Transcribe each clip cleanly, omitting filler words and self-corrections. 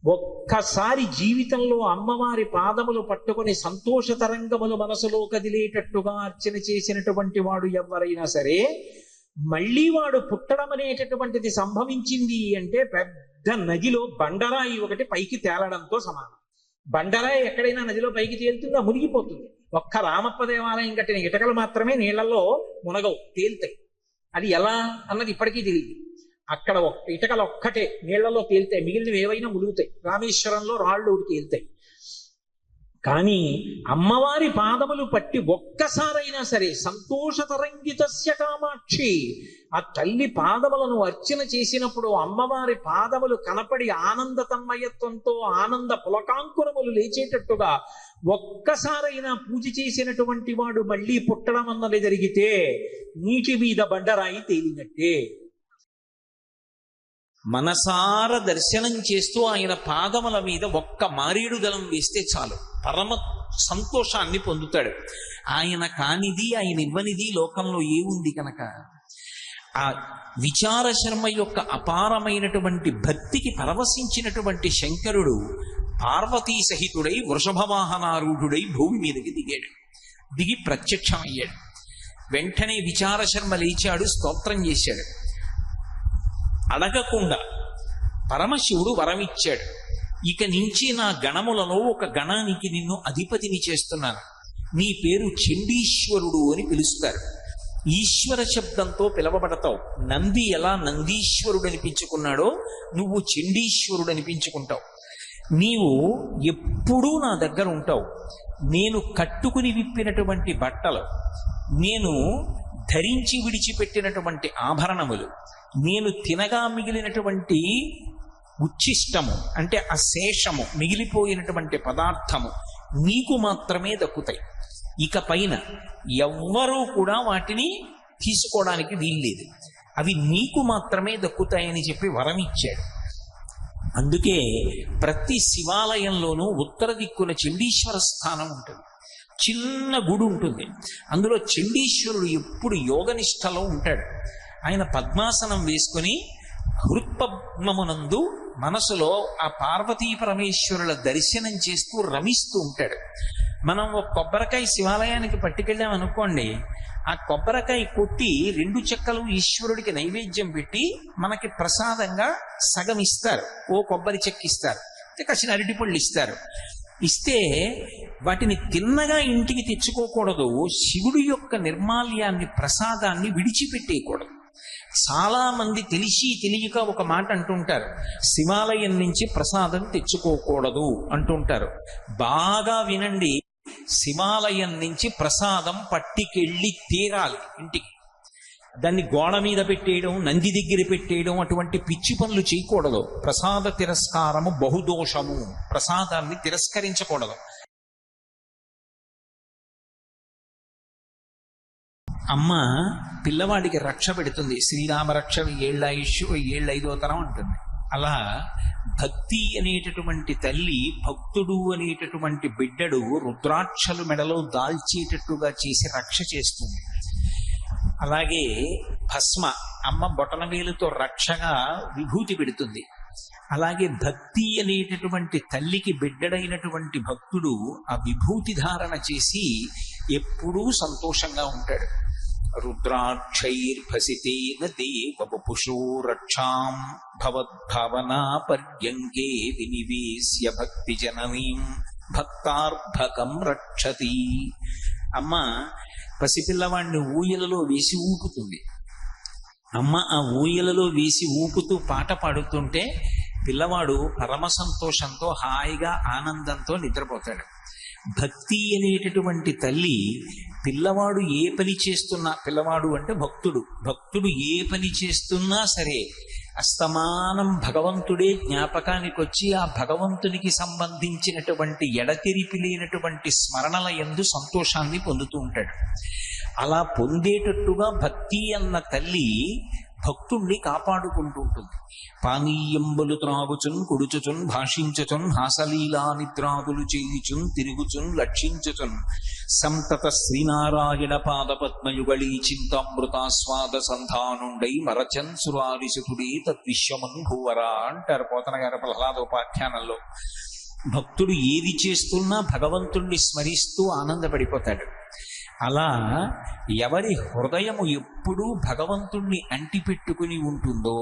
ఒక్కసారి జీవితంలో అమ్మవారి పాదములు పట్టుకొని సంతోష తరంగములు మనసులో కదిలేటట్టుగా అర్చన చేసినటువంటి వాడు ఎవరైనా సరే, మళ్ళీ వాడు పుట్టడం అనేటటువంటిది సంభవించింది అంటే పెద్ద నదిలో బండరాయి ఒకటి పైకి తేలడంతో సమానం. బండరాయి ఎక్కడైనా నదిలో పైకి తేలుతుందా? మునిగిపోతుంది. ఒక్క రామప్ప దేవాలయం కట్టిన ఇటకలు మాత్రమే నీళ్లలో మునగవు, తేలుతాయి. అది ఎలా అన్నది ఇప్పటికీ తెలియదు. అక్కడ ఇటకలు ఒక్కటే నీళ్లలో తేలుతాయి, మిగిలినవి ఏవైనా ములుగుతాయి. రామేశ్వరంలో రాళ్ళు తేలుతాయి. కానీ అమ్మవారి పాదములు పట్టి ఒక్కసారైనా సరే సంతోష తరంగితస్య కామాక్షి, ఆ తల్లి పాదములను అర్చన చేసినప్పుడు అమ్మవారి పాదములు కనపడి ఆనంద తన్మయత్వంతో ఆనంద పులకాంకురములు లేచేటట్టుగా ఒక్కసారైనా పూజ చేసినటువంటి వాడు మళ్ళీ పుట్టడం అన్నది జరిగితే నీటి మీద బండరాయి తేలినట్టే. మనసార దర్శనం చేస్తూ ఆయన పాదముల మీద ఒక్క మారేడు దళం వేస్తే చాలు, పరమ సంతోషాన్ని పొందుతాడు. ఆయన కానిది, ఆయన ఇవ్వనిది లోకంలో ఏముంది కనుక ఆ విచార శర్మ యొక్క అపారమైనటువంటి భక్తికి పరవశించినటువంటి శంకరుడు పార్వతీ సహితుడై వృషభవాహనారూఢుడై భూమి మీదకి దిగి ప్రత్యక్షమయ్యాడు. వెంటనే విచార శర్మ లేచాడు, స్తోత్రం చేశాడు. అడగకుండా పరమశివుడు వరమిచ్చాడు. ఇక నుంచి నా గణములలో ఒక గణానికి నిన్ను అధిపతిని చేస్తున్నాను, నీ పేరు చండీశ్వరుడు అని పిలుస్తారు. ఈశ్వర శబ్దంతో పిలవబడతావు. నంది ఎలా నందీశ్వరుడు అనిపించుకున్నాడో నువ్వు చండీశ్వరుడు అనిపించుకుంటావు. నీవు ఎప్పుడూ నా దగ్గర ఉంటావు. నేను కట్టుకుని విప్పినటువంటి బట్టలు, నేను ధరించి విడిచిపెట్టినటువంటి ఆభరణములు, నేను తినగా మిగిలినటువంటి ఉచ్ఛిష్టము అంటే అశేషము మిగిలిపోయినటువంటి పదార్థము నీకు మాత్రమే దక్కుతాయి. ఇక పైన ఎవ్వరూ కూడా వాటిని తీసుకోవడానికి వీల్లేదు, అవి నీకు మాత్రమే దక్కుతాయని చెప్పి వరం ఇచ్చాడు. అందుకే ప్రతి శివాలయంలోనూ ఉత్తర దిక్కున చండీశ్వర స్థానం ఉంటుంది. చిన్న గుడి ఉంటుంది, అందులో చండీశ్వరుడు ఎప్పుడు యోగనిష్టలో ఉంటాడు. ఆయన పద్మాసనం వేసుకుని హృత్పద్మమునందు మనసులో ఆ పార్వతీ పరమేశ్వరుల దర్శనం చేస్తూ రమిస్తూ ఉంటాడు. మనం ఒక కొబ్బరికాయ శివాలయానికి పట్టుకెళ్ళాం అనుకోండి, ఆ కొబ్బరికాయ కొట్టి 2 చెక్కలు ఈశ్వరుడికి నైవేద్యం పెట్టి మనకి ప్రసాదంగా సగం ఇస్తారు, ఓ కొబ్బరి చెక్క ఇస్తారు, కాసిన అరటిపళ్ళు ఇస్తారు. ఇస్తే వాటిని తిన్నగా ఇంటికి తెచ్చుకోకూడదు. శివుడి యొక్క నిర్మాల్యాన్ని, ప్రసాదాన్ని విడిచిపెట్టేయకూడదు. చాలా మంది తెలిసి తెలియక ఒక మాట అంటుంటారు, శివాలయం నుంచి ప్రసాదం తెచ్చుకోకూడదు అంటుంటారు. బాగా వినండి, శివాలయం నుంచి ప్రసాదం పట్టికెళ్ళి తీరాలి ఇంటికి. దాన్ని గోడ మీద పెట్టేయడం, నంది దగ్గర పెట్టేయడం, అటువంటి పిచ్చి పనులు చేయకూడదు. ప్రసాద తిరస్కారము బహుదోషము, ప్రసాదాన్ని తిరస్కరించకూడదు. అమ్మ పిల్లవాడికి రక్ష పెడుతుంది, శ్రీరామ రక్ష 7 ఆయుష్ 7 5వ తరం అంటుంది. అలా భక్తి అనేటటువంటి తల్లి భక్తుడు అనేటటువంటి బిడ్డడు రుద్రాక్షలు మెడలో దాల్చేటట్టుగా చేసి రక్ష చేస్తుంది. అలాగే భస్మ అమ్మ బొటనవేలుతో రక్షగా విభూతి పెడుతుంది. అలాగే భక్తి అనేటటువంటి తల్లికి బిడ్డడైనటువంటి భక్తుడు ఆ విభూతి ధారణ చేసి ఎప్పుడూ సంతోషంగా ఉంటాడు. రుద్రాక్షైర్భసితేన దేవపుషో రక్షాం భవద్భావనా పర్యంకే వినివేశ్య భక్తి జననీం భక్తార్భకం రక్షతి. అమ్మ పసిపిల్లవాడిని ఊయలలో వేసి ఊపుతుంది. అమ్మ ఆ ఊయలలో వేసి ఊపుతూ పాట పాడుతుంటే పిల్లవాడు పరమ సంతోషంతో హాయిగా ఆనందంతో నిద్రపోతాడు. భక్తి అనేటటువంటి తల్లి పిల్లవాడు ఏ పని చేస్తున్నా, పిల్లవాడు అంటే భక్తుడు ఏ పని చేస్తున్నా సరే అస్తమానం భగవంతుడే జ్ఞాపకానికి వచ్చి ఆ భగవంతునికి సంబంధించినటువంటి ఎడతెరిపి లేనటువంటి స్మరణల యందు సంతోషాన్ని పొందుతూ ఉంటాడు. అలా పొందేటట్టుగా భక్తి అన్న తల్లి భక్తుణ్ణి కాపాడుకుంటుంటుంది. పానీయంబులు త్రాగుచున్ కుడుచుచున్ భాషించుచున్ హాసలీలా నిద్రాదులు చేయుచున్ తిరుగుచున్ లక్షించుచున్ సంతత శ్రీనారాయణ పాదపద్మయుగళీ చింతామృతాస్వాద సంధానుండై మరచన్ సురారిసుకుడే తద్విశ్వమన్ భూవరా అంటారు పోతన గారి ప్రహ్లాదోపాఖ్యానంలో. భక్తుడు ఏది చేస్తున్నా భగవంతుణ్ణి స్మరిస్తూ ఆనందపడిపోతాడు. అలా ఎవరి హృదయము ఎప్పుడూ భగవంతుణ్ణి అంటిపెట్టుకుని ఉంటుందో,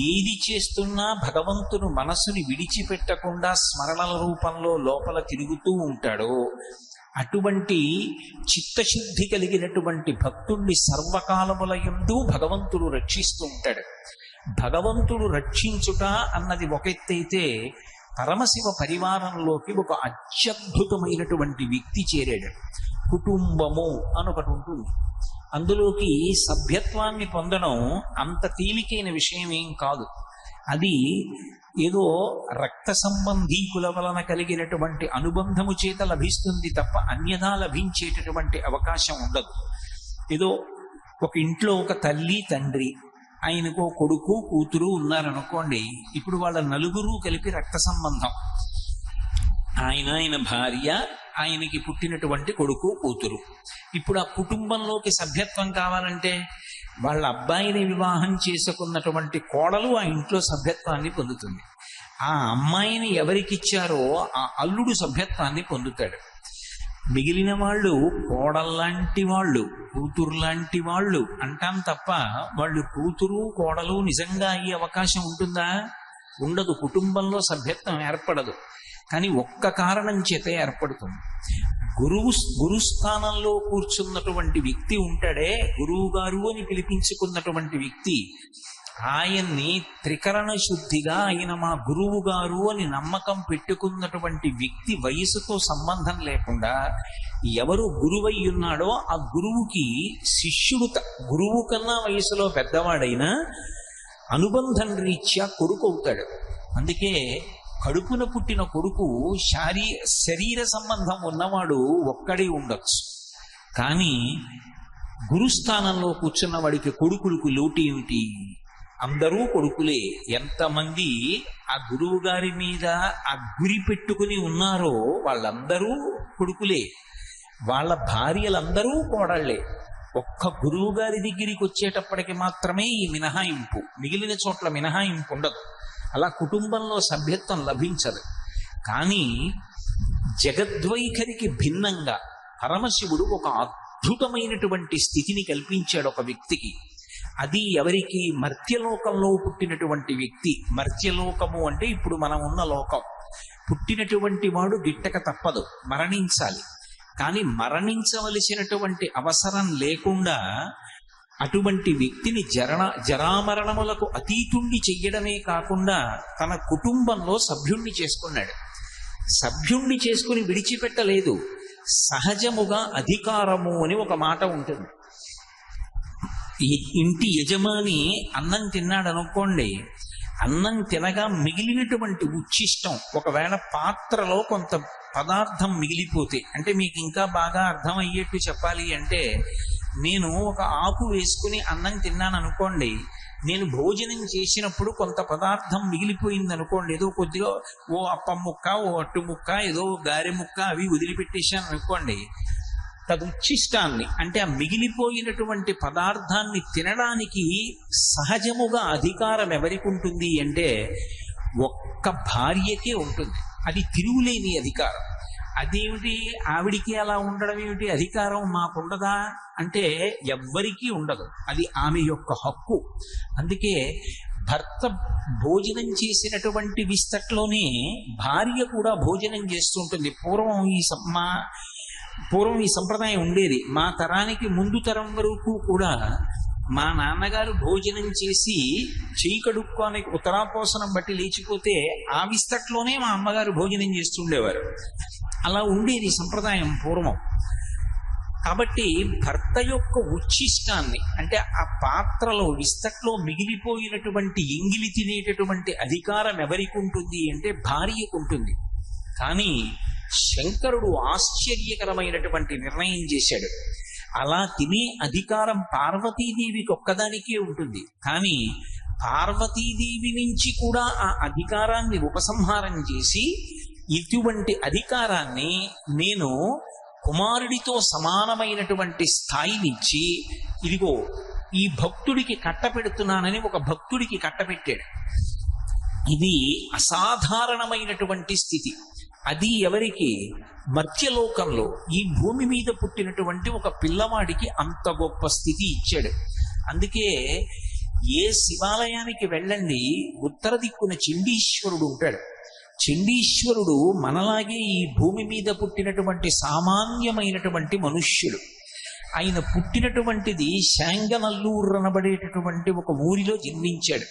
ఏది చేస్తున్నా భగవంతుడు మనసుని విడిచిపెట్టకుండా స్మరణల రూపంలో లోపల తిరుగుతూ ఉంటాడో, అటువంటి చిత్తశుద్ధి కలిగినటువంటి భక్తుణ్ణి సర్వకాలములయందు భగవంతుడు రక్షిస్తూ ఉంటాడు. భగవంతుడు రక్షించుట అన్నది ఒక ఎత్తైతే, పరమశివ పరివారంలోకి ఒక అత్యద్భుతమైనటువంటి వ్యక్తి చేరాడు. కుటుంబము అని ఒకటి ఉంటుంది. అందులోకి సభ్యత్వాన్ని పొందడం అంత తేలికైన విషయం ఏం కాదు. అది ఏదో రక్త సంబంధీకుల వలన కలిగినటువంటి అనుబంధము చేత లభిస్తుంది తప్ప అన్యథా లభించేటటువంటి అవకాశం ఉండదు. ఏదో ఒక ఇంట్లో ఒక తల్లి తండ్రి, ఆయనకు కొడుకు కూతురు ఉన్నారనుకోండి. ఇప్పుడు వాళ్ళ నలుగురు కలిపి రక్త సంబంధం. ఆయన భార్య, ఆయనకి పుట్టినటువంటి కొడుకు కూతురు. ఇప్పుడు ఆ కుటుంబంలోకి సభ్యత్వం కావాలంటే వాళ్ళ అబ్బాయిని వివాహం చేసుకున్నటువంటి కోడలు ఆ ఇంట్లో సభ్యత్వాన్ని పొందుతుంది. ఆ అమ్మాయిని ఎవరికిచ్చారో ఆ అల్లుడు సభ్యత్వాన్ని పొందుతాడు. మిగిలిన వాళ్ళు కోడల్లాంటి వాళ్ళు, కూతురులాంటి వాళ్ళు అంటాం తప్ప వాళ్ళు కూతురు కోడలు నిజంగా అయ్యే అవకాశం ఉంటుందా? ఉండదు. కుటుంబంలో సభ్యత్వం ఏర్పడదు. కానీ ఒక్క కారణం చేతే ఏర్పడుతుంది. గురుస్థానంలో కూర్చున్నటువంటి వ్యక్తి ఉంటాడే, గురువు గారు అని పిలిపించుకున్నటువంటి వ్యక్తి, ఆయన్ని త్రికరణ శుద్ధిగా ఆయన మా గురువు గారు అని నమ్మకం పెట్టుకున్నటువంటి వ్యక్తి వయసుతో సంబంధం లేకుండా ఎవరు గురువై ఉన్నాడో ఆ గురువుకి శిష్యుడు గురువు కన్నా వయసులో పెద్దవాడైనా అనుబంధం రీత్యా కొడుకు అవుతాడు. అందుకే కడుపున పుట్టిన కొడుకు శరీర సంబంధం ఉన్నవాడు ఒక్కడే ఉండొచ్చు. కానీ గురుస్థానంలో కూర్చున్న వాడికి కొడుకులకు లోటు ఏమిటి? అందరూ కొడుకులే. ఎంతమంది ఆ గురువు గారి మీద ఆ గురి పెట్టుకుని ఉన్నారో వాళ్ళందరూ కొడుకులే. వాళ్ళ భార్యలందరూ కోడళ్లే. ఒక్క గురువు గారి దగ్గరికి వచ్చేటప్పటికి మాత్రమే ఈ మినహాయింపు, మిగిలిన చోట్ల మినహాయింపు ఉండదు. అలా కుటుంబంలో సభ్యత్వం లభించదు. కానీ జగద్వైఖరికి భిన్నంగా పరమశివుడు ఒక అద్భుతమైనటువంటి స్థితిని కల్పించాడు ఒక వ్యక్తికి. అది ఎవరికి? మర్త్యలోకంలో పుట్టినటువంటి వ్యక్తి. మర్త్యలోకము అంటే ఇప్పుడు మనం ఉన్న లోకం. పుట్టినటువంటి వాడు గిట్టక తప్పదు, మరణించాలి. కానీ మరణించవలసినటువంటి అవసరం లేకుండా అటువంటి వ్యక్తిని జరామరణములకు అతీతుణ్ణి చెయ్యడమే కాకుండా తన కుటుంబంలో సభ్యుణ్ణి చేసుకున్నాడు. సభ్యుణ్ణి చేసుకుని విడిచిపెట్టలేదు. సహజముగా అధికారము అని ఒక మాట ఉంటుంది. ఇంటి యజమాని అన్నం తిన్నాడు అనుకోండి, అన్నం తినగా మిగిలినటువంటి ఉచ్ఛిష్టం ఒకవేళ పాత్రలో కొంత పదార్థం మిగిలిపోతే, అంటే మీకు ఇంకా బాగా అర్థం అయ్యేట్టు చెప్పాలి అంటే, నేను ఒక ఆకు వేసుకుని అన్నం తిన్నాను అనుకోండి, నేను భోజనం చేసినప్పుడు కొంత పదార్థం మిగిలిపోయింది అనుకోండి, ఏదో కొద్దిగా ఓ అప్పం ముక్క, ఓ అట్టు ముక్క, ఏదో గారె ముక్క అవి వదిలిపెట్టేశాను అనుకోండి, తదుచ్ఛిష్టాన్ని అంటే ఆ మిగిలిపోయినటువంటి పదార్థాన్ని తినడానికి సహజముగా అధికారం ఎవరికి ఉంటుంది అంటే ఒక్క భార్యకే ఉంటుంది. అది తిరుగులేని అధికారం. అదేమిటి? ఆవిడికి అలా ఉండడం ఏమిటి? అధికారం మాకుండదా అంటే ఎవ్వరికీ ఉండదు. అది ఆమె యొక్క హక్కు. అందుకే భర్త భోజనం చేసినటువంటి విస్తట్లోనే భార్య కూడా భోజనం చేస్తుంటుంది. పూర్వం ఈ సంప్రదాయం ఉండేది. మా తరానికి ముందు తరం వరకు కూడా మా నాన్నగారు భోజనం చేసి చేయి కడుక్కోనికి ఉత్తరాపోసనం బట్టి లేచిపోతే ఆ విస్తట్లోనే మా అమ్మగారు భోజనం చేస్తుండేవారు. అలా ఉండేది సంప్రదాయం పూర్వం. కాబట్టి భర్త యొక్క ఉచ్ఛిష్టాన్ని అంటే ఆ పాత్రలో విస్తట్లో మిగిలిపోయినటువంటి ఎంగిలి తినేటటువంటి అధికారం ఎవరికి ఉంటుంది అంటే భార్యకు ఉంటుంది. కానీ శంకరుడు ఆశ్చర్యకరమైనటువంటి నిర్ణయం చేశాడు. అలా తినే అధికారం పార్వతీదేవికి ఒక్కదానికే ఉంటుంది. కానీ పార్వతీదేవి నుంచి కూడా ఆ అధికారాన్ని ఉపసంహారం చేసి ఇటువంటి అధికారాన్ని నేను కుమారుడితో సమానమైనటువంటి స్థాయినిచ్చి, ఇదిగో ఈ భక్తుడికి కట్టపెడుతున్నానని ఒక భక్తుడికి కట్టపెట్టాడు. ఇది అసాధారణమైనటువంటి స్థితి. అది ఎవరికి? మర్త్యలోకంలో ఈ భూమి మీద పుట్టినటువంటి ఒక పిల్లవాడికి అంత గొప్ప స్థితి ఇచ్చాడు. అందుకే ఏ శివాలయానికి వెళ్ళండి, ఉత్తర దిక్కున చండీశ్వరుడు ఉంటాడు. చండీశ్వరుడు మనలాగే ఈ భూమి మీద పుట్టినటువంటి సామాన్యమైనటువంటి మనుష్యుడు. ఆయన పుట్టినటువంటిది శాంగనల్లూరు అనబడేటటువంటి ఒక ఊరిలో జన్మించాడు.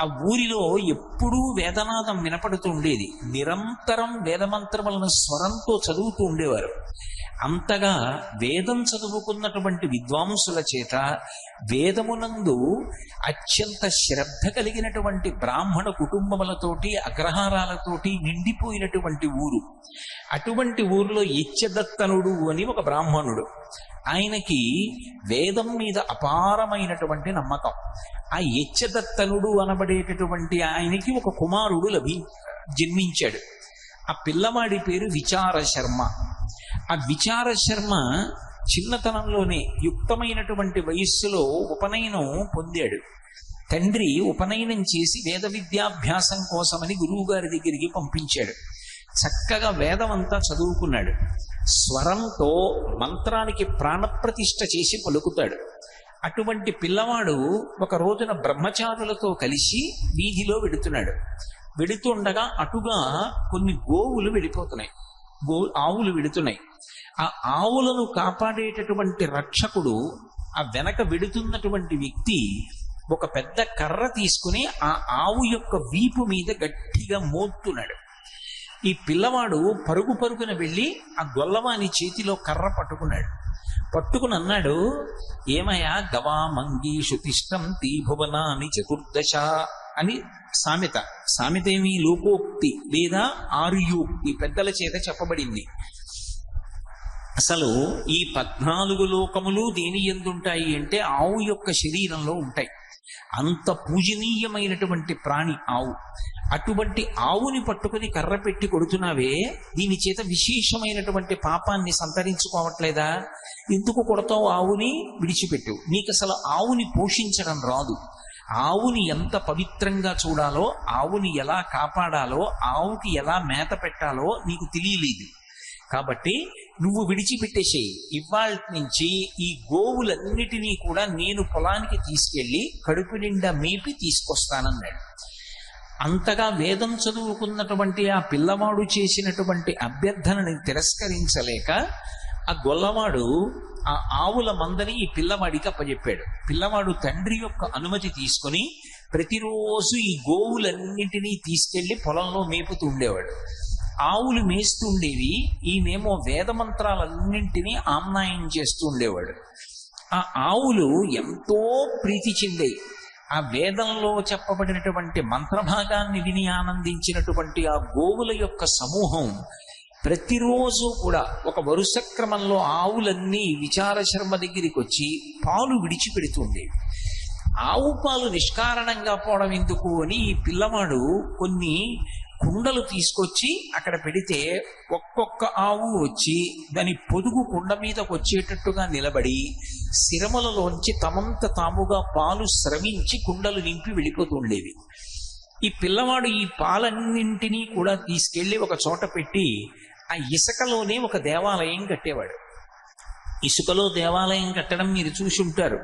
ఆ ఊరిలో ఎప్పుడూ వేదనాదం వినపడుతూ ఉండేది. నిరంతరం వేదమంత్రములను స్వరంతో చదువుతూ ఉండేవారు. అంతగా వేదం చదువుకున్నటువంటి విద్వాంసుల చేత వేదమునందు అత్యంత శ్రద్ధ కలిగినటువంటి బ్రాహ్మణ కుటుంబములతోటి అగ్రహారాలతోటి నిండిపోయినటువంటి ఊరు. అటువంటి ఊరిలో యచ్చదత్తనుడు అని ఒక బ్రాహ్మణుడు. ఆయనకి వేదం మీద అపారమైనటువంటి నమ్మకం. ఆ యచ్చదత్తనుడు అనబడేటటువంటి ఆయనకి ఒక కుమారుడు జన్మించాడు. ఆ పిల్లవాడి పేరు విచార శర్మ. ఆ విచార శర్మ చిన్నతనంలోనే యుక్తమైనటువంటి వయస్సులో ఉపనయనం పొందాడు. తండ్రి ఉపనయనం చేసి వేద విద్యాభ్యాసం కోసమని గురువు గారి దగ్గరికి పంపించాడు. చక్కగా వేదం అంతా చదువుకున్నాడు. స్వరంతో మంత్రానికి ప్రాణప్రతిష్ఠ చేసి పలుకుతాడు. అటువంటి పిల్లవాడు ఒక రోజున బ్రహ్మచారులతో కలిసి వీధిలో వెడుతున్నాడు. వెడుతుండగా అటుగా కొన్ని గోవులు వెళ్ళిపోతున్నాయి. ఆవులు వెడుతున్నాయి. ఆ ఆవులను కాపాడేటటువంటి రక్షకుడు, ఆ వెనక వెడుతున్నటువంటి వ్యక్తి ఒక పెద్ద కర్ర తీసుకుని ఆ ఆవు యొక్క వీపు మీద గట్టిగా మోస్తున్నాడు. ఈ పిల్లవాడు పరుగు పరుగున వెళ్ళి ఆ గొల్లవాని చేతిలో కర్ర పట్టుకున్నాడు. పట్టుకుని అన్నాడు, ఏమయ్యా గవా మంగీషు తిష్టంతి భువనాని చతుర్దశ అని సామెత. సామెత ఏమి? లోకోక్తి లేదా ఆర్యోక్తి, పెద్దల చేత చెప్పబడింది. అసలు ఈ 14 లోకములు దేని ఎందుంటాయి అంటే ఆవు యొక్క శరీరంలో ఉంటాయి. అంత పూజనీయమైనటువంటి ప్రాణి ఆవు. అటువంటి ఆవుని పట్టుకుని కర్ర పెట్టి కొడుతున్నావే, దీని చేత విశేషమైనటువంటి పాపాన్ని సంతరించుకోవట్లేదా? ఎందుకు కొడతావు? ఆవుని విడిచిపెట్టు. నీకు అసలు ఆవుని పోషించడం రాదు. ఆవుని ఎంత పవిత్రంగా చూడాలో, ఆవుని ఎలా కాపాడాలో, ఆవుకి ఎలా మేత పెట్టాలో నీకు తెలియలేదు. కాబట్టి నువ్వు విడిచిపెట్టేసేయి. ఇవాళ నుంచి ఈ గోవులన్నిటినీ కూడా నేను పొలానికి తీసుకెళ్లి కడుపు నిండా మేపి తీసుకొస్తానన్నాడు. అంతగా వేదం చదువుకున్నటువంటి ఆ పిల్లవాడు చేసినటువంటి అభ్యర్థనని తిరస్కరించలేక ఆ గొల్లవాడు ఆ ఆవుల మందని ఈ పిల్లవాడికి అప్పచెప్పాడు. పిల్లవాడు తండ్రి యొక్క అనుమతి తీసుకుని ప్రతిరోజు ఈ గోవులన్నింటినీ తీసుకెళ్లి పొలంలో మేపుతూ ఉండేవాడు. ఆవులు మేస్తూ ఉండేవి, ఈయనేమో వేదమంత్రాలన్నింటినీ ఆమ్నాయం చేస్తూ ఉండేవాడు. ఆ ఆవులు ఎంతో ప్రీతి చెందాయి. ఆ వేదంలో చెప్పబడినటువంటి మంత్రభాగాన్ని విని ఆనందించినటువంటి ఆ గోవుల యొక్క సమూహం ప్రతిరోజు కూడా ఒక వరుస క్రమంలో ఆవులన్నీ విచార శర్మ దగ్గరికి వచ్చి పాలు విడిచిపెడుతుండేవి. ఆవు పాలు నిష్కారణంగా పోవడం ఎందుకు అని ఈ పిల్లవాడు కొన్ని కుండలు తీసుకొచ్చి అక్కడ పెడితే ఒక్కొక్క ఆవు వచ్చి దాని పొదుగు కుండ మీదకి వచ్చేటట్టుగా నిలబడి శిరములలోంచి తమంత తాముగా పాలు స్రవించి కుండలు నింపి వెళ్ళిపోతూ ఉండేవి. ఈ పిల్లవాడు ఈ పాలన్నింటినీ కూడా తీసుకెళ్లి ఒక చోట పెట్టి ఆ ఇసుకలోనే ఒక దేవాలయం కట్టేవాడు. ఇసుకలో దేవాలయం కట్టడం మీరు చూసి ఉంటారు.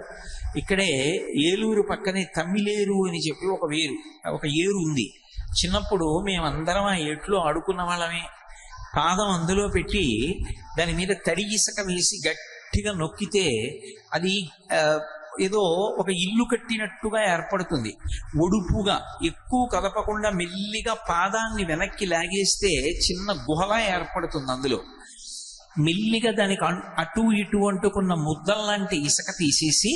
ఇక్కడే ఏలూరు పక్కనే తమ్మిలేరు అని చెప్పి ఒక ఏరు ఉంది. చిన్నప్పుడు మేమందరం ఆ ఏట్లో ఆడుకున్న వాళ్ళమే. పాదం అందులో పెట్టి దాని మీద తడి ఇసుక వేసి గట్టిగా నొక్కితే అది ఏదో ఒక ఇల్లు కట్టినట్టుగా ఏర్పడుతుంది. ఒడుపుగా ఎక్కువ కదపకుండా మెల్లిగా పాదాన్ని వెనక్కి లాగేస్తే చిన్న గుహలా ఏర్పడుతుంది అందులో. మెల్లిగా దానికి అటు ఇటు అంటుకున్న ముద్దల్లాంటి ఇసుక తీసేసి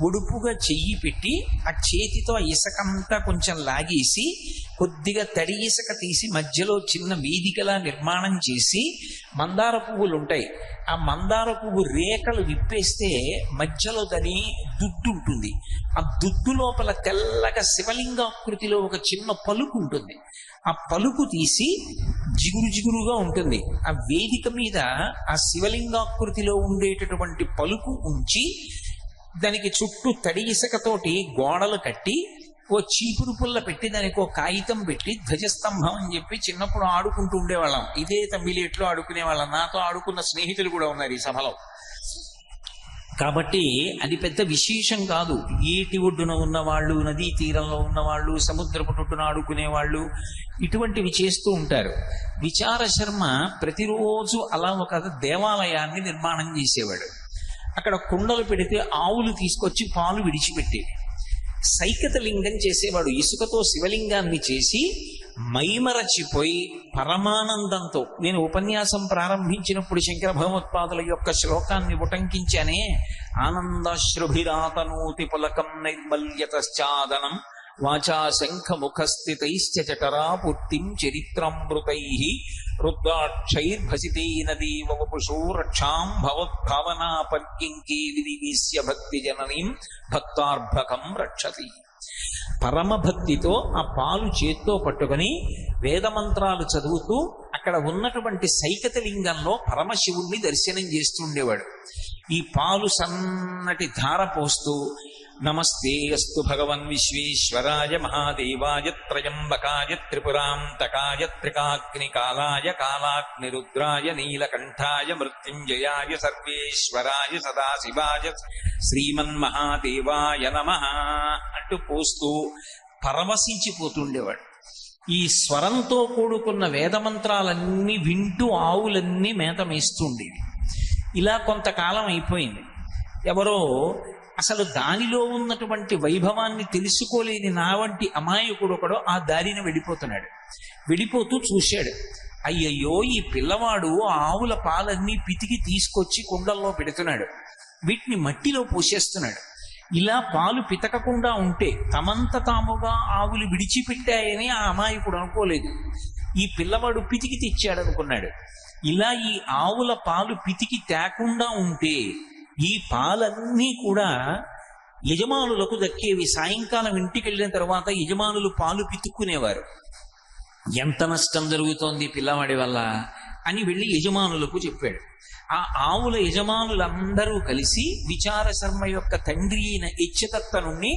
ఒడుపుగా చెయ్యి పెట్టి ఆ చేతితో ఆ ఇసుకంతా కొంచెం లాగేసి కొద్దిగా తడి ఇసుక తీసి మధ్యలో చిన్న వేదికలా నిర్మాణం చేసి మందార పువ్వులు ఉంటాయి, ఆ మందార పువ్వు రేఖలు విప్పేస్తే మధ్యలో దాని దుడ్డు ఉంటుంది, ఆ దుడ్డు లోపల తెల్లగా శివలింగాకృతిలో ఒక చిన్న పలుకు ఉంటుంది, ఆ పలుకు తీసి జిగురు జిగురుగా ఉంటుంది, ఆ వేదిక మీద ఆ శివలింగాకృతిలో ఉండేటటువంటి పలుకు ఉంచి దానికి చుట్టూ తడి ఇసుకతోటి గోడలు కట్టి ఓ చీపురు పుల్ల పెట్టి దానికి ఓ కాగితం పెట్టి ధ్వజస్తంభం అని చెప్పి చిన్నప్పుడు ఆడుకుంటూ ఉండేవాళ్ళం. ఇదే తమ్మిలేట్లో ఆడుకునేవాళ్ళం. నాతో ఆడుకున్న స్నేహితులు కూడా ఉన్నారు ఈ సభలో. కాబట్టి అది పెద్ద విశేషం కాదు. ఏటి ఒడ్డున ఉన్నవాళ్ళు, నదీ తీరంలో ఉన్నవాళ్ళు, సముద్రపు ఒడ్డున ఆడుకునేవాళ్ళు ఇటువంటివి చేస్తూ ఉంటారు. విచార శర్మ ప్రతిరోజు అలా ఒక దేవాలయాన్ని నిర్మాణం చేసేవాడు. అక్కడ కుండలు పెడితే ఆవులు తీసుకొచ్చి పాలు విడిచిపెట్టేవి. సైకత లింగం చేసేవాడు. ఇసుకతో శివలింగాన్ని చేసి మైమరచిపోయి పరమానందంతో, నేను ఉపన్యాసం ప్రారంభించినప్పుడు శంకర భగవత్పాదుల యొక్క శ్లోకాన్ని ఉటంకించానే, ఆనందాశ్రుభిరాతనూతి పులకం నైర్మల్యతశ్చాదనం వాచా శంఖముఖస్థితైశ్చ జఠరాపూర్తిం చరిత్రామృతైః రుద్రాక్షైర్భసితేన దేవ వపుషో రక్షాం భవద్భావనాపర్యంకే విధివేశ్య భక్తి జననీం భక్తార్భకం రక్షతి. పరమభక్తితో ఆ పాలు చేత్తో పట్టుకొని వేదమంత్రాలు చదువుతూ అక్కడ ఉన్నటువంటి సైకత లింగంలో పరమశివుణ్ణి దర్శనం చేస్తుండేవాడు. ఈ పాలు సన్నటి ధార పోస్తూ నమస్తే అస్తు భగవన్ విశ్వేశ్వరాయ మహాదేవాయ త్రయంబకాయ త్రిపురాంతకాయ త్రికాగ్నికాలాయ కాలాగ్నిరుద్రాయ నీలకంఠాయ మృత్యుంజయాయ సర్వేశ్వరాయ సదాశివాయ శ్రీమన్మహాదేవాయ నమః అంటూ పోస్తూ పరవశించిపోతుండేవాడు. ఈ స్వరంతో కూడుకున్న వేదమంత్రాలన్నీ వింటూ ఆవులన్నీ మేత మేస్తుండేవి. ఇలా కొంతకాలం అయిపోయింది. ఎవరో అసలు దానిలో ఉన్నటువంటి వైభవాన్ని తెలుసుకోలేని నా వంటి అమాయకుడు ఒకడో ఆ దారిన వెళ్ళిపోతున్నాడు. వెళ్ళిపోతూ చూశాడు, అయ్యయ్యో ఈ పిల్లవాడు ఆవుల పాలన్నీ పితికి తీసుకొచ్చి కుండల్లో పెడుతున్నాడు, వీటిని మట్టిలో పోసేస్తున్నాడు. ఇలా పాలు పితకకుండా ఉంటే తమంత తాముగా ఆవులు విడిచిపెట్టాయని ఆ అమాయకుడు అనుకోలేదు. ఈ పిల్లవాడు పితికి తెచ్చాడు అనుకున్నాడు. ఇలా ఈ ఆవుల పాలు పితికి తేకుండా ఉంటే ఈ పాలన్నీ కూడా యజమానులకు దక్కేవి. సాయంకాలం ఇంటికి వెళ్ళిన తర్వాత యజమానులు పాలు పితుక్కునేవారు. ఎంత నష్టం జరుగుతోంది పిల్లవాడి వల్ల అని వెళ్ళి యజమానులకు చెప్పాడు. ఆ ఆవుల యజమానులందరూ కలిసి విచార శర్మ యొక్క తండ్రి అయిన ఇచ్చతత్తనుణ్ణి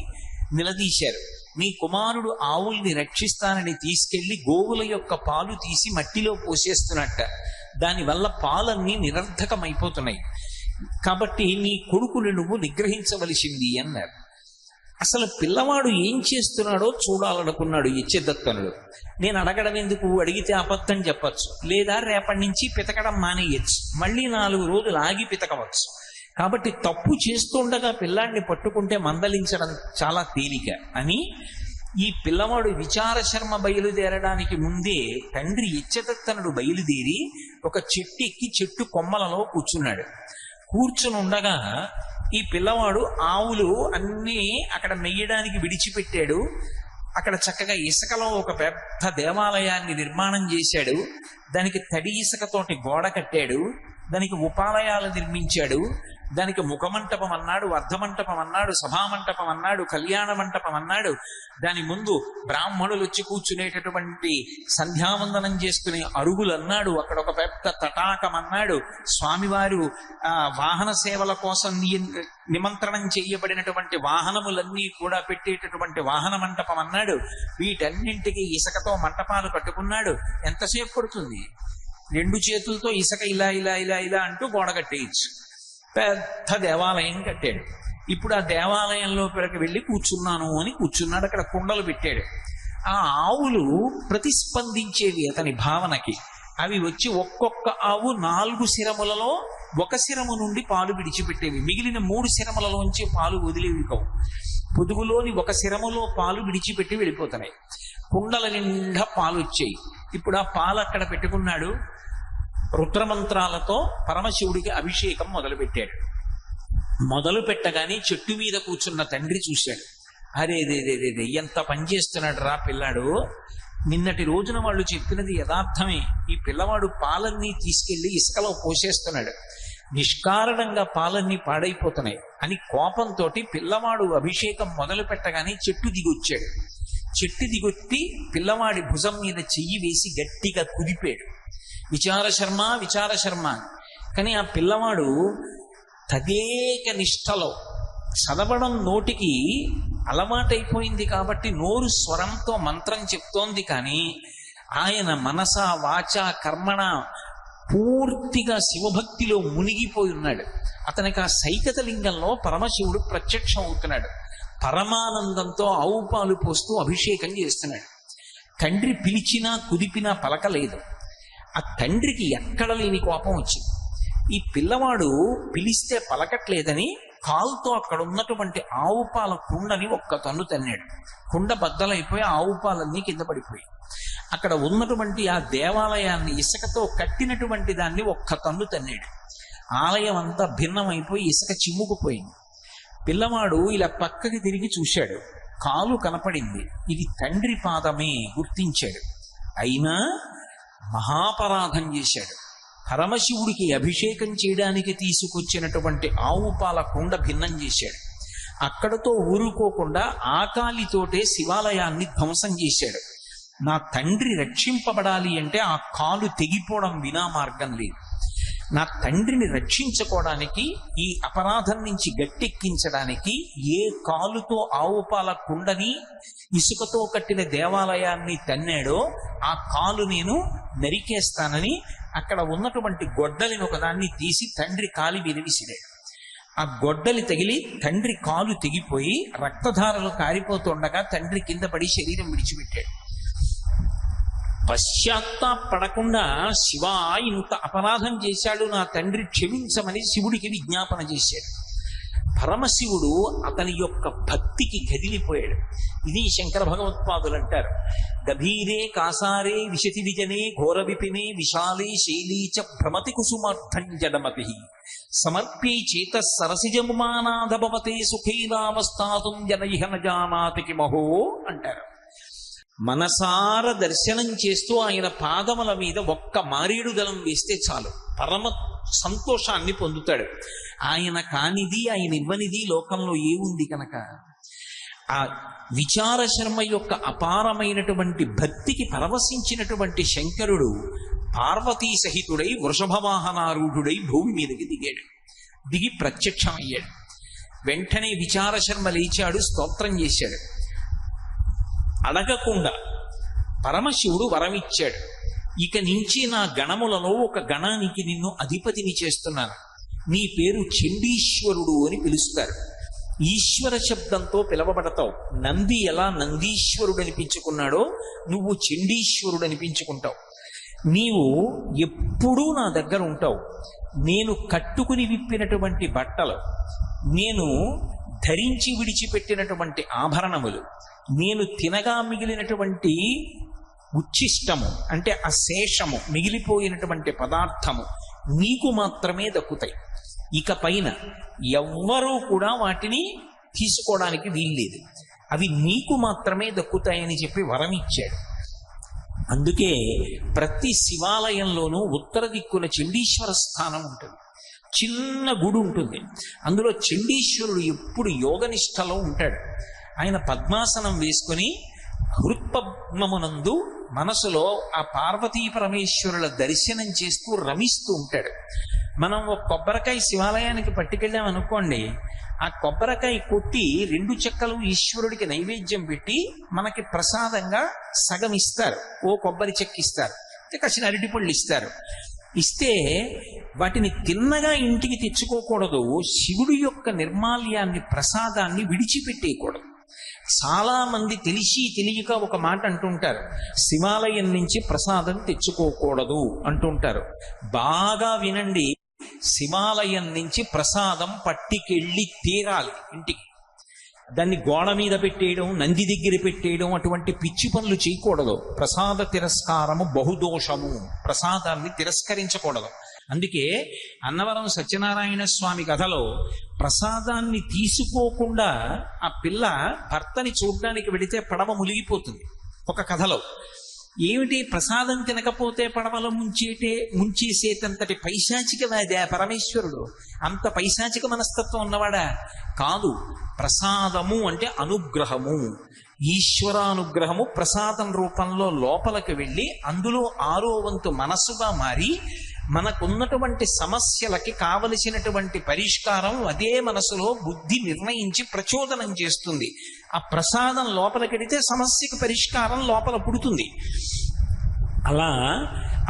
నిలదీశారు. మీ కుమారుడు ఆవుల్ని రక్షిస్తానని తీసుకెళ్లి గోవుల యొక్క పాలు తీసి మట్టిలో పోసేస్తున్నట్ట, దానివల్ల పాలన్నీ నిరర్ధకమైపోతున్నాయి, కాబట్టి నీ కొడుకుని నువ్వు నిగ్రహించవలసింది అన్నారు. అసలు పిల్లవాడు ఏం చేస్తున్నాడో చూడాలనుకున్నాడు ఇచ్చదత్తనుడు. నేను అడగడం ఎందుకు, అడిగితే అబద్ధం చెప్పచ్చు, లేదా రేపటి నుంచి పితకడం మానేయచ్చు, మళ్ళీ 4 రోజులు ఆగి పితకవచ్చు. కాబట్టి తప్పు చేస్తుండగా పిల్లాడిని పట్టుకుంటే మందలించడం చాలా తేలిక అని ఈ పిల్లవాడు విచార శర్మ బయలుదేరడానికి ముందే తండ్రి ఇచ్చదత్తనుడు బయలుదేరి ఒక చెట్టు ఎక్కి చెట్టు కొమ్మలలో కూర్చున్నాడు. కూర్చుని ఉండగా ఈ పిల్లవాడు ఆవులు అన్నీ అక్కడ మెయ్యడానికి విడిచిపెట్టాడు. అక్కడ చక్కగా ఇసుకలో ఒక పెద్ద దేవాలయాన్ని నిర్మాణం చేశాడు. దానికి తడి ఇసుకతోటి గోడ కట్టాడు, దానికి ఉపాలయాలు నిర్మించాడు, దానికి ముఖమంటపం అన్నాడు, అర్ధమంటపం అన్నాడు, సభామంటపం అన్నాడు, కళ్యాణ మంటపం అన్నాడు. దాని ముందు బ్రాహ్మణులు వచ్చి కూర్చునేటటువంటి సంధ్యావందనం చేసుకునే అరుగులు అన్నాడు. అక్కడ ఒక పెద్ద తటాకం అన్నాడు. స్వామివారు వాహన సేవల కోసం నిమంత్రణం చేయబడినటువంటి వాహనములన్నీ కూడా పెట్టేటటువంటి వాహన మంటపం అన్నాడు. వీటన్నింటికి ఇసుకతో మంటపాలు కట్టుకున్నాడు. ఎంతసేపు పడుతుంది? 2 చేతులతో ఇసుక ఇలా ఇలా ఇలా ఇలా అంటూ గోడ కట్టేయచ్చు. పెద్ద దేవాలయం కట్టాడు. ఇప్పుడు ఆ దేవాలయంలో పిల్లకి వెళ్ళి కూర్చున్నాను అని కూర్చున్నాడు. అక్కడ కుండలు పెట్టాడు. ఆ ఆవులు ప్రతిస్పందించేవి అతని భావనకి. అవి వచ్చి ఒక్కొక్క ఆవు 4 శిరములలో 1 శిరము నుండి పాలు విడిచిపెట్టేవి. మిగిలిన 3 శిరములలోంచి పాలు వదిలేవి కావు. పొదుగులోని 1 శిరములో పాలు విడిచిపెట్టి వెళ్ళిపోతున్నాయి. కుండల నిండా పాలు వచ్చాయి. ఇప్పుడు ఆ పాలు అక్కడ పెట్టుకున్నాడు. రుద్రమంత్రాలతో పరమశివుడికి అభిషేకం మొదలుపెట్టాడు. మొదలు పెట్టగానే చెట్టు మీద కూర్చున్న తండ్రి చూశాడు. అరేదేదేదే ఎంత పని చేస్తున్నాడు రా పిల్లాడు, నిన్నటి రోజున వాళ్ళు చెప్పినది యథార్థమే, ఈ పిల్లవాడు పాలన్నీ తీసుకెళ్లి ఇసుకలో పోసేస్తున్నాడు, నిష్కారణంగా పాలన్నీ పాడైపోతున్నాయి అని కోపంతో పిల్లవాడు అభిషేకం మొదలు పెట్టగానే చెట్టు దిగొచ్చాడు. చెట్టు దిగొట్టి పిల్లవాడి భుజం మీద చెయ్యి వేసి గట్టిగా కుదిపాడు. విచారశర్మ విచారశర్మ. కానీ ఆ పిల్లవాడు తదేక నిష్టలో చదవడం నోటికి అలవాటైపోయింది కాబట్టి నోరు స్వరంతో మంత్రం చెప్తోంది. కానీ ఆయన మనస వాచ కర్మణ పూర్తిగా శివభక్తిలో మునిగిపోయి ఉన్నాడు. అతనికి ఆ సైకత లింగంలో పరమశివుడు ప్రత్యక్షం అవుతున్నాడు. పరమానందంతో ఆవు పాలు పోస్తూ అభిషేకం చేస్తున్నాడు. తండ్రి పిలిచినా కుదిపినా పలకలేదు. ఆ తండ్రికి ఎక్కడ లేని కోపం వచ్చింది. ఈ పిల్లవాడు పిలిస్తే పలకట్లేదని కాలుతో అక్కడ ఉన్నటువంటి ఆవు పాల కుండని ఒక్క తన్ను తన్నాడు. కుండ బద్దలైపోయి ఆవు పాలన్నీ కింద పడిపోయి అక్కడ ఉన్నటువంటి ఆ దేవాలయాన్ని ఇసుకతో కట్టినటువంటి దాన్ని ఒక్క తన్ను తన్నాడు. ఆలయం అంతా భిన్నమైపోయి ఇసుక చిమ్ముకుపోయింది. పిల్లవాడు ఇలా పక్కకి తిరిగి చూశాడు. కాలు కనపడింది. ఇది తండ్రి పాదమే గుర్తించాడు. అయినా మహాపరాధం చేశాడు. పరమశివుడికి అభిషేకం చేయడానికి తీసుకొచ్చినటువంటి ఆవు పాల కుండ భిన్నం చేశాడు. అక్కడతో ఊరుకోకుండా ఆకాలితోటే శివాలయాన్ని ధ్వంసం చేశాడు. నా తండ్రి రక్షింపబడాలి అంటే ఆ కాలు తెగిపోవడం వినా మార్గం లేదు. నా తండ్రిని రక్షించుకోవడానికి, ఈ అపరాధం నుంచి గట్టెక్కించడానికి ఏ కాలుతో ఆవు పాల కుండని ఇసుకతో కట్టిన దేవాలయాన్ని తన్నాడో ఆ కాలు నేను నరికేస్తానని అక్కడ ఉన్నటువంటి గొడ్డలిని ఒకదాన్ని తీసి తండ్రి కాలి మీద విసిరాడు. ఆ గొడ్డలి తగిలి తండ్రి కాలు తెగిపోయి రక్తధారలు కారిపోతుండగా తండ్రి కింద పడి శరీరం విడిచిపెట్టాడు. పశ్చాత్తాపడకుండా శివ ఇంత అపరాధం చేశాడు, నా తండ్రి క్షమించమని శివుడికి విజ్ఞాపన చేశాడు. పరమశివుడు అతని యొక్క భక్తికి కదిలిపోయాడు. ఇది శంకర భగవత్పాదులు అంటారు, గభీరే కాసారే విశతి విజనే ఘోర విపినే విశాలే శైలీచ భ్రమతి కుసుమార్థం జడమతి సమర్ప్యై చేత సరసిజముమానాధభవతే సుఖేనావస్థాతుం జనయిహన జానాతికి మహో అంటారు. మనసార దర్శనం చేస్తూ ఆయన పాదముల మీద ఒక్క మారేడు దళం వేస్తే చాలు, పరమ సంతోషాన్ని పొందుతాడు. ఆయన కానిది, ఆయన ఇవ్వనిది లోకంలో ఏముంది కనుక ఆ విచారశర్మ యొక్క అపారమైనటువంటి భక్తికి పరవశించినటువంటి శంకరుడు పార్వతీ సహితుడై వృషభవాహనారూఢుడై భూమి మీదకి దిగాడు. దిగి ప్రత్యక్షమయ్యాడు. వెంటనే విచారశర్మ లేచాడు, స్తోత్రం చేశాడు. అడగకుండా పరమశివుడు వరమిచ్చాడు. ఇక నుంచి నా గణములలో ఒక గణానికి నిన్ను అధిపతిని చేస్తున్నాను, నీ పేరు చండీశ్వరుడు అని పిలుస్తారు. ఈశ్వర శబ్దంతో పిలవబడతావు. నంది ఎలా నందీశ్వరుడు అనిపించుకున్నాడో నువ్వు చండీశ్వరుడు అనిపించుకుంటావు. నీవు ఎప్పుడూ నా దగ్గర ఉంటావు. నేను కట్టుకుని విప్పినటువంటి బట్టలు, నేను ధరించి విడిచిపెట్టినటువంటి ఆభరణములు, నేను తినగా మిగిలినటువంటి ఉచ్ఛిష్టము అంటే అశేషము మిగిలిపోయినటువంటి పదార్థము నీకు మాత్రమే దక్కుతాయి. ఇక పైన ఎవ్వరూ కూడా వాటిని తీసుకోవడానికి వీల్లేదు, అవి నీకు మాత్రమే దక్కుతాయని చెప్పి వరం ఇచ్చాడు. అందుకే ప్రతి శివాలయంలోనూ ఉత్తర దిక్కున చండీశ్వర స్థానం ఉంటుంది. చిన్న గుడి ఉంటుంది. అందులో చండీశ్వరుడు ఎప్పుడు యోగనిష్టలో ఉంటాడు. ఆయన పద్మాసనం వేసుకుని హృత్పద్మమునందు మనసులో ఆ పార్వతీ పరమేశ్వరుల దర్శనం చేస్తూ రమిస్తూ ఉంటాడు. మనం ఒక కొబ్బరికాయ శివాలయానికి పట్టుకెళ్ళాం అనుకోండి, ఆ కొబ్బరికాయ కొట్టి 2 చెక్కలు ఈశ్వరుడికి నైవేద్యం పెట్టి మనకి ప్రసాదంగా సగం ఇస్తారు. ఓ కొబ్బరి చెక్క ఇస్తారు, కాసిన అరటిపళ్ళు ఇస్తారు. ఇస్తే వాటిని తిన్నగా ఇంటికి తెచ్చుకోకూడదు. శివుడి యొక్క నిర్మాల్యాన్ని, ప్రసాదాన్ని విడిచిపెట్టేయకూడదు. చాలా మంది తెలిసి తెలియక ఒక మాట అంటుంటారు, శివాలయం నుంచి ప్రసాదం తెచ్చుకోకూడదు అంటుంటారు. బాగా వినండి, శివాలయం నుంచి ప్రసాదం పట్టికెళ్ళి తీరాలి ఇంటికి. దాన్ని గోడ మీద పెట్టేయడం, నంది దగ్గర పెట్టేయడం, అటువంటి పిచ్చి పనులు చేయకూడదు. ప్రసాద తిరస్కారము బహుదోషము, ప్రసాదాన్ని తిరస్కరించకూడదు. అందుకే అన్నవరం సత్యనారాయణ స్వామి కథలో ప్రసాదాన్ని తీసుకోకుండా ఆ పిల్ల భర్తని చూడడానికి వెడితే పడవ మునిగిపోతుంది. ఒక కథలో ఏమిటి, ప్రసాదం తినకపోతే పడవలో ముంచేసేటంతటి పైశాచికవాదే పరమేశ్వరుడు? అంత పైశాచిక మనస్తత్వం ఉన్నవాడా? కాదు. ప్రసాదము అంటే అనుగ్రహము, ఈశ్వరానుగ్రహము ప్రసాదం రూపంలో లోపలికి వెళ్ళి అందులో 6వ వంతు మనస్సుగా మారి మనకున్నటువంటి సమస్యలకి కావలసినటువంటి పరిష్కారం అదే మనసులో బుద్ధి నిర్ణయించి ప్రచోదనం చేస్తుంది. ఆ ప్రసాదం లోపలికెడితే సమస్యకు పరిష్కారం లోపల పుడుతుంది. అలా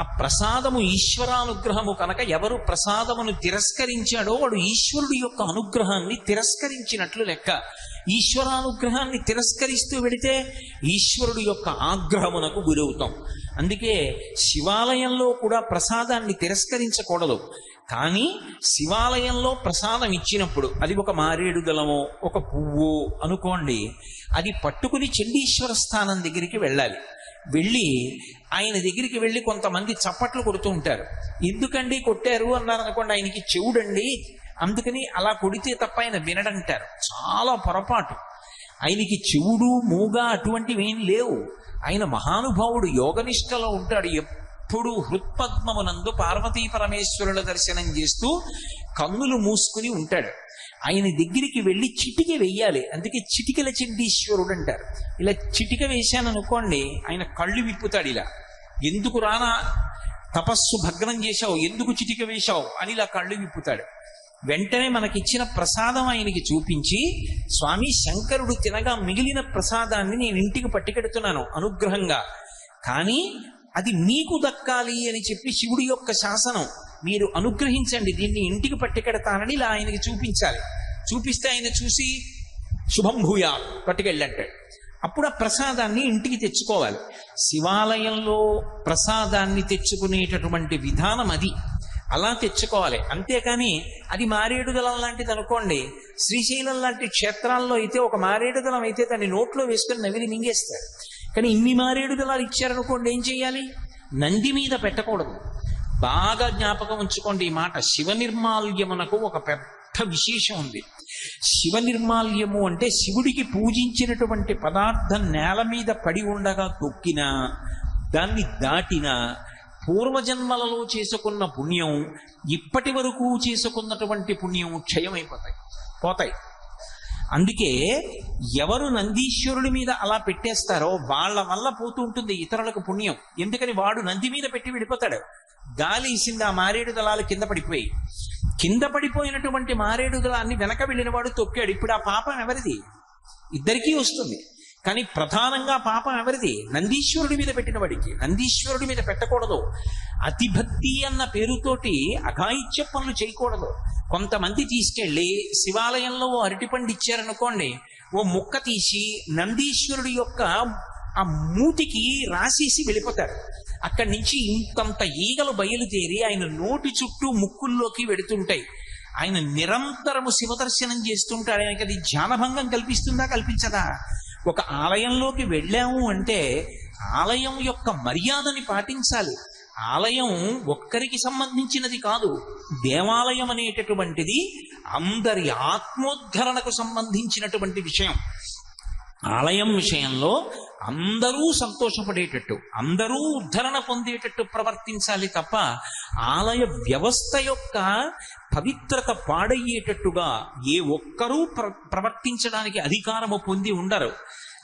ఆ ప్రసాదము ఈశ్వరానుగ్రహము కనుక ఎవరు ప్రసాదమును తిరస్కరించాడో వాడు ఈశ్వరుడి యొక్క అనుగ్రహాన్ని తిరస్కరించినట్లు లెక్క. ఈశ్వరానుగ్రహాన్ని తిరస్కరిస్తూ వెడితే ఈశ్వరుడి యొక్క ఆగ్రహమునకు గురవుతాం. అందుకే శివాలయంలో కూడా ప్రసాదాన్ని తిరస్కరించకూడదు. కానీ శివాలయంలో ప్రసాదం ఇచ్చినప్పుడు అది ఒక మారేడు దళమో ఒక పువ్వు అనుకోండి, అది పట్టుకుని చండీశ్వర స్థానం దగ్గరికి వెళ్ళాలి. వెళ్ళి ఆయన దగ్గరికి వెళ్ళి కొంతమంది చప్పట్లు కొడుతూ ఉంటారు. ఎందుకండి కొట్టారు అన్నారు అనుకోండి, ఆయనకి చెవుడండి అందుకని అలా కొడితే తప్ప ఆయన వినడంటారు. చాలా పొరపాటు. ఆయనకి చెవుడు మూగ అటువంటివి ఏం లేవు. ఆయన మహానుభావుడు, యోగనిష్టలో ఉంటాడు. ఎప్పుడు హృత్పద్మమునందు పార్వతీ పరమేశ్వరుల దర్శనం చేస్తూ కన్నులు మూసుకుని ఉంటాడు. ఆయన దగ్గరికి వెళ్ళి చిటిక వెయ్యాలి. అందుకే చిటికల చండీశ్వరుడు అంటారు. ఇలా చిటిక వేశాననుకోండి ఆయన కళ్ళు విప్పుతాడు. ఇలా ఎందుకు రానా తపస్సు భగ్నం చేశావు, ఎందుకు చిటిక వేశావు అని ఇలా కళ్ళు విప్పుతాడు. వెంటనే మనకిచ్చిన ప్రసాదం ఆయనకి చూపించి, స్వామి శంకరుడు తినగా మిగిలిన ప్రసాదాన్ని నేను ఇంటికి పట్టుకెడుతున్నాను అనుగ్రహంగా, కానీ అది మీకు దక్కాలి అని చెప్పి శివుడి యొక్క శాసనం, మీరు అనుగ్రహించండి, దీన్ని ఇంటికి పట్టుకెడతానని ఇలా ఆయనకి చూపించాలి. చూపిస్తే ఆయన చూసి శుభం భూయా పట్టుకెళ్ళంటాడు. అప్పుడు ఆ ప్రసాదాన్ని ఇంటికి తెచ్చుకోవాలి. శివాలయంలో ప్రసాదాన్ని తెచ్చుకునేటటువంటి విధానం అది. అలా తెచ్చుకోవాలి. అంతేకాని అది మారేడు దళం లాంటిది అనుకోండి, శ్రీశైలం లాంటి క్షేత్రాల్లో అయితే ఒక మారేడు దళం అయితే దాన్ని నోట్లో వేసుకొని నవిలి మింగేస్తారు. కానీ ఇన్ని మారేడు దళాలు ఇచ్చారనుకోండి, ఏం చెయ్యాలి? నంది మీద పెట్టకూడదు. బాగా జ్ఞాపకం ఉంచుకోండి ఈ మాట. శివ నిర్మాల్యమునకు ఒక పెద్ద విశేషం ఉంది. శివ నిర్మాల్యము అంటే శివుడికి పూజించినటువంటి పదార్థం నేల మీద పడి ఉండగా తొక్కినా, దాన్ని దాటినా పూర్వజన్మలలో చేసుకున్న పుణ్యం, ఇప్పటి వరకు చేసుకున్నటువంటి పుణ్యం పోతాయి. అందుకే ఎవరు నందీశ్వరుడి మీద అలా పెట్టేస్తారో వాళ్ళ వల్ల పోతూ ఉంటుంది ఇతరులకు పుణ్యం. ఎందుకని వాడు నంది మీద పెట్టి వెళ్ళిపోతాడు. గాలి ఇసింది, ఆ మారేడు దళాలు కింద పడిపోయినటువంటి మారేడు దళాన్ని వెనక వెళ్ళిన వాడు తొక్కాడు. ఇప్పుడు ఆ పాపం ఎవరిది? ఇద్దరికీ వస్తుంది. కానీ ప్రధానంగా పాపం ఎవరిది? నందీశ్వరుడి మీద పెట్టిన వాడికి. నందీశ్వరుడి మీద పెట్టకూడదు. అతిభక్తి అన్న పేరుతోటి అఘాయిత్య పనులు చేయకూడదు. కొంతమంది తీసుకెళ్ళి శివాలయంలో ఓ అరటిపండు ఇచ్చారనుకోండి, ఓ ముక్క తీసి నందీశ్వరుడి యొక్క ఆ మూతికి రాసేసి వెళ్ళిపోతారు. అక్కడి నుంచి ఇంతంత ఈగలు బయలుదేరి ఆయన నోటి చుట్టూ ముక్కుల్లోకి వెడుతుంటాయి. ఆయన నిరంతరము శివదర్శనం చేస్తుంటాడు. ఆయనకి అది ధ్యానభంగం కల్పిస్తుందా, కల్పించదా? ఒక ఆలయంలోకి వెళ్ళాము అంటే ఆలయం యొక్క మర్యాదని పాటించాలి. ఆలయం ఒక్కరికి సంబంధించినది కాదు. దేవాలయం అనేటటువంటిది అందరి ఆత్మోద్ధరణకు సంబంధించినటువంటి విషయం. ఆలయం విషయంలో అందరూ సంతోషపడేటట్టు, అందరూ ఉద్ధరణ పొందేటట్టు ప్రవర్తించాలి తప్ప ఆలయ వ్యవస్థ యొక్క పవిత్రత పాడయ్యేటట్టుగా ఏ ఒక్కరూ ప్రవర్తించడానికి అధికారము పొంది ఉండరు.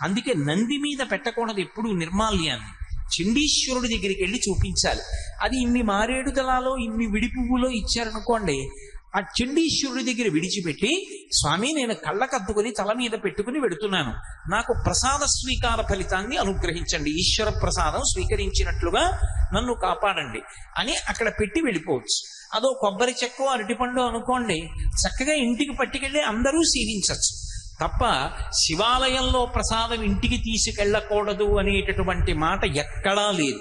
అందుకే నంది మీద పెట్టకూడదు ఎప్పుడు నిర్మాల్యాన్ని. చండీశ్వరుడి దగ్గరికి వెళ్ళి చూపించాలి. అది ఇన్ని మారేడు దళాలో ఇన్ని విడి పువ్వులో ఇచ్చారనుకోండి, ఆ చండీశ్వరుడి దగ్గర విడిచిపెట్టి, స్వామి నేను కళ్ళకద్దుకుని తల మీద పెట్టుకుని వెడుతున్నాను, నాకు ప్రసాద స్వీకార ఫలితాన్ని అనుగ్రహించండి, ఈశ్వర ప్రసాదం స్వీకరించినట్లుగా నన్ను కాపాడండి అని అక్కడ పెట్టి వెళ్ళిపోవచ్చు. అదో కొబ్బరి చెక్కో అరటిపండు అనుకోండి, చక్కగా ఇంటికి పట్టుకెళ్ళి అందరూ సేవించవచ్చు తప్ప శివాలయంలో ప్రసాదం ఇంటికి తీసుకెళ్ళకూడదు అనేటటువంటి మాట ఎక్కడా లేదు.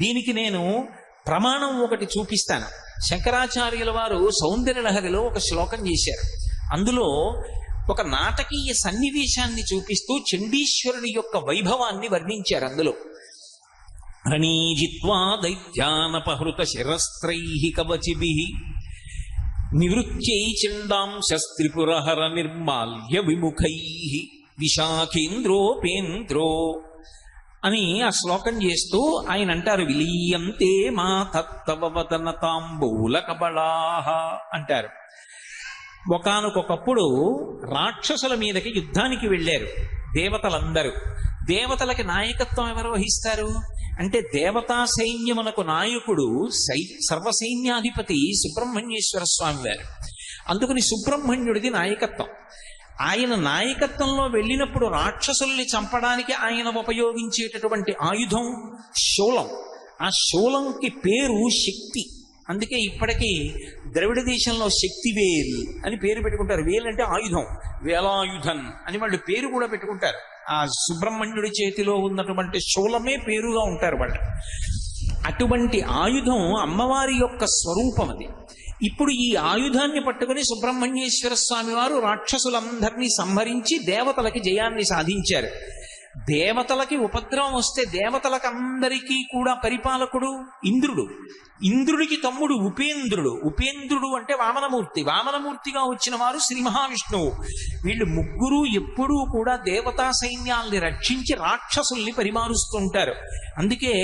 దీనికి నేను ప్రమాణం ఒకటి చూపిస్తాను. శంకరాచార్యుల వారు సౌందర్య లహరిలో ఒక శ్లోకం చేశారు. అందులో ఒక నాటకీయ సన్నివేశాన్ని చూపిస్తూ చండీశ్వరుని యొక్క వైభవాన్ని వర్ణించారు అందులో. రణీజిత్వా దైత్యానపహృత శిరస్త్రైః కవచిభిః నివృత్యై చండాంశస్త్రిపురహర నిర్మాల్య విముఖైః విశాఖేంద్రోపేంద్రో అని ఆ శ్లోకం చేస్తూ ఆయన అంటారు, విలీయంతే మా తత్తవ వదన తాంబూల కబళాః అంటారు. ఒకానొకప్పుడు రాక్షసుల మీదకి యుద్ధానికి వెళ్ళారు దేవతలందరూ. దేవతలకి నాయకత్వం ఎవరు వహిస్తారు అంటే దేవతా సైన్యమునకు నాయకుడు సర్వసైన్యాధిపతి సుబ్రహ్మణ్యేశ్వర స్వామి వారు. అందుకని సుబ్రహ్మణ్యుడిది నాయకత్వం. ఆయన నాయకత్వంలో వెళ్ళినప్పుడు రాక్షసుల్ని చంపడానికి ఆయన ఉపయోగించేటటువంటి ఆయుధం శూలం. ఆ శూలంకి పేరు శక్తి. అందుకే ఇప్పటికీ ద్రవిడ దేశంలో శక్తివేల్ అని పేరు పెట్టుకుంటారు. వేల్ అంటే ఆయుధం, వేలాయుధన్ అని వాళ్ళు పేరు కూడా పెట్టుకుంటారు. ఆ సుబ్రహ్మణ్యుడి చేతిలో ఉన్నటువంటి శూలమే పేరుగా ఉంటారు వాళ్ళు. అటువంటి ఆయుధం అమ్మవారి యొక్క స్వరూపం అది. ఇప్పుడు ఈ ఆయుధాన్ని పట్టుకుని సుబ్రహ్మణ్యేశ్వర స్వామి వారు రాక్షసులందరినీ సంహరించి దేవతలకి జయాన్ని సాధించారు. దేవతలకి ఉపద్రవం వస్తే దేవతలకందరికీ కూడా పరిపాలకుడు ఇంద్రుడు. ఇంద్రుడికి తమ్ముడు ఉపేంద్రుడు. ఉపేంద్రుడు అంటే వామనమూర్తి. వామనమూర్తిగా వచ్చిన వారు శ్రీ మహావిష్ణువు. వీళ్ళు ముగ్గురు ఎప్పుడూ కూడా దేవతా సైన్యాల్ని రక్షించి రాక్షసుల్ని పరిమారుస్తుంటారు. అందుకే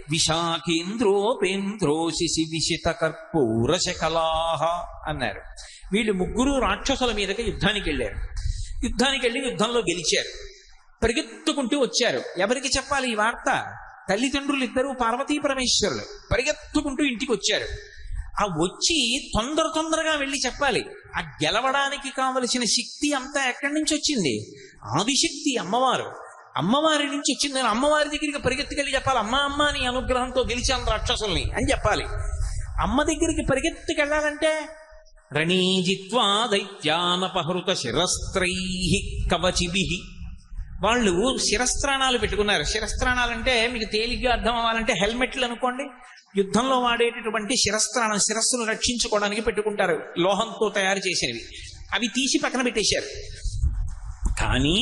విశాఖేంద్రోపేంద్రో శిశి విశిత కర్పూర శకలాహ అన్నారు. వీళ్ళు ముగ్గురు రాక్షసుల మీదకి యుద్ధానికి వెళ్ళారు. యుద్ధానికి వెళ్ళి యుద్ధంలో గెలిచారు. పరిగెత్తుకుంటూ వచ్చారు. ఎవరికి చెప్పాలి ఈ వార్త? తల్లిదండ్రులు ఇద్దరు పార్వతీ పరమేశ్వరులు పరిగెత్తుకుంటూ ఇంటికి వచ్చారు. ఆ వచ్చి తొందరగా వెళ్ళి చెప్పాలి. ఆ గెలవడానికి కావలసిన శక్తి అంతా ఎక్కడి నుంచి వచ్చింది? ఆదిశక్తి అమ్మవారు. అమ్మవారి నుంచి వచ్చింది. నేను అమ్మవారి దగ్గరికి పరిగెత్తుకెళ్ళి చెప్పాలి, అమ్మ అమ్మ నీ అనుగ్రహంతో గెలిచాను రాక్షసుల్ని అని చెప్పాలి. అమ్మ దగ్గరికి పరిగెత్తుకెళ్ళాలంటే రణీజిత్వా దైత్యానపహృత శిరస్త్రైః కవచిభిః. వాళ్ళు శిరస్త్రాణాలు పెట్టుకున్నారు. శిరస్త్రాణాలంటే మీకు తేలిగ్గా అర్థం అవ్వాలంటే హెల్మెట్లు అనుకోండి. యుద్ధంలో వాడేటటువంటి శిరస్త్రాణం, శిరస్సును రక్షించుకోవడానికి పెట్టుకుంటారు, లోహంతో తయారు చేసినవి. అవి తీసి పక్కన పెట్టేశారు. కానీ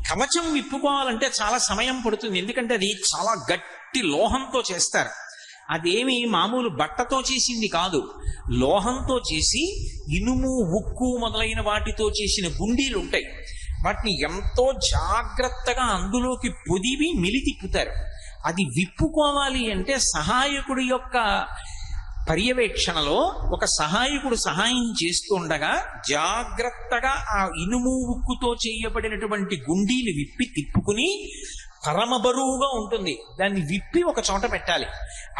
కవచం విప్పుకోవాలంటే చాలా సమయం పడుతుంది. ఎందుకంటే అది చాలా గట్టి లోహంతో చేస్తారు. అదేమి మామూలు బట్టతో చేసింది కాదు. లోహంతో చేసి ఇనుము, ఉక్కు మొదలైన వాటితో చేసిన గుండీలు ఉంటాయి. వాటిని ఎంతో జాగ్రత్తగా అందులోకి పొదివి మిలితిప్పుతారు. అది విప్పుకోవాలి అంటే సహాయకుడి యొక్క పర్యవేక్షణలో ఒక సహాయకుడు సహాయం చేస్తుండగా జాగ్రత్తగా ఆ ఇనుము ఉక్కుతో చేయబడినటువంటి గుండీలు విప్పి తిప్పుకుని పరమ బరువుగా ఉంటుంది. దాన్ని విప్పి ఒక చోట పెట్టాలి.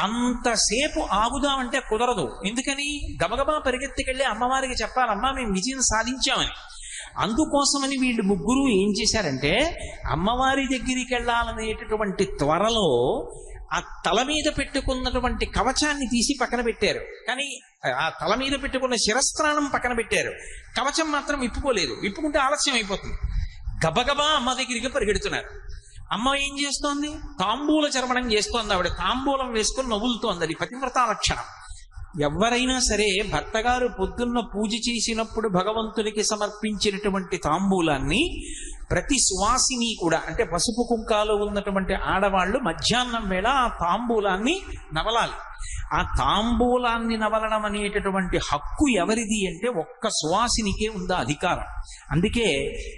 అంతసేపు ఆగుదామంటే కుదరదు. ఎందుకని? గబగబా పరిగెత్తుకెళ్ళి అమ్మవారికి చెప్పాలి, అమ్మా మేము విజయం సాధించామని. అందుకోసమని వీళ్ళు ముగ్గురు ఏం చేశారంటే అమ్మవారి దగ్గరికి వెళ్ళాలనేటటువంటి త్వరలో ఆ తల మీద పెట్టుకున్నటువంటి కవచాన్ని తీసి పక్కన పెట్టారు. కానీ ఆ తల మీద పెట్టుకున్న శిరస్త్రాణం పక్కన పెట్టారు. కవచం మాత్రం విప్పుకోలేదు. విప్పుకుంటే ఆలస్యం అయిపోతుంది. గబగబా అమ్మ దగ్గరికి పరిగెడుతున్నారు. అమ్మ ఏం చేస్తోంది? తాంబూల చర్మణం చేస్తోంది. ఆవిడ తాంబూలం వేసుకొని నవ్వులుతోంది. అది పతివ్రతా లక్షణం. ఎవరైనా సరే భర్త గారు పొద్దున్న పూజ చేసినప్పుడు భగవంతునికి సమర్పించినటువంటి తాంబూలాన్ని ప్రతి సువాసిని కూడా, అంటే పసుపు కుంకాలు ఉన్నటువంటి ఆడవాళ్లు మధ్యాహ్నం వేళ ఆ తాంబూలాన్ని నవలాలి. ఆ తాంబూలాన్ని నవలడం అనేటటువంటి హక్కు ఎవరిది అంటే ఒక్క సువాసినికే ఉందా అధికారం. అందుకే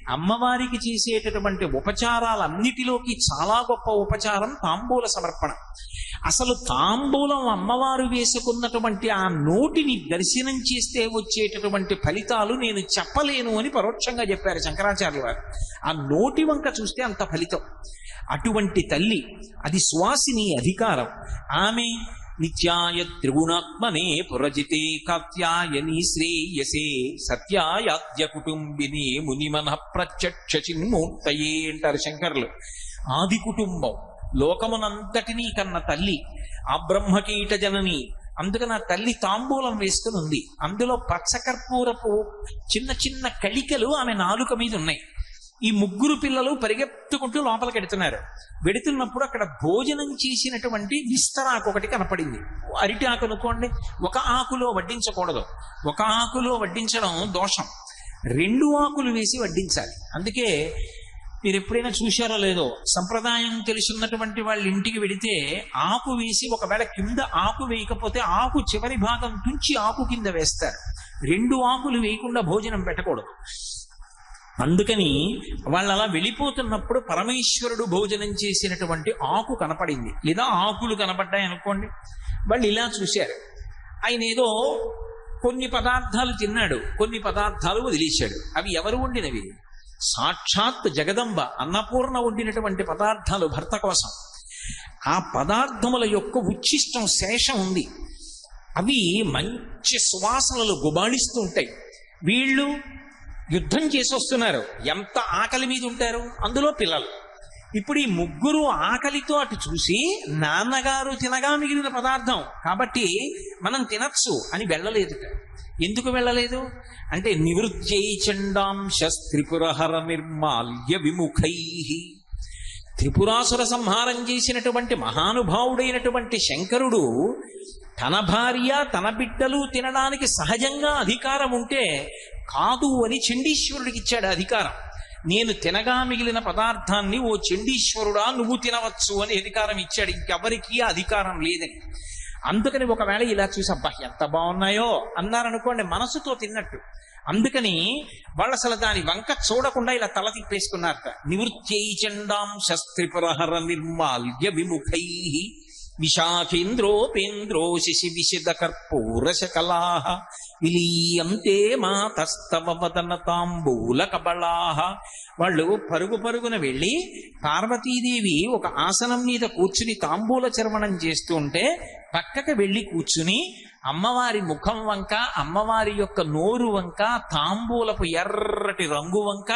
అమ్మవారికి చేసేటటువంటి ఉపచారాలన్నిటిలోకి చాలా గొప్ప ఉపచారం తాంబూల సమర్పణ. అసలు తాంబూలం అమ్మవారు వేసుకున్నటువంటి ఆ నోటిని దర్శనం చేస్తే వచ్చేటటువంటి ఫలితాలు నేను చెప్పలేను అని పరోక్షంగా చెప్పారు శంకరాచార్యుల వారు. ఆ నోటి వంక చూస్తే అంత ఫలితం. అటువంటి తల్లి, అది సువాసిని అధికారం. ఆమె నిత్యాయ త్రిగుణాత్మనే పురజితే కాత్యాయని శ్రేయసే సత్యాయాద్య కుటుంబిని మునిమన ప్రత్యక్ష చిన్మూర్తయే అంటారు శంకరులు. ఆది కుటుంబం, లోకమునంతటినీ కన్న తల్లి, ఆ బ్రహ్మకీట జనని. అందుకని ఆ తల్లి తాంబూలం వేసుకుని ఉంది. అందులో పచ్చకర్పూరపు చిన్న చిన్న కళికలు ఆమె నాలుక మీద ఉన్నాయి. ఈ ముగ్గురు పిల్లలు పరిగెత్తుకుంటూ లోపలికి వెడుతున్నప్పుడు అక్కడ భోజనం చేసినటువంటి విస్తరాకు ఒకటి కనపడింది. అరిటి ఆకు అనుకోండి, ఒక ఆకులో వడ్డించకూడదు. ఒక ఆకులో వడ్డించడం దోషం. 2 ఆకులు వేసి వడ్డించాలి. అందుకే మీరు ఎప్పుడైనా చూశారో లేదో, సంప్రదాయం తెలుసున్నటువంటి వాళ్ళ ఇంటికి వెడితే ఆకు వేసి, ఒకవేళ కింద ఆకు వేయకపోతే ఆకు చివరి భాగం తుంచి ఆకు కింద వేస్తారు. 2 ఆకులు వేయకుండా భోజనం పెట్టకూడదు. అందుకని వాళ్ళు అలా వెళ్ళిపోతున్నప్పుడు పరమేశ్వరుడు భోజనం చేసినటువంటి ఆకు కనపడింది, లేదా ఆకులు కనపడ్డాయి అనుకోండి. వాళ్ళు ఇలా చూశారు. ఆయన ఏదో కొన్ని పదార్థాలు తిన్నాడు, కొన్ని పదార్థాలు వదిలేశాడు. అవి ఎవరు వండినవి? సాక్షాత్ జగదంబ అన్నపూర్ణ వండినటువంటి పదార్థాలు భర్త కోసం. ఆ పదార్థముల యొక్క ఉచ్ఛిష్టం, శేషం ఉంది. అవి మంచి సువాసనలు గుబాళిస్తూ ఉంటాయి. వీళ్ళు యుద్ధం చేసి వస్తున్నారు, ఎంత ఆకలి మీద ఉంటారు, అందులో పిల్లలు. ఇప్పుడు ఈ ముగ్గురు ఆకలితో అటు చూసి, నాన్నగారు తినగా మిగిలిన పదార్థం కాబట్టి మనం తినచ్చు అని వెళ్ళలేదు. ఎందుకు వెళ్ళలేదు అంటే, నివృత్యై చండాంశ త్రిపురహర నిర్మాల్య విముఖై. త్రిపురాసుర సంహారం చేసినటువంటి మహానుభావుడైనటువంటి శంకరుడు తన భార్య తన బిడ్డలు తినడానికి సహజంగా అధికారం ఉంటే కాదు అని చండీశ్వరుడికి ఇచ్చాడు అధికారం. నేను తినగా మిగిలిన పదార్థాన్ని ఓ చండీశ్వరుడా నువ్వు తినవచ్చు అని అధికారం ఇచ్చాడు, ఇంకెవరికి అధికారం లేదని. అందుకని ఒకవేళ ఇలా చూసి అబ్బా ఎంత బాగున్నాయో అన్నారనుకోండి, మనసుతో తిన్నట్టు. అందుకని వాళ్ళు అసలు దాని వంక చూడకుండా ఇలా తల తిప్పేసుకున్నారట. నివృత్యై చండాంశ త్రిపురహర నిర్మాల్య విముఖై విశాఖేంద్రోపేంద్రో శిశి విశిద కర్పూర శకలాః విలీయంతే మాతస్తవ వదన తాంబూల కబళాః. వాళ్ళు పరుగు పరుగున వెళ్ళి పార్వతీదేవి ఒక ఆసనం మీద కూర్చుని తాంబూల చర్వణం చేస్తూ ఉంటే పక్కకి వెళ్ళి కూర్చుని అమ్మవారి ముఖం వంక, అమ్మవారి యొక్క నోరు వంక, తాంబూలపు ఎర్రటి రంగు వంక,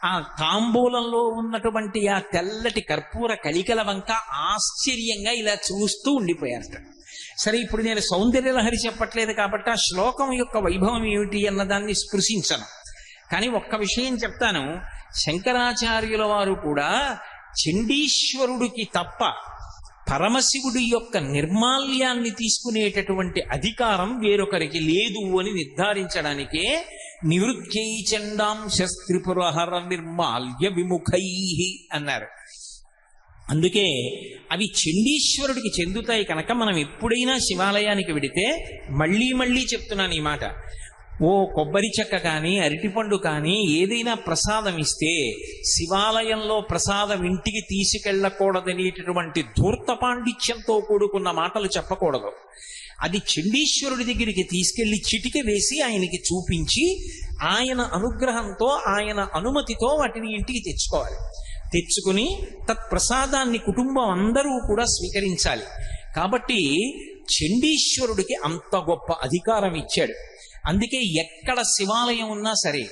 ఆ తాంబూలంలో ఉన్నటువంటి ఆ తెల్లటి కర్పూర కలికల వంక ఆశ్చర్యంగా ఇలా చూస్తూ ఉండిపోయారట. సరే, ఇప్పుడు నేను సౌందర్యలహరి చెప్పట్లేదు కాబట్టి ఆ శ్లోకం యొక్క వైభవం ఏమిటి అన్నదాన్ని స్పృశించను. కానీ ఒక్క విషయం చెప్తాను. శంకరాచార్యుల వారు కూడా చండీశ్వరుడికి తప్ప పరమశివుడి యొక్క నిర్మాల్యాన్ని తీసుకునేటటువంటి అధికారం వేరొకరికి లేదు అని నిర్ధారించడానికే నివృత్యై చండాంశ త్రిపురహర నిర్మాల్య విముఖై అన్నారు. అందుకే అవి చండీశ్వరుడికి చెందుతాయి కనుక మనం ఎప్పుడైనా శివాలయానికి వెడితే, మళ్ళీ మళ్ళీ చెప్తున్నాను ఈ మాట, ఓ కొబ్బరి చెక్క కానీ అరటిపండు కానీ ఏదైనా ప్రసాదం ఇస్తే శివాలయంలో ప్రసాదం ఇంటికి తీసుకెళ్ళకూడదనేటటువంటి ధూర్త పాండిత్యంతో కూడుకున్న మాటలు చెప్పకూడదు. అది చండీశ్వరుడి దగ్గరికి తీసుకెళ్లి చిటిక వేసి ఆయనకి చూపించి ఆయన అనుగ్రహంతో, ఆయన అనుమతితో వాటిని ఇంటికి తెచ్చుకోవాలి. తెచ్చుకుని తత్ప్రసాదాన్ని కుటుంబం అందరూ కూడా స్వీకరించాలి. కాబట్టి చండీశ్వరుడికి అంత గొప్ప అధికారం ఇచ్చాడు. అందుకే ఎక్కడ శివాలయం ఉన్నా సరే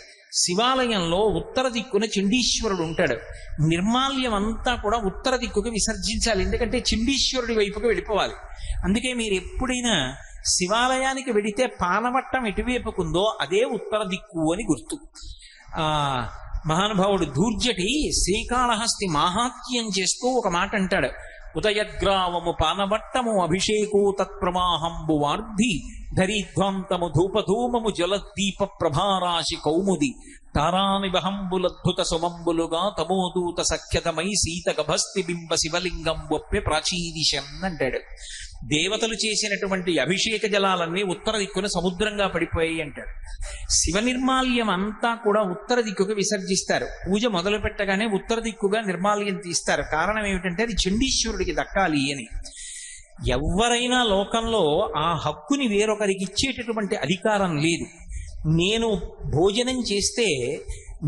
శివాలయంలో ఉత్తర దిక్కున చండీశ్వరుడు ఉంటాడు. నిర్మాల్యం అంతా కూడా ఉత్తర దిక్కుకి విసర్జించాలి, ఎందుకంటే చండీశ్వరుడి వైపుకి వెళ్ళిపోవాలి. అందుకే మీరు ఎప్పుడైనా శివాలయానికి వెడితే పానవట్టం ఎటువైపుకుందో అదే ఉత్తర దిక్కు అని గుర్తు. మహానుభావుడు ధూర్జటి శ్రీకాళహస్తి మాహాత్మ్యం చేస్తూ ఒక మాట అంటాడు. ఉదయగ్రావము పానవట్టము అభిషేకో తత్ప్రవాహంబు వార్ధి ధరిధ్వాంతము ధూపధూమము జలదీప ప్రభారాశి కౌముది తారానివహంబులద్భుత సుమంబులుగా తమోదూత సఖ్యతమై సీత గభస్తి బింబ శివలింగం ఒప్పే ప్రాచీదిశం అంటాడు. దేవతలు చేసినటువంటి అభిషేక జలాలన్నీ ఉత్తర దిక్కున సముద్రంగా పడిపోయాయి అంటాడు. శివ నిర్మాల్యం అంతా కూడా ఉత్తర దిక్కుకు విసర్జిస్తారు. పూజ మొదలు పెట్టగానే ఉత్తర దిక్కుగా నిర్మాల్యం తీస్తారు. కారణం ఏమిటంటే అది చండీశ్వరుడికి దక్కాలి అని. ఎవరైనా లోకంలో ఆ హక్కుని వేరొకరికి ఇచ్చేటటువంటి అధికారం లేదు. నేను భోజనం చేస్తే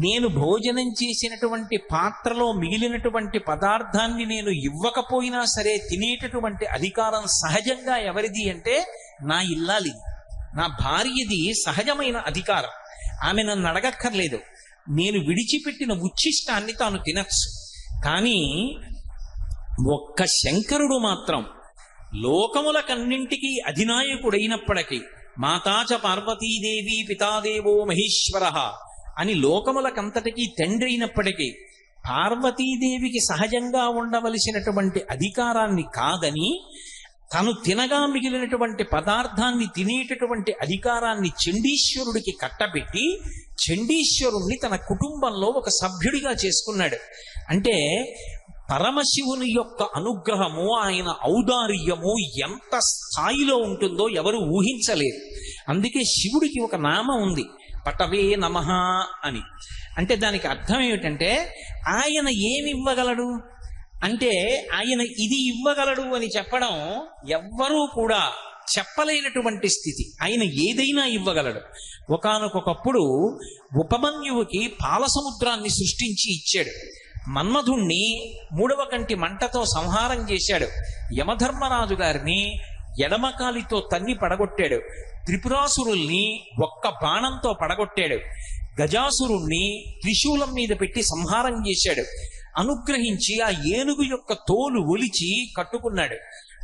నేను భోజనం చేసినటువంటి పాత్రలో మిగిలినటువంటి పదార్థాన్ని నేను ఇవ్వకపోయినా సరే తినేటటువంటి అధికారం సహజంగా ఎవరిది అంటే నా ఇల్లాలి, నా భార్యది సహజమైన అధికారం. ఆమె నన్ను అడగక్కర్లేదు. నేను విడిచిపెట్టిన ఉచ్ఛిష్టాన్ని తాను తినచ్చు. కానీ ఒక్క శంకరుడు మాత్రం లోకములకన్నింటికీ అధినాయకుడైనప్పటికీ మాతాచ పార్వతీదేవి పితాదేవో మహేశ్వర అని లోకములకంతటికీ తండ్రి అయినప్పటికీ పార్వతీదేవికి సహజంగా ఉండవలసినటువంటి అధికారాన్ని కాదని తను తినగా మిగిలినటువంటి పదార్థాన్ని తినేటటువంటి అధికారాన్ని చండీశ్వరుడికి కట్టబెట్టి చండీశ్వరుణ్ణి తన కుటుంబంలో ఒక సభ్యుడిగా చేసుకున్నాడు. అంటే పరమశివుని యొక్క అనుగ్రహము, ఆయన ఔదార్యము ఎంత స్థాయిలో ఉంటుందో ఎవరు ఊహించలేరు. అందుకే శివుడికి ఒక నామం ఉంది, పటవే నమః అని. అంటే దానికి అర్థం ఏమిటంటే ఆయన ఏమి ఇవ్వగలడు అంటే, ఆయన ఇది ఇవ్వగలడు అని చెప్పడం ఎవ్వరూ కూడా చెప్పలేనటువంటి స్థితి. ఆయన ఏదైనా ఇవ్వగలడు. ఒకానొకప్పుడు ఉపమన్యువుకి పాల సముద్రాన్ని సృష్టించి ఇచ్చాడు. మన్మధుణ్ణి 3వ కంటి మంటతో సంహారం చేశాడు. యమధర్మరాజు గారిని ఎడమకాలితో తన్ని పడగొట్టాడు. త్రిపురాసురుల్ని ఒక్క బాణంతో పడగొట్టాడు. గజాసురుణ్ణి త్రిశూలం మీద పెట్టి సంహారం చేశాడు. అనుగ్రహించి ఆ ఏనుగు యొక్క తోలు ఒలిచి కట్టుకున్నాడు.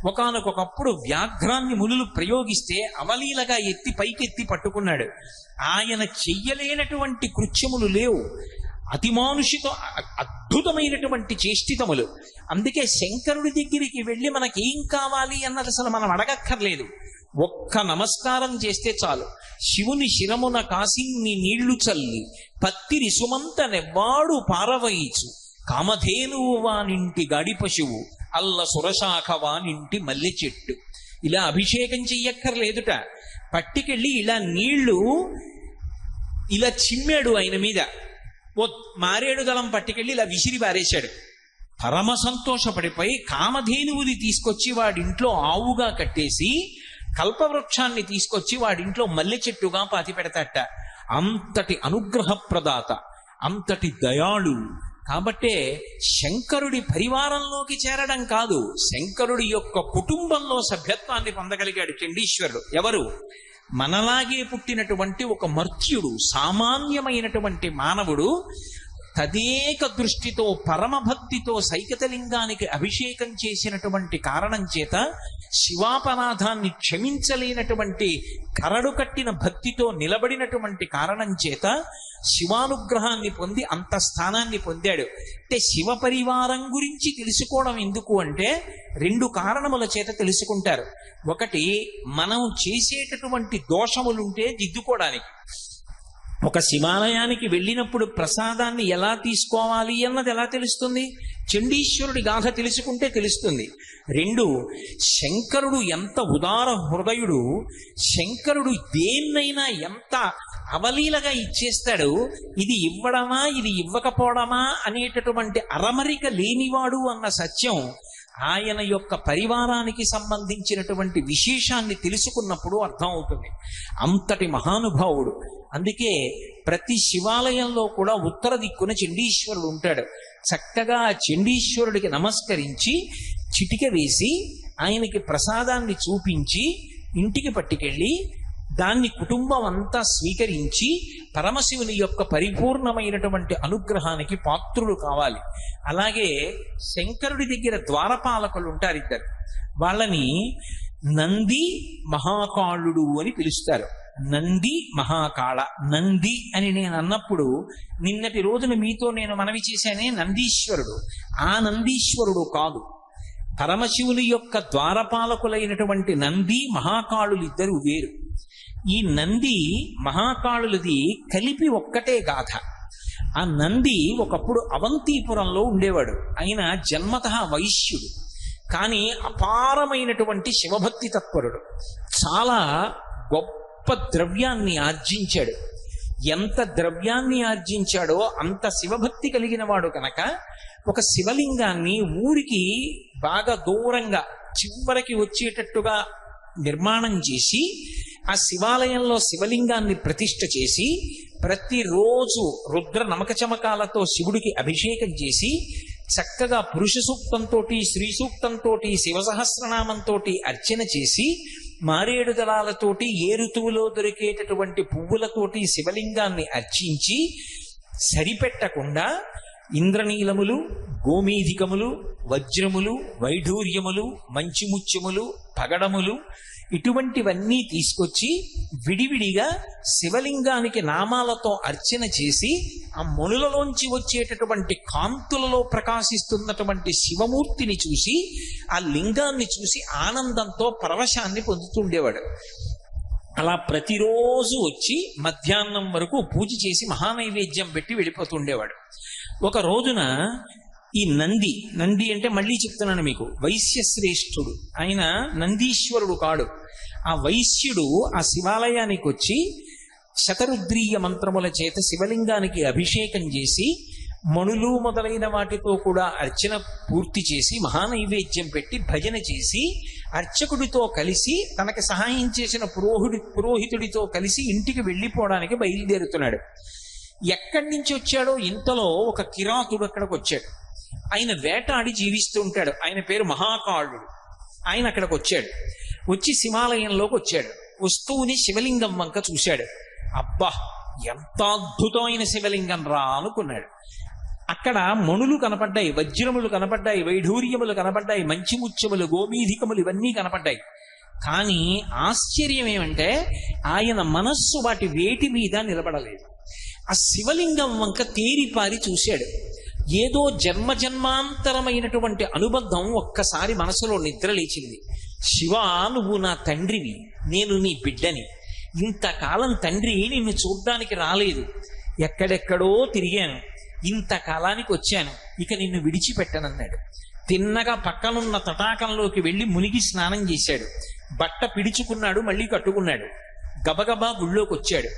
ఒకానొకప్పుడు వ్యాఘ్రాన్ని మునులు ప్రయోగిస్తే అవలీలగా ఎత్తి పైకెత్తి పట్టుకున్నాడు. ఆయన చెయ్యలేనటువంటి కృత్యములు లేవు. అతిమానుషిక అద్భుతమైనటువంటి చేష్టితములు. అందుకే శంకరుడి దగ్గరికి వెళ్ళి మనకేం కావాలి అన్నది అసలు మనం అడగక్కర్లేదు. ఒక్క నమస్కారం చేస్తే చాలు. శివుని శిరమున కాసిన్ని నీళ్లు చల్లి పత్తిరి సుమంత నెవ్వాడు పారవయిచు కామధేనువు వానింటి గాడి పశువు అల్ల సురశాఖ వానింటి మల్లె చెట్టు. ఇలా అభిషేకం చెయ్యక్కర్లేదుట. పట్టికెళ్ళి ఇలా నీళ్లు ఇలా చిమ్మాడు ఆయన మీద. ఓ మారేడు దళం పట్టుకెళ్ళి ఇలా విసిరి పారేశాడు. పరమ సంతోషపడిపోయి కామధేనువుని తీసుకొచ్చి వాడింట్లో ఆవుగా కట్టేసి కల్పవృక్షాన్ని తీసుకొచ్చి వాడింట్లో మల్లె చెట్టుగా పాతి పెడతాట. అంతటి అనుగ్రహ ప్రదాత, అంతటి దయాళు. కాబట్టే శంకరుడి పరివారంలోకి చేరడం కాదు, శంకరుడి యొక్క కుటుంబంలో సభ్యత్వాన్ని పొందగలిగాడు చండీశ్వరుడు. ఎవరు? మనలాగే పుట్టినటువంటి ఒక మర్త్యుడు, సామాన్యమైనటువంటి మానవుడు తదేక దృష్టితో పరమభక్తితో సైకతలింగానికి అభిషేకం చేసినటువంటి కారణం చేత, శివాపరాధాన్ని క్షమించలేనటువంటి కరడు కట్టిన భక్తితో నిలబడినటువంటి కారణం చేత శివానుగ్రహాన్ని పొంది అంత స్థానాన్ని పొందాడు. అంటే శివ పరివారం గురించి తెలుసుకోవడం ఎందుకు అంటే 2 కారణముల చేత తెలుసుకుంటారు. ఒకటి, మనం చేసేటటువంటి దోషములుంటే దిద్దుకోవడానికి. ఒక శివాలయానికి వెళ్ళినప్పుడు ప్రసాదాన్ని ఎలా తీసుకోవాలి అన్నది ఎలా తెలుస్తుంది? చండీశ్వరుడి గాథ తెలుసుకుంటే తెలుస్తుంది. 2, శంకరుడు ఎంత ఉదార హృదయుడు, శంకరుడు దేన్నైనా ఎంత అవలీలగా ఇచ్చేస్తాడు. ఇది ఇవ్వడమా ఇది ఇవ్వకపోవడమా అనేటటువంటి అరమరిక లేనివాడు అన్న సత్యం ఆయన యొక్క పరివారానికి సంబంధించినటువంటి విశేషాన్ని తెలుసుకున్నప్పుడు అర్థం అవుతుంది. అంతటి మహానుభావుడు. అందుకే ప్రతి శివాలయంలో కూడా ఉత్తర దిక్కున చండీశ్వరుడు ఉంటాడు. చక్కగా ఆ చండీశ్వరుడికి నమస్కరించి చిటిక వేసి ఆయనకి ప్రసాదాన్ని చూపించి ఇంటికి పట్టుకెళ్ళి దాన్ని కుటుంబం అంతా స్వీకరించి పరమశివుని యొక్క పరిపూర్ణమైనటువంటి అనుగ్రహానికి పాత్రులు కావాలి. అలాగే శంకరుడి దగ్గర ద్వారపాలకులు ఉంటారు 2. వాళ్ళని నంది మహాకాళుడు అని పిలుస్తారు. నంది మహాకాళ. నంది అని నేను అన్నప్పుడు నిన్నటి రోజున మీతో నేను మనవి చేశానే నందీశ్వరుడు. ఆ నందీశ్వరుడు కాదు. పరమశివుని యొక్క ద్వారపాలకులైనటువంటి నంది మహాకాళులు ఇద్దరు వేరు. ఈ నంది మహాకాళులది కలిపి ఒక్కటే గాథ. ఆ నంది ఒకప్పుడు అవంతిపురంలో ఉండేవాడు. ఆయన జన్మతః వైశ్యుడు, కానీ అపారమైనటువంటి శివభక్తి తత్పరుడు. చాలా గొప్ప ద్రవ్యాన్ని ఆర్జించాడు. ఎంత ద్రవ్యాన్ని ఆర్జించాడో అంత శివభక్తి కలిగిన వాడు కనుక ఒక శివలింగాన్ని ఊరికి బాగా దూరంగా చివరికి వచ్చేటట్టుగా నిర్మాణం చేసి ఆ శివాలయంలో శివలింగాన్ని ప్రతిష్ఠ చేసి ప్రతిరోజు రుద్ర నమకచమకాలతో శివుడికి అభిషేకం చేసి చక్కగా పురుష సూక్తంతో శ్రీ సూక్తంతో శివ సహస్రనామంతో అర్చన చేసి మారేడు దళాలతోటి ఏ ఋతువులో దొరికేటటువంటి పువ్వులతోటి శివలింగాన్ని అర్చించి సరిపెట్టకుండా ఇంద్రనీలములు, గోమేధికములు, వజ్రములు, వైఢూర్యములు, మంచిముత్యములు, పగడములు ఇటువంటివన్నీ తీసుకొచ్చి విడివిడిగా శివలింగానికి నామాలతో అర్చన చేసి ఆ మణులలోంచి వచ్చేటటువంటి కాంతులలో ప్రకాశిస్తున్నటువంటి శివమూర్తిని చూసి ఆ లింగాన్ని చూసి ఆనందంతో పరవశాన్ని పొందుతుండేవాడు. అలా ప్రతిరోజు వచ్చి మధ్యాహ్నం వరకు పూజ చేసి మహానైవేద్యం పెట్టి వెళ్ళిపోతుండేవాడు. ఒక రోజున ఈ నంది అంటే మళ్ళీ చెప్తున్నాను మీకు, వైశ్యశ్రేష్ఠుడు ఆయన, నందీశ్వరుడు కాడు. ఆ వైశ్యుడు ఆ శివాలయానికి వచ్చి శతరుద్రీయ మంత్రముల చేత శివలింగానికి అభిషేకం చేసి మణులు మొదలైన వాటితో కూడా అర్చన పూర్తి చేసి మహానైవేద్యం పెట్టి భజన చేసి అర్చకుడితో కలిసి తనకి సహాయం చేసిన పురోహితుడితో కలిసి ఇంటికి వెళ్ళిపోవడానికి బయలుదేరుతున్నాడు. ఎక్కడి నుంచి వచ్చాడో ఇంతలో ఒక కిరాతుడు అక్కడికి వచ్చాడు. ఆయన వేటాడి జీవిస్తూ ఉంటాడు. ఆయన పేరు మహాకాళుడు. ఆయన అక్కడికి వచ్చాడు. వచ్చి శివాలయంలోకి వచ్చాడు. వస్తువుని శివలింగం వంక చూశాడు. అబ్బా, ఎంత అద్భుతమైన శివలింగం రా అనుకున్నాడు. అక్కడ మణులు కనపడ్డాయి, వజ్రములు కనపడ్డాయి, వైఢూర్యములు కనపడ్డాయి, మంచి ముత్యములు, గోమీధికములు ఇవన్నీ కనపడ్డాయి. కానీ ఆశ్చర్యం ఏమంటే ఆయన మనస్సు వాటి వేటి మీద నిలబడలేదు. ఆ శివలింగం వంక తేరిపారి చూశాడు. ఏదో జన్మజన్మాంతరమైనటువంటి అనుబంధం ఒక్కసారి మనసులో నిద్రలేచింది. శివా, నువ్వు నా తండ్రివి, నేను నీ బిడ్డని. ఇంతకాలం తండ్రి నిన్ను చూడ్డానికి రాలేదు, ఎక్కడెక్కడో తిరిగాను, ఇంతకాలానికి వచ్చాను, ఇక నిన్ను విడిచిపెట్టనన్నాడు. తిన్నగా పక్కనున్న తటాకంలోకి వెళ్ళి మునిగి స్నానం చేశాడు. బట్ట పిడుచుకున్నాడు, మళ్ళీ కట్టుకున్నాడు. గబగబా గుళ్ళోకి వచ్చాడు.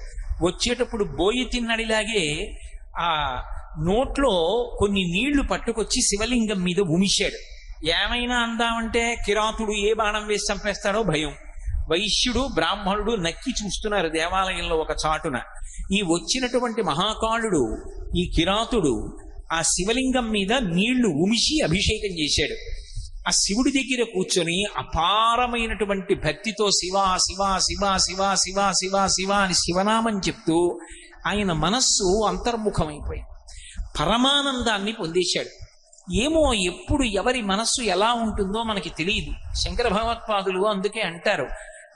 వచ్చేటప్పుడు బోయి తిన్నడిలాగే ఆ నోట్లో కొన్ని నీళ్లు పట్టుకొచ్చి శివలింగం మీద ఉమిశాడు. ఏమైనా అందామంటే కిరాతుడు ఏ బాణం వేసి చంపేస్తాడో భయం. వైశ్యుడు బ్రాహ్మణుడు నక్కి చూస్తున్నారు దేవాలయంలో ఒక చాటున. ఈ వచ్చినటువంటి మహాకాళుడు, ఈ కిరాతుడు ఆ శివలింగం మీద నీళ్లు ఉమిసి అభిషేకం చేశాడు. ఆ శివుడి దగ్గర కూర్చొని అపారమైనటువంటి భక్తితో శివ శివ శివ శివ శివ శివ శివ అని శివనామం చెప్తూ ఆయన మనస్సు అంతర్ముఖమైపోయింది. పరమానందాన్ని పొందేశాడు. ఏమో ఎప్పుడు ఎవరి మనస్సు ఎలా ఉంటుందో మనకి తెలియదు. శంకర భగవత్పాదులు అందుకే అంటారు,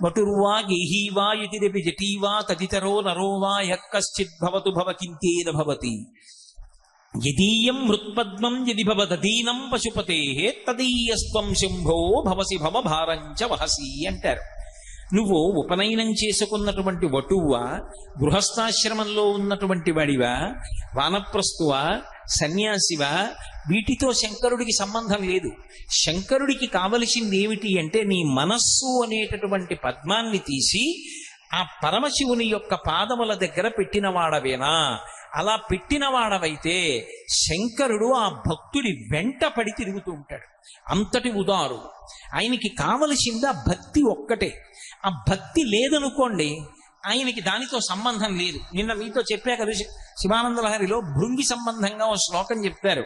వటుర్వా గేహీవా యతిరపి జటీవా తదితరో నరోవా యక్కశ్చిత్ భవతు భవకింతేన భవతి యదీయం మృత్పద్మం యది భవదీనం పశుపతే తదీయస్త్వం శంభో భవసి భవభారంచ వహసి అంటారు. నువ్వు ఉపనయనం చేసుకున్నటువంటి వటువా, గృహస్థాశ్రమంలో ఉన్నటువంటి వాడివా, వానప్రస్థువా, సన్యాసివా, వీటితో శంకరుడికి సంబంధం లేదు. శంకరుడికి కావలసింది ఏమిటి అంటే నీ మనస్సు అనేటటువంటి పద్మాన్ని తీసి ఆ పరమశివుని యొక్క పాదముల దగ్గర పెట్టినవాడవేనా? అలా పెట్టినవాడవైతే శంకరుడు ఆ భక్తుడి వెంట పడి తిరుగుతూ ఉంటాడు. అంతటి ఉదారు. ఆయనకి కావలసింది ఆ భక్తి ఒక్కటే. ఆ భక్తి లేదనుకోండి, ఆయనకి దానితో సంబంధం లేదు. నిన్న మీతో చెప్పా కదా, శివానంద లహరిలో భృంగి సంబంధంగా ఒక శ్లోకం చెప్తారు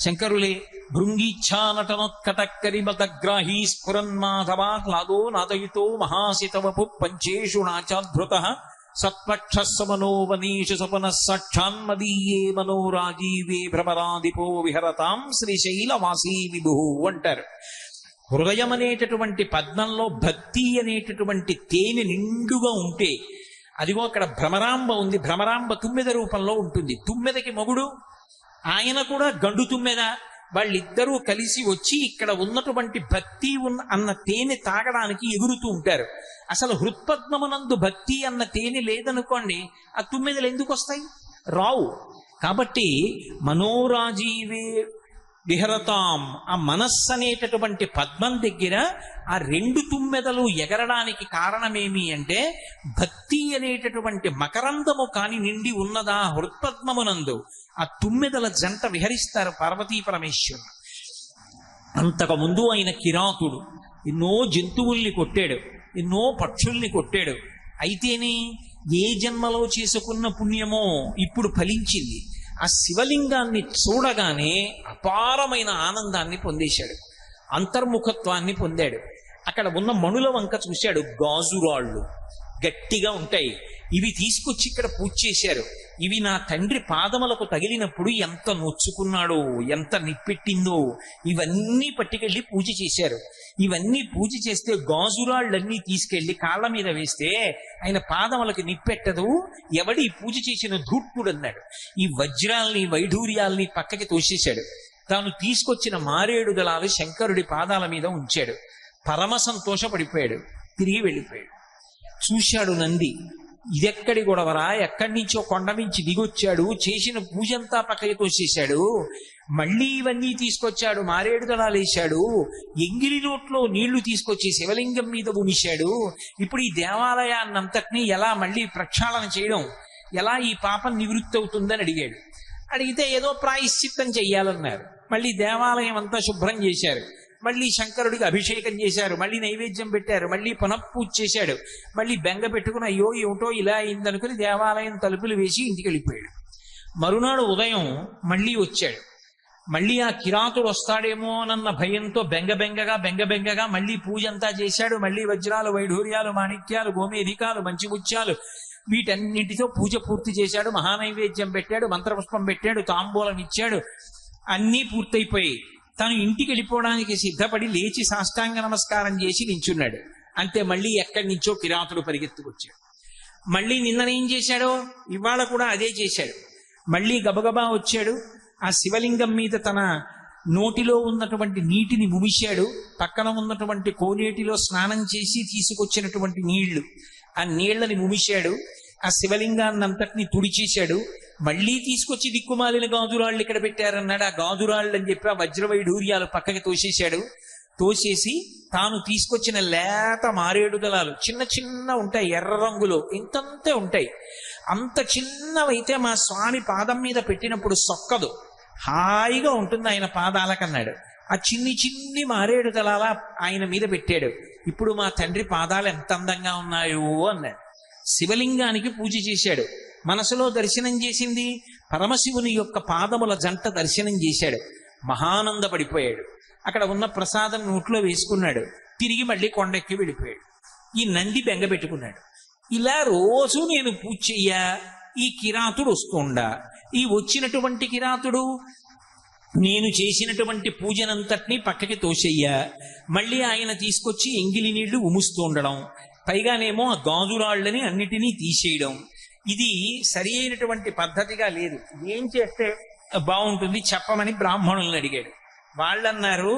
శంకరులే. భృంగిచ్ఛా నటనోత్కటక్కరిమతగ్రాహీ స్ఫురన్మాధవాహ్లాదో నాదయుతో మహాసితవపు పంచేషు నాచాధృత సత్పక్షమనోవనీషు సపన సాక్షాన్మదీయే మనోరాజీవే భ్రమరాదిపో విహరతాం శ్రీశైలవాసీ విభు అంటారు. హృదయం అనేటటువంటి పద్మంలో భక్తి అనేటటువంటి తేనె నిండుగా ఉంటే, అదిగో అక్కడ భ్రమరాంబ ఉంది. భ్రమరాంబ తుమ్మెద రూపంలో ఉంటుంది. తుమ్మెదకి మొగుడు ఆయన కూడా గండు తుమ్మెద. వాళ్ళిద్దరూ కలిసి వచ్చి ఇక్కడ ఉన్నటువంటి భక్తి అన్న తేనె తాగడానికి ఎగురుతూ ఉంటారు. అసలు హృత్పద్మమునందు భక్తి అన్న తేనె లేదనుకోండి, ఆ తుమ్మెదలు ఎందుకు వస్తాయి? రావు. కాబట్టి మనోరాజీవే విహరతాం, ఆ మనస్సు అనేటటువంటి పద్మం దగ్గర ఆ రెండు తుమ్మెదలు ఎగరడానికి కారణమేమి అంటే భక్తి అనేటటువంటి మకరందము కాని నిండి ఉన్నదా హృత్పద్మమునందు, ఆ తుమ్మెదల జంట విహరిస్తారు పార్వతీ పరమేశ్వరుడు. అంతకుముందు ఆయన కిరాతుడు ఎన్నో జంతువుల్ని కొట్టాడు, ఎన్నో పక్షుల్ని కొట్టాడు. అయితేనే ఏ జన్మలో చేసుకున్న పుణ్యమో ఇప్పుడు ఫలించింది. ఆ శివలింగాన్ని చూడగానే అపారమైన ఆనందాన్ని పొందేశాడు, అంతర్ముఖత్వాన్ని పొందాడు. అక్కడ ఉన్న మణుల వంక చూశాడు. గాజురాళ్ళు గట్టిగా ఉంటాయి. ఇవి తీసుకొచ్చి ఇక్కడ పూజ చేశారు. ఇవి నా తండ్రి పాదములకు తగిలినప్పుడు ఎంత నొచ్చుకున్నాడో, ఎంత నిప్పెట్టిందో, ఇవన్నీ పట్టుకెళ్ళి పూజ చేశారు. ఇవన్నీ పూజ చేస్తే గాజురాళ్ళన్నీ తీసుకెళ్లి కాళ్ళ మీద వేస్తే ఆయన పాదములకు నిప్పెట్టదు, ఎవడి పూజ చేసిన ధూర్తుడు అన్నాడు. ఈ వజ్రాల్ని వైఢూర్యాల్ని పక్కకి తోసేశాడు. తాను తీసుకొచ్చిన మారేడు దళాలు శంకరుడి పాదాల మీద ఉంచాడు. పరమ సంతోషపడిపోయాడు. తిరిగి వెళ్ళిపోయాడు. చూశాడు నంది. ఇదెక్కడి గొడవరా, ఎక్కడి నుంచో కొండ నుంచి దిగొచ్చాడు, చేసిన పూజంతా పక్కకి తోసేశాడు, మళ్ళీ ఇవన్నీ తీసుకొచ్చాడు, మారేడు దళాలు వేశాడు, ఎంగిలి నోట్లో నీళ్లు తీసుకొచ్చి శివలింగం మీద ఉమిశాడు. ఇప్పుడు ఈ దేవాలయాన్నంతటినీ ఎలా మళ్ళీ ప్రక్షాళన చేయడం, ఎలా ఈ పాపం నివృత్తి అవుతుందని అడిగాడు. అడిగితే ఏదో ప్రాయశ్చిత్తం చెయ్యాలన్నారు. మళ్ళీ దేవాలయం అంతా శుభ్రం చేశారు, మళ్ళీ శంకరుడికి అభిషేకం చేశారు, మళ్ళీ నైవేద్యం పెట్టారు, మళ్ళీ పునఃపూజ చేశాడు. మళ్ళీ బెంగ పెట్టుకుని అయ్యో ఏమిటో ఇలా అయిందనుకుని దేవాలయం తలుపులు వేసి ఇంటికి వెళ్ళిపోయాడు. మరునాడు ఉదయం మళ్ళీ వచ్చాడు. మళ్ళీ ఆ కిరాతుడు వస్తాడేమోనన్న భయంతో బెంగబెంగగా మళ్ళీ పూజ అంతా చేశాడు. మళ్ళీ వజ్రాలు, వైఢూర్యాలు, మాణిక్యాలు, గోమేధికాలు, మంచి ముత్యాలు వీటన్నింటితో పూజ పూర్తి చేశాడు. మహానైవేద్యం పెట్టాడు, మంత్రపుష్పం పెట్టాడు, తాంబూలం ఇచ్చాడు. అన్నీ పూర్తయిపోయి తాను ఇంటికి వెళ్ళిపోవడానికి సిద్ధపడి లేచి సాష్టాంగ నమస్కారం చేసి నించున్నాడు. అంతే, మళ్ళీ ఎక్కడి నుంచో కిరాతుడు పరిగెత్తుకొచ్చాడు. మళ్ళీ నిన్ననేం చేశాడో ఇవాళ కూడా అదే చేశాడు. మళ్ళీ గబగబా వచ్చాడు. ఆ శివలింగం మీద తన నోటిలో ఉన్నటువంటి నీటిని ముమిశాడు. పక్కన ఉన్నటువంటి కోనేటిలో స్నానం చేసి తీసుకొచ్చినటువంటి నీళ్లు, ఆ నీళ్లని ముమిశాడు. ఆ శివలింగాన్నంతటిని తుడిచేశాడు. మళ్ళీ తీసుకొచ్చి దిక్కుమాలిన గాజురాళ్ళు ఇక్కడ పెట్టారన్నాడు. ఆ గాజురాళ్ళు అని చెప్పి ఆ వజ్రవైఢూర్యాలు పక్కకి తోసేశాడు. తోసేసి తాను తీసుకొచ్చిన లేత మారేడు దళాలు, చిన్న చిన్న ఉంటాయి, ఎర్ర రంగులో ఇంతంతే ఉంటాయి, అంత చిన్నవైతే మా స్వామి పాదం మీద పెట్టినప్పుడు సొక్కదు, హాయిగా ఉంటుంది ఆయన పాదాలకన్నాడు. ఆ చిన్ని మారేడు దళాల ఆయన మీద పెట్టాడు. ఇప్పుడు మా తండ్రి పాదాలు ఎంత అందంగా ఉన్నాయో అన్నాడు. శివలింగానికి పూజ చేశాడు. మనసులో దర్శనం చేసింది పరమశివుని యొక్క పాదముల జంట దర్శనం చేశాడు. మహానందపడిపోయాడు. అక్కడ ఉన్న ప్రసాదం నోట్లో వేసుకున్నాడు. తిరిగి మళ్ళీ కొండెక్కి వెళ్ళిపోయాడు. ఈ నంది బెంగ పెట్టుకున్నాడు. ఇలా రోజు నేను పూజ చెయ్యా, ఈ కిరాతుడు వస్తుండా, ఈ వచ్చినటువంటి కిరాతుడు నేను చేసినటువంటి పూజనంతటినీ పక్కకి తోసేయ్యా, మళ్ళీ ఆయన తీసుకొచ్చి ఎంగిలి నీళ్లు ఉముస్తూ ఉండడం, పైగానేమో ఆ గాజురాళ్ళని అన్నిటినీ తీసేయడం, ఇది సరి అయినటువంటి పద్ధతిగా లేదు. ఏం చేస్తే బాగుంటుంది చెప్పమని బ్రాహ్మణులను అడిగాడు. వాళ్ళన్నారు,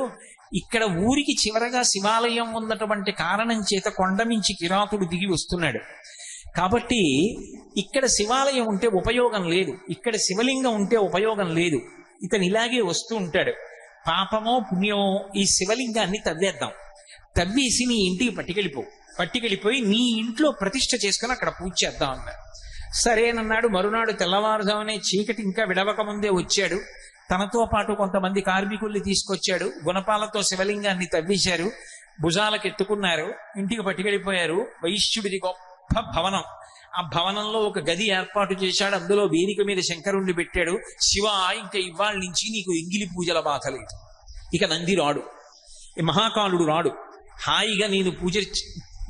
ఇక్కడ ఊరికి చివరగా శివాలయం ఉన్నటువంటి కారణం చేత కొండ మించి కిరాతుడు దిగి వస్తున్నాడు కాబట్టి ఇక్కడ శివాలయం ఉంటే ఉపయోగం లేదు, ఇక్కడ శివలింగం ఉంటే ఉపయోగం లేదు, ఇతను ఇలాగే వస్తూ ఉంటాడు. పాపమో పుణ్యమో ఈ శివలింగాన్ని తవ్వేద్దాం, తవ్వేసి నీ ఇంటికి పట్టుకెళ్ళిపోయి నీ ఇంట్లో ప్రతిష్ఠ చేసుకుని అక్కడ పూజ చేద్దాం అన్నాడు. సరేనన్నాడు. మరునాడు తెల్లవారుజామునే చీకటి ఇంకా విడవక ముందే వచ్చాడు. తనతో పాటు కొంతమంది కార్మికుల్ని తీసుకొచ్చాడు. గుణపాలతో శివలింగాన్ని తవ్వేశారు, భుజాలకు ఎత్తుకున్నారు, ఇంటికి పట్టుకెళ్ళిపోయారు. వైశ్యుడిది గొప్ప భవనం, ఆ భవనంలో ఒక గది ఏర్పాటు చేశాడు. అందులో వేదిక మీద శంకరుణ్ణి పెట్టాడు. శివ, ఇంకా ఇవాళ నుంచి నీకు ఎంగిలి పూజల బాధ లేదు, ఇక నంది రాడు, ఈ మహాకాలుడు రాడు, హాయిగా నేను పూజ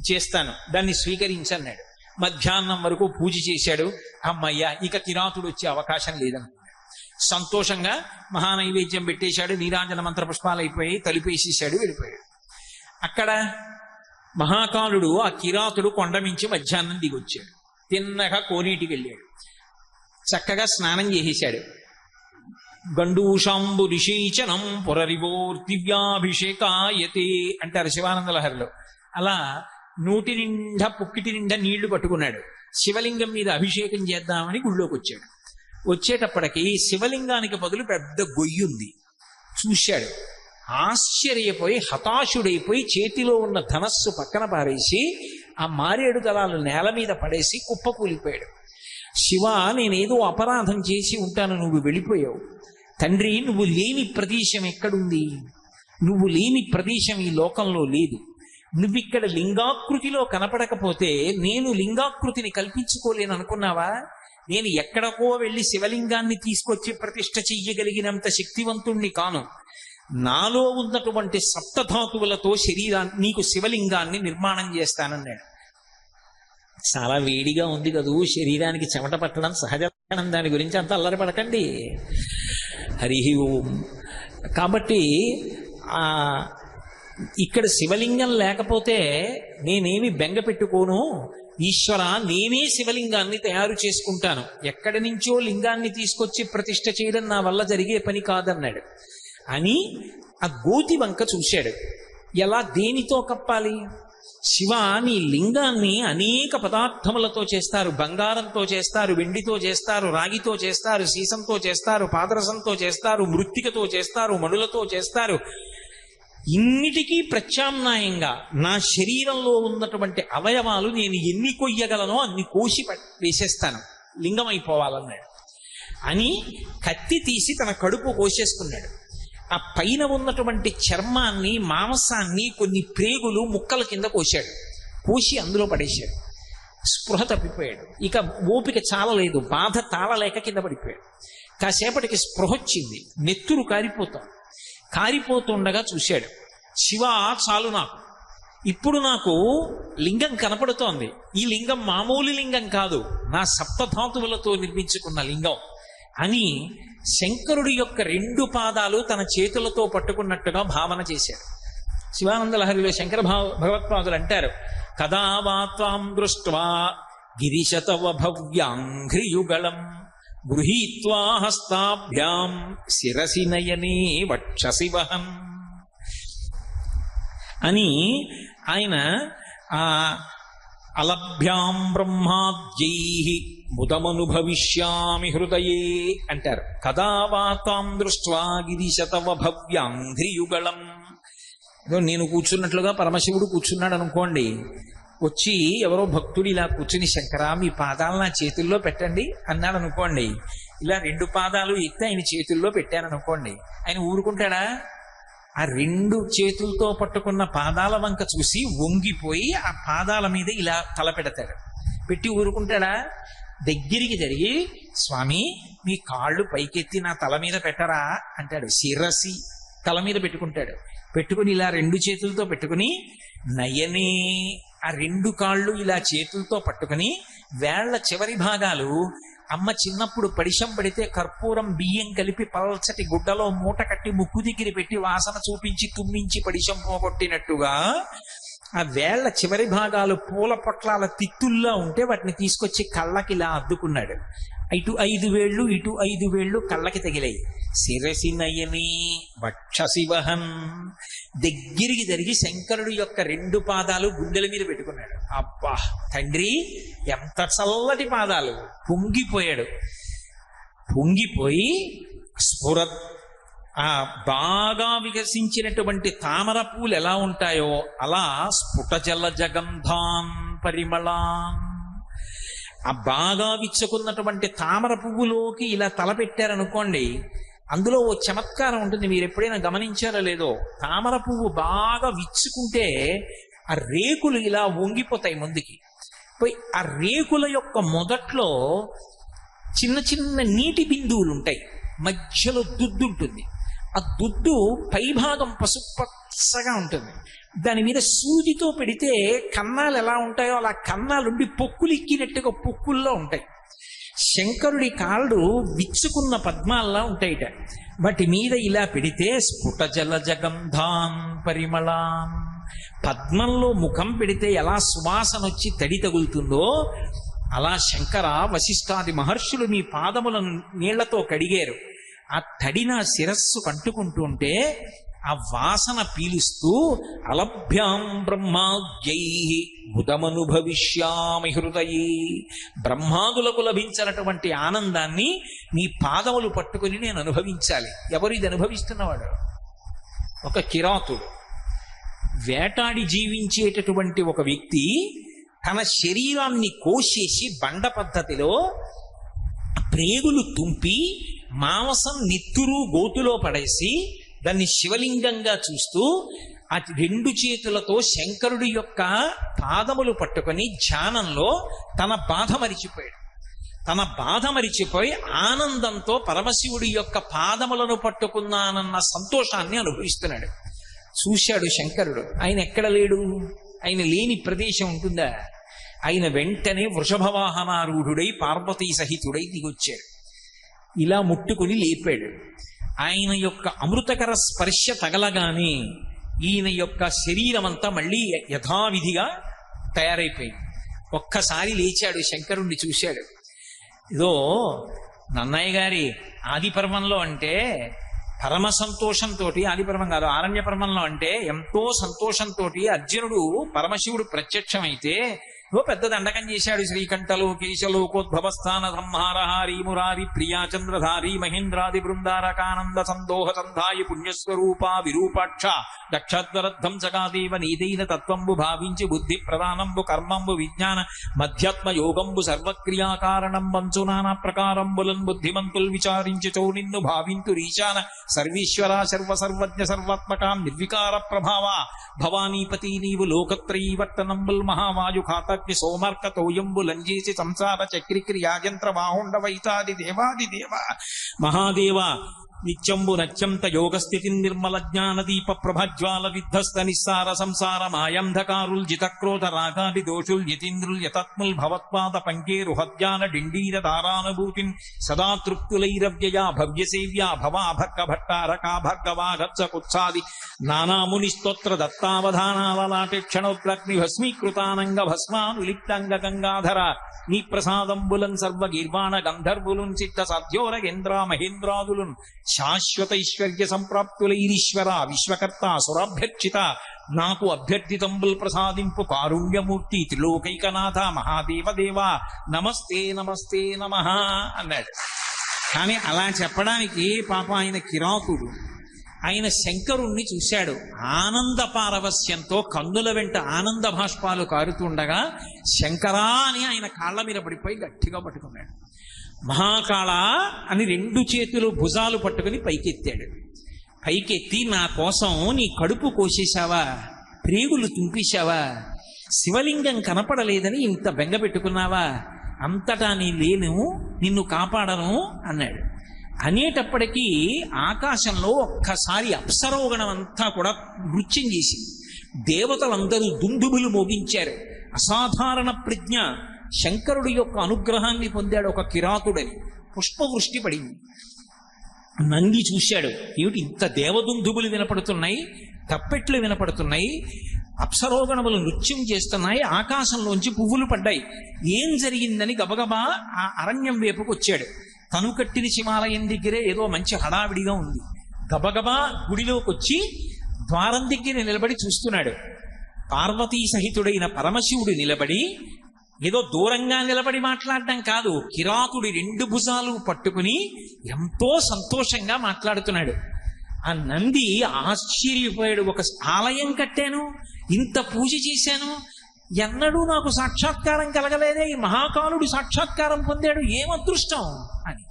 చేస్తాను, దాన్ని స్వీకరించన్నాడు. మధ్యాహ్నం వరకు పూజ చేశాడు. అమ్మయ్య, ఇక కిరాతుడు వచ్చే అవకాశం లేదనుకున్నాడు. సంతోషంగా మహానైవేద్యం పెట్టేశాడు. నీరాజన మంత్ర పుష్పాలు అయిపోయాయి, తలుపేసేశాడు, వెళ్ళిపోయాడు. అక్కడ మహాకాలుడు ఆ కిరాతుడు కొండమించి మధ్యాహ్నం దిగొచ్చాడు. తిన్నగా కోనేటికి వెళ్ళాడు. చక్కగా స్నానం చేసేశాడు. గండూషాంబు రిషీచనం పురరివోర్దివ్యాభిషేకాయతే అంటారు శివానంద లహరిలో. అలా నోటి నిండా పుక్కిటి నిండా నీళ్లు పట్టుకున్నాడు. శివలింగం మీద అభిషేకం చేద్దామని గుళ్ళోకి వచ్చాడు. వచ్చేటప్పటికి శివలింగానికి బదులు పెద్ద గొయ్యుంది. చూశాడు, ఆశ్చర్యపోయి హతాశుడైపోయి చేతిలో ఉన్న ధనస్సు పక్కన పారేసి ఆ మారేడు దళాలు నేల మీద పడేసి కుప్పకూలిపోయాడు. శివ, నేనేదో అపరాధం చేసి ఉంటాను, నువ్వు వెళ్ళిపోయావు. తండ్రి, నువ్వు లేని ప్రదేశం ఎక్కడుంది? నువ్వు లేని ప్రదేశం ఈ లోకంలో లేదు. నువ్విక్కడ లింగాకృతిలో కనపడకపోతే నేను లింగాకృతిని కల్పించుకోలేను అనుకున్నావా? నేను ఎక్కడికో వెళ్ళి శివలింగాన్ని తీసుకొచ్చి ప్రతిష్ఠ చెయ్యగలిగినంత శక్తివంతుణ్ణి కాను. నాలో ఉన్నటువంటి సప్తధాతువులతో నీకు శివలింగాన్ని నిర్మాణం చేస్తానన్నాడు. చాలా వేడిగా ఉంది కదూ, శరీరానికి చెమట పట్టడం సహజం, దాని గురించి అంత అల్లరిపడకండి. హరి ఓం. కాబట్టి ఇక్కడ శివలింగం లేకపోతే నేనేమి బెంగ పెట్టుకోను, ఈశ్వర నేనే శివలింగాన్ని తయారు చేసుకుంటాను, ఎక్కడి నుంచో లింగాన్ని తీసుకొచ్చి ప్రతిష్ఠ చేయడం నా వల్ల జరిగే పని కాదన్నాడు. అని ఆ గోతి వంక చూశాడు. ఎలా, దేనితో కప్పాలి? శివ, నీ లింగాన్ని అనేక పదార్థములతో చేస్తారు. బంగారంతో చేస్తారు, వెండితో చేస్తారు, రాగితో చేస్తారు, సీసంతో చేస్తారు, పాదరసంతో చేస్తారు, మృత్తికతో చేస్తారు, మణులతో చేస్తారు. ఇన్నిటికీ ప్రత్యామ్నాయంగా నా శరీరంలో ఉన్నటువంటి అవయవాలు నేను ఎన్ని కొయ్యగలనో అన్ని కోసి వేసేస్తాను, లింగం అయిపోవాలన్నాడు. అని కత్తి తీసి తన కడుపు కోసేసుకున్నాడు. ఆ పైన ఉన్నటువంటి చర్మాన్ని, మాంసాన్ని, కొన్ని ప్రేగులు ముక్కల కింద కోశాడు. కోసి అందులో పడేశాడు. స్పృహ తప్పిపోయాడు. ఇక ఓపిక చాలలేదు, బాధ తాళలేక కింద పడిపోయాడు. కాసేపటికి స్పృహ వచ్చింది, నెత్తురు కారిపోతుండగా చూశాడు. శివ, చాలు, ఇప్పుడు నాకు లింగం కనపడుతోంది. ఈ లింగం మామూలు లింగం కాదు, నా సప్తధాతువులతో నిర్మించుకున్న లింగం అని శంకరుడి యొక్క 2 పాదాలు తన చేతులతో పట్టుకున్నట్టుగా భావన చేశాడు. శివానంద లహరిలో శంకర భగవత్పాదులు అంటారు, కదా వా త్వాం దృష్ట్వా గిరిశతవ భవ్యాంఘ్రియుగళం గృహీత్వా హస్తాభ్యాం శిరసి నయనే వక్షసి వహన్ అని ఆయన అలభ్యాం బ్రహ్మాద్యైః ముదమనుభవిష్యామి హృదయే అంటారు. కదా వా త్వాం దృష్ట్వా గిరిశతవ భవ్యాంఘ్రియుగళం. నేను కూర్చున్నట్లుగా పరమశివుడు కూర్చున్నాడు అనుకోండి. వచ్చి ఎవరో భక్తుడు ఇలా కూర్చుని, శంకరా, మీ పాదాలు నా చేతుల్లో పెట్టండి అన్నాడు అనుకోండి. ఇలా 2 పాదాలు ఎత్తి ఆయన చేతుల్లో పెట్టాను అనుకోండి. ఆయన ఊరుకుంటాడా? ఆ 2 చేతులతో పట్టుకున్న పాదాల వంక చూసి వంగిపోయి ఆ పాదాల మీద ఇలా తల పెడతాడు. పెట్టి ఊరుకుంటాడా? దగ్గరికి జరిగి, స్వామి, మీ కాళ్ళు పైకెత్తి నా తల మీద పెట్టరా అంటాడు. శిరసి తల మీద పెట్టుకుంటాడు. పెట్టుకుని ఇలా 2 చేతులతో పెట్టుకుని, నయనే ఆ 2 కాళ్ళు ఇలా చేతులతో పట్టుకుని, వేళ్ల చివరి భాగాలు అమ్మ చిన్నప్పుడు పడిశం పడితే కర్పూరం బియ్యం కలిపి పల్చటి గుడ్డలో మూట కట్టి ముక్కు దగ్గర పెట్టి వాసన చూపించి తుమ్మించి పడిశం పోగొట్టినట్టుగా ఆ వేళ్ల చివరి భాగాలు పూల పొట్లాల తిత్తుల్లా ఉంటే వాటిని తీసుకొచ్చి కళ్ళకి ఇలా అద్దుకున్నాడు. ఇటు 5 వేళ్ళు, ఇటు 5 వేళ్ళు కళ్ళకి తగిలాయి. శిరసి నయని వక్షసి వహన్. దగ్గరికి జరిగి శంకరుడు యొక్క 2 పాదాలు గుండెల మీద పెట్టుకున్నాడు. అబ్బా తండ్రి, ఎంత చల్లటి పాదాలు! పొంగిపోయి స్ఫుర ఆ బాగా వికసించినటువంటి తామర పూలు ఎలా ఉంటాయో అలా స్ఫుట జల జగంధాన్ పరిమళాన్, ఆ బాగా విచ్చుకున్నటువంటి తామర పువ్వులోకి ఇలా తలపెట్టారనుకోండి, అందులో ఓ చమత్కారం ఉంటుంది. మీరు ఎప్పుడైనా గమనించారో లేదో, తామర పువ్వు బాగా విచ్చుకుంటే ఆ రేకులు ఇలా వంగిపోతాయి ముందుకి. పోయి ఆ రేకుల యొక్క మొదట్లో చిన్న చిన్న నీటి బిందువులు ఉంటాయి, మధ్యలో దుద్దు ఉంటుంది. ఆ దుద్దు పైభాగం పసుపచ్చగా ఉంటుంది. దాని మీద సూదితో పెడితే కన్నాలు ఎలా ఉంటాయో అలా కన్నాలుండి పొక్కులు ఎక్కినట్టుగా పొక్కుల్లో ఉంటాయి. శంకరుడి కాళ్ళు విచ్చుకున్న పద్మాల్లా ఉంటాయిట. వాటి మీద ఇలా పెడితే స్ఫుట జల జగంధాన్ పరిమళాన్. పద్మంలో ముఖం పెడితే ఎలా సువాసన వచ్చి తడి తగులుతుందో అలా శంకర, వశిష్ఠాది మహర్షులు మీ పాదములను నీళ్లతో కడిగారు. ఆ తడి నా శిరస్సు కంటుకుంటూ ఉంటే ఆ వాసన పీలుస్తూ అలభ్యాం బ్రహ్మాద్యైః ముదమనుభవిష్యామి హృదయే. బ్రహ్మాదులకు లభించినటువంటి ఆనందాన్ని నీ పాదములు పట్టుకుని నేను అనుభవించాలి. ఎవరు ఇది అనుభవిస్తున్నవాడు? ఒక కిరాతుడు, వేటాడి జీవించేటటువంటి ఒక వ్యక్తి తన శరీరాన్ని కోసేసి బండ పద్ధతిలో ప్రేగులు తుంపి మాంసం నెత్తురు గోతులో పడేసి దాన్ని శివలింగంగా చూస్తూ ఆ 2 చేతులతో శంకరుడి యొక్క పాదములు పట్టుకొని ధ్యానంలో తన బాధ మరిచిపోయి ఆనందంతో పరమశివుడి యొక్క పాదములను పట్టుకున్నానన్న సంతోషాన్ని అనుభవిస్తున్నాడు. చూశాడు శంకరుడు. ఆయన ఎక్కడ లేడు? ఆయన లేని ప్రదేశం ఉంటుందా? ఆయన వెంటనే వృషభవాహనారూఢుడై పార్వతీ సహితుడై దిగొచ్చాడు. ఇలా ముట్టుకుని లేపాడు. ఆయన యొక్క అమృతకర స్పర్శ తగలగానే ఈయన యొక్క శరీరం అంతా మళ్ళీ యథావిధిగా తయారైపోయింది. ఒక్కసారి లేచాడు, శంకరుణ్ణి చూశాడు. ఇదో నన్నయ్య గారి ఆది పర్వంలో అంటే పరమ సంతోషంతో, ఆదిపర్వం కాదు ఆరణ్యపర్వంలో అంటే ఎంతో సంతోషంతో అర్జునుడు పరమశివుడు ప్రత్యక్షమైతే ఓ పెద్ద దండకం చేశాడు. శ్రీకంఠలో కేశలోకోద్భవస్థాన సంహారహారీ మురారి ప్రియాచంద్రధారి మహేంద్రాది బృందారకానంద సందోహ సంధాయి పుణ్యస్వరూప విరూపాక్ష దక్షద్వరద్ధం సగాదేవ నీదైన తత్వంబు భావించి బుద్ధి ప్రధానంబు కర్మంబు విజ్ఞాన మధ్యాత్మ యోగంబు సర్వక్రియాకారణం వంచు నానా ప్రకారంబులన్ బుద్ధిమంతుల్ విచారించుచో నిన్ను భావింతు రీశాన సర్వీశ్వర సర్వసర్వజ్ఞ సర్వాత్మకాం నిర్వికార ప్రభావ భవానీపతి నీవు లోకత్రయీవర్తనంబుల్ మహావాయు ఖాతజ్ఞ సోమర్క తోయంబు లంజేసి సంసార చక్రిక్రియాజంత్ర బాహుండ వైతాది దేవాది దేవ మహాదేవ నిత్యంబు నత్యంత యోగస్థితి నిర్మల జ్ఞాన దీప ప్రభజ్వాల విధ్వస్త నిస్సార సంసార మాయంధకారుల్ జితక్రోధ రాగాది దోషుల్ యతీంద్రుల్ యతత్ముల్ భవత్పాద పంకేరు హద్యాన డిండీర దారానుభూతిన్ సదా తృప్తులైరవ్యయా భవ్యసేవ్యా భవాభర్గ భట్టారకా భర్గవాగచ్చ కుత్సాది నానాముని స్తోత్ర దత్తావధానాలలాటి క్షణోగ్రగ్ని భస్మీకృతానంగ భస్మానులిప్తంగ గంగాధర నీ ప్రసాదంబులన్ సర్వ గీర్వాణ గంధర్వులున్ చిత్త సద్యోరగేంద్ర మహేంద్రాదులున్ శాశ్వతైశ్వర్య సంప్రాప్తులైరీశ్వర విశ్వకర్త సురాభ్యర్చిత నాకు అభ్యర్థితంబుల్ ప్రసాదింపు కారుణ్యమూర్తి త్రిలోకైకనాథ మహాదేవ దేవ నమస్తే నమస్తే నమః అన్నాడు. కానీ అలా చెప్పడానికి పాప ఆయన కిరాతుడు. ఆయన శంకరుణ్ణి చూశాడు. ఆనంద పారవస్యంతో కన్నుల వెంట ఆనంద భాష్పాలు కారుతుండగా శంకరా అని ఆయన కాళ్ళ మీద పడిపోయి గట్టిగా పట్టుకున్నాడు. మహాకాళ అని రెండు చేతులు భుజాలు పట్టుకుని పైకెత్తాడు. పైకెత్తి నా కోసం నీ కడుపు కోసేశావా, ప్రేగులు తుంపేశావా, శివలింగం కనపడలేదని ఇంత బెంగ పెట్టుకున్నావా, అంతటా నీ లేను, నిన్ను కాపాడను అన్నాడు. అనేటప్పటికీ ఆకాశంలో ఒక్కసారి అప్సరోగణం అంతా కూడా నృత్యం చేసింది. దేవతలందరూ దుందుబులు మోగించారు. అసాధారణ ప్రజ్ఞ, శంకరుడి యొక్క అనుగ్రహాన్ని పొందాడు ఒక కిరాతుడని. పుష్పవృష్టి పడింది. నంది చూశాడు, ఏమిటి ఇంత దేవదుందుబులు వినపడుతున్నాయి, తప్పెట్లు వినపడుతున్నాయి, అప్సరోగణములు నృత్యం చేస్తున్నాయి, ఆకాశంలోంచి పువ్వులు పడ్డాయి, ఏం జరిగిందని గబగబా ఆ అరణ్యం వైపుకు వచ్చాడు. తను కట్టిన శివాలయం దగ్గరే ఏదో మంచి హడావిడిగా ఉంది. గబగబా గుడిలోకి వచ్చి ద్వారం దగ్గర నిలబడి చూస్తున్నాడు. పార్వతీ సహితుడైన పరమశివుడు నిలబడి ఏదో దూరంగా నిలబడి మాట్లాడడం కాదు, కిరాతుడి రెండు భుజాలు పట్టుకుని ఎంతో సంతోషంగా మాట్లాడుతున్నాడు. ఆ నంది ఆశ్చర్యపోయాడు. ఒక ఆలయం కట్టాను, ఇంత పూజ చేశాను, ఎన్నడూ నాకు సాక్షాత్కారం కలగలేదే, ఈ మహాకాలుడు సాక్షాత్కారం పొందాడు, ఏం అదృష్టం అని.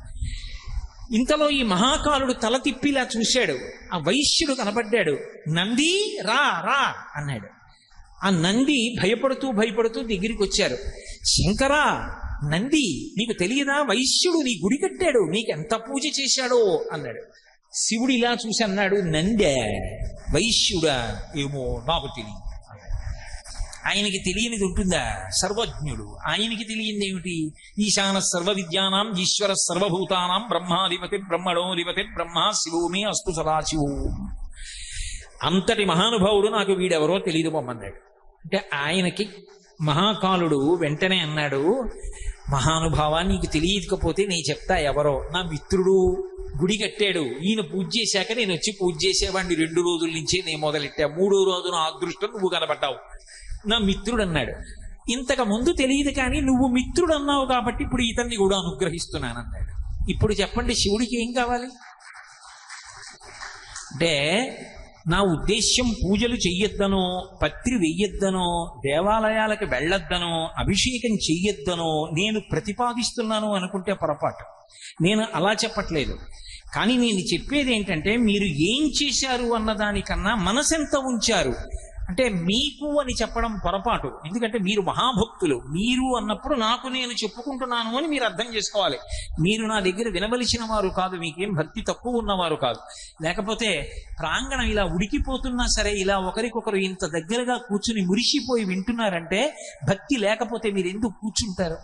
ఇంతలో ఈ మహాకాలుడు తల తిప్పిలా చూశాడు. ఆ వైశ్యుడు కనబడ్డాడు. నంది రా రా అన్నాడు. ఆ నంది భయపడుతూ భయపడుతూ దగ్గరికి వచ్చారు. శంకరా, నంది నీకు తెలియదా, వైశ్యుడు నీ గుడి కట్టాడు, నీకెంత పూజ చేశాడో అన్నాడు. శివుడు ఇలా చూసి అన్నాడు, నందే వైశ్యుడా, ఏమో నాకు తెలియదు. ఆయనకి తెలియనిది ఉంటుందా? సర్వజ్ఞుడు. ఆయనకి తెలియంది ఏమిటి? ఈశాన సర్వ విద్యానాం ఈశ్వర సర్వభూతానాం బ్రహ్మాధిపతి బ్రహ్మణోధిపతి బ్రహ్మ శివోమే అస్తు సదాశివో. అంతటి మహానుభావుడు నాకు వీడెవరో తెలియదు పొమ్మన్నాడు. అంటే ఆయనకి మహాకాలుడు వెంటనే అన్నాడు, మహానుభావ నీకు తెలియకపోతే నేను చెప్తా ఎవరో. నా మిత్రుడు గుడి కట్టాడు, ఈయన పూజ చేశాక నేను వచ్చి పూజ చేసేవాడిని 2 రోజుల నుంచే నేను మొదలెట్టా, 3వ రోజున అదృష్టం నువ్వు కనబడ్డావు, నా మిత్రుడు అన్నాడు. ఇంతకు ముందు తెలియదు కానీ నువ్వు మిత్రుడు అన్నావు కాబట్టి ఇప్పుడు ఇతన్ని కూడా అనుగ్రహిస్తున్నాను అన్నాడు. ఇప్పుడు చెప్పండి శివుడికి ఏం కావాలి? అంటే నా ఉద్దేశ్యం పూజలు చెయ్యొద్దనో, పత్రి వెయ్యొద్దనో, దేవాలయాలకు వెళ్ళొద్దనో, అభిషేకం చెయ్యొద్దనో నేను ప్రతిపాదిస్తున్నాను అనుకుంటే పొరపాటు. నేను అలా చెప్పట్లేదు. కానీ నేను చెప్పేది ఏంటంటే మీరు ఏం చేశారు అన్నదానికన్నా మనసెంత ఉంచారు అంటే మీకు అని చెప్పడం పొరపాటు. ఎందుకంటే మీరు మహాభక్తులు. మీరు అన్నప్పుడు నాకు నేను చెప్పుకుంటున్నాను అని మీరు అర్థం చేసుకోవాలి. మీరు నా దగ్గర వినవలసిన వారు కాదు, మీకేం భక్తి తక్కువ ఉన్నవారు కాదు. లేకపోతే ప్రాంగణం ఇలా ఉడికిపోతున్నా సరే ఇలా ఒకరికొకరు ఇంత దగ్గరగా కూర్చుని మురిసిపోయి వింటున్నారంటే భక్తి లేకపోతే మీరు ఎందుకు కూర్చుంటారు?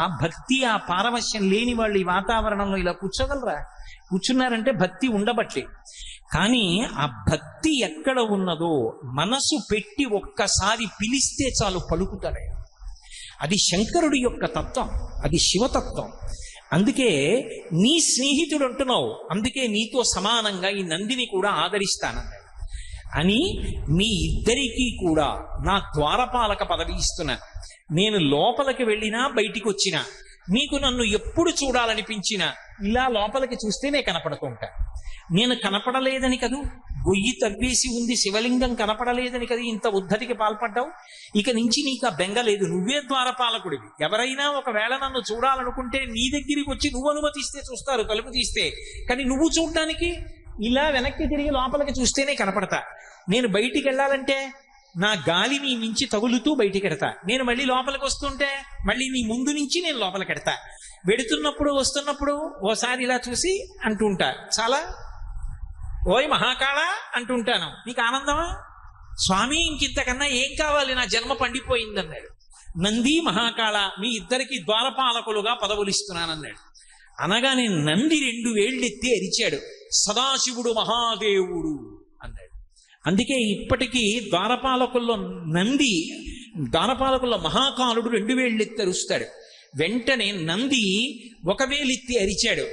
ఆ భక్తి, ఆ పారవశ్యం లేని వాళ్ళు ఈ వాతావరణంలో ఇలా కూర్చోగలరా? కూర్చున్నారంటే భక్తి ఉండబట్టే. కానీ ఆ భక్తి ఎక్కడ ఉన్నదో మనసు పెట్టి ఒక్కసారి పిలిస్తే చాలు పలుకుతాడు. అది శంకరుడి యొక్క తత్వం, అది శివతత్వం. అందుకే నీ స్నేహితుడు అంటున్నావు, అందుకే నీతో సమానంగా ఈ నందిని కూడా ఆదరిస్తానన్నాడు. అని మీ ఇద్దరికీ కూడా నా ద్వారపాలక పదవి ఇస్తున్నా. నేను లోపలికి వెళ్ళినా బయటికి వచ్చినా నీకు నన్ను ఎప్పుడు చూడాలనిపించినా ఇలా లోపలికి చూస్తేనే కనపడుతుంటా. నేను కనపడలేదని కదూ, గొయ్యి తవ్వేసి ఉంది శివలింగం కనపడలేదని కదా ఇంత ఉద్ధతికి పాల్పడ్డావు. ఇక నుంచి నీకు ఆ బెంగ లేదు, నువ్వే ద్వారపాలకుడివి. ఎవరైనా ఒకవేళ నన్ను చూడాలనుకుంటే నీ దగ్గరికి వచ్చి నువ్వు అనుమతిస్తే చూస్తారు, తలుపు తీస్తే. కానీ నువ్వు చూడడానికి ఇలా వెనక్కి తిరిగి లోపలికి చూస్తేనే కనపడతా. నేను బయటికి వెళ్ళాలంటే నా గాలి నీ మించి తగులుతూ బయటికి ఎడతా. నేను మళ్ళీ లోపలికి వస్తుంటే మళ్ళీ నీ ముందు నుంచి నేను లోపలికి ఎడతా. వెడుతున్నప్పుడు వస్తున్నప్పుడు ఓసారి ఇలా చూసి అంటుంటా, చాలా ఓయ్ మహాకాళ అంటుంటాను. నీకు ఆనందమా? స్వామి ఇంకింతకన్నా ఏం కావాలి, నా జన్మ పండిపోయిందన్నాడు. నంది మహాకాళ మీ ఇద్దరికి ద్వారపాలకులుగా పదవులు ఇస్తున్నానన్నాడు. అనగానే నంది 2 వేళ్ళెత్తి అరిచాడు, సదాశివుడు మహాదేవుడు అన్నాడు. అందుకే ఇప్పటికీ ద్వారపాలకుల్లో మహాకాలుడు 2 వేళ్ళెత్తి అరుస్తాడు. వెంటనే నంది 1 వేలెత్తి అరిచాడు,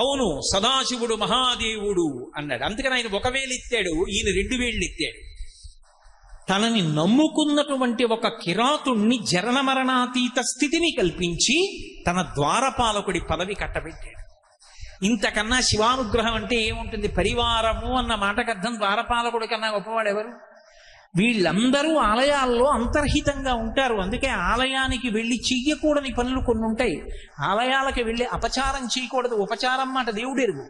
అవును సదాశివుడు మహాదేవుడు అన్నాడు. అందుకని ఆయన 1 వేలెత్తాడు, ఈయన 2 వేళ్ళు ఎత్తాడు. తనని నమ్ముకున్నటువంటి ఒక కిరాతుణ్ణి జరణ మరణాతీత స్థితిని కల్పించి తన ద్వారపాలకుడి పదవి కట్టబెట్టాడు. ఇంతకన్నా శివానుగ్రహం అంటే ఏముంటుంది? పరివారము అన్న మాటకు అర్థం ద్వారపాలకుడి కన్నా గొప్పవాడు ఎవరు? వీళ్ళందరూ ఆలయాల్లో అంతర్హితంగా ఉంటారు. అందుకే ఆలయానికి వెళ్ళి చెయ్యకూడని పనులు కొన్ని ఉంటాయి. ఆలయాలకి వెళ్ళి అపచారం చేయకూడదు. ఉపచారం మాట దేవుడెరుగు.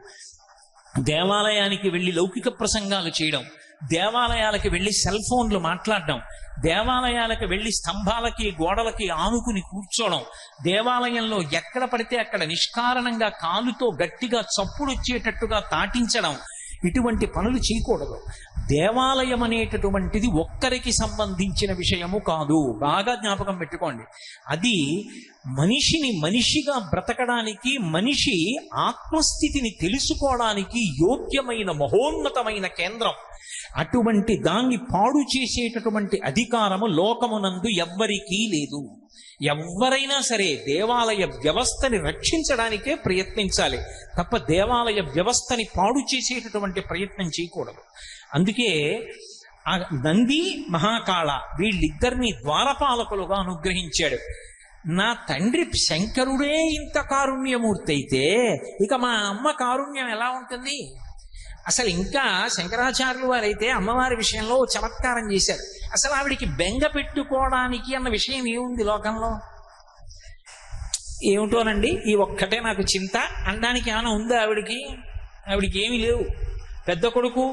దేవాలయానికి వెళ్ళి లౌకిక ప్రసంగాలు చేయడం, దేవాలయాలకి వెళ్ళి సెల్ ఫోన్లు మాట్లాడడం, దేవాలయాలకు వెళ్ళి స్తంభాలకి గోడలకి ఆనుకుని కూర్చోవడం, దేవాలయంలో ఎక్కడ పడితే అక్కడ నిష్కారణంగా కాలుతో గట్టిగా చప్పుడు వచ్చేటట్టుగా తాటించడం, ఇటువంటి పనులు చేయకూడదు. దేవాలయం అనేటటువంటిది ఒక్కరికి సంబంధించిన విషయము కాదు. బాగా జ్ఞాపకం పెట్టుకోండి. అది మనిషిని మనిషిగా బ్రతకడానికి, మనిషి ఆత్మస్థితిని తెలుసుకోవడానికి యోగ్యమైన మహోన్నతమైన కేంద్రం. అటువంటి దాన్ని పాడు చేసేటటువంటి అధికారము లోకమునందు ఎవ్వరికీ లేదు. ఎవరైనా సరే దేవాలయ వ్యవస్థని రక్షించడానికే ప్రయత్నించాలి తప్ప దేవాలయ వ్యవస్థని పాడు చేసేటటువంటి ప్రయత్నం చేయకూడదు. అందుకే ఆ నంది మహాకాళ వీళ్ళిద్దరినీ ద్వారపాలకులుగా అనుగ్రహించాడు. నా తండ్రి శంకరుడే ఇంత కారుణ్యమూర్తి అయితే ఇక మా అమ్మ కారుణ్యం ఎలా ఉంటుంది? అసలు ఇంకా శంకరాచార్యులు వారైతే అమ్మవారి విషయంలో చమత్కారం చేశారు. అసలు ఆవిడికి బెంగ పెట్టుకోవడానికి అన్న విషయం ఏముంది లోకంలో? ఏమిటోనండి ఈ ఒక్కటే నాకు చింత అనడానికి ఏమైనా ఉందా ఆవిడికి? ఆవిడికి ఏమీ లేవు. పెద్ద కొడుకు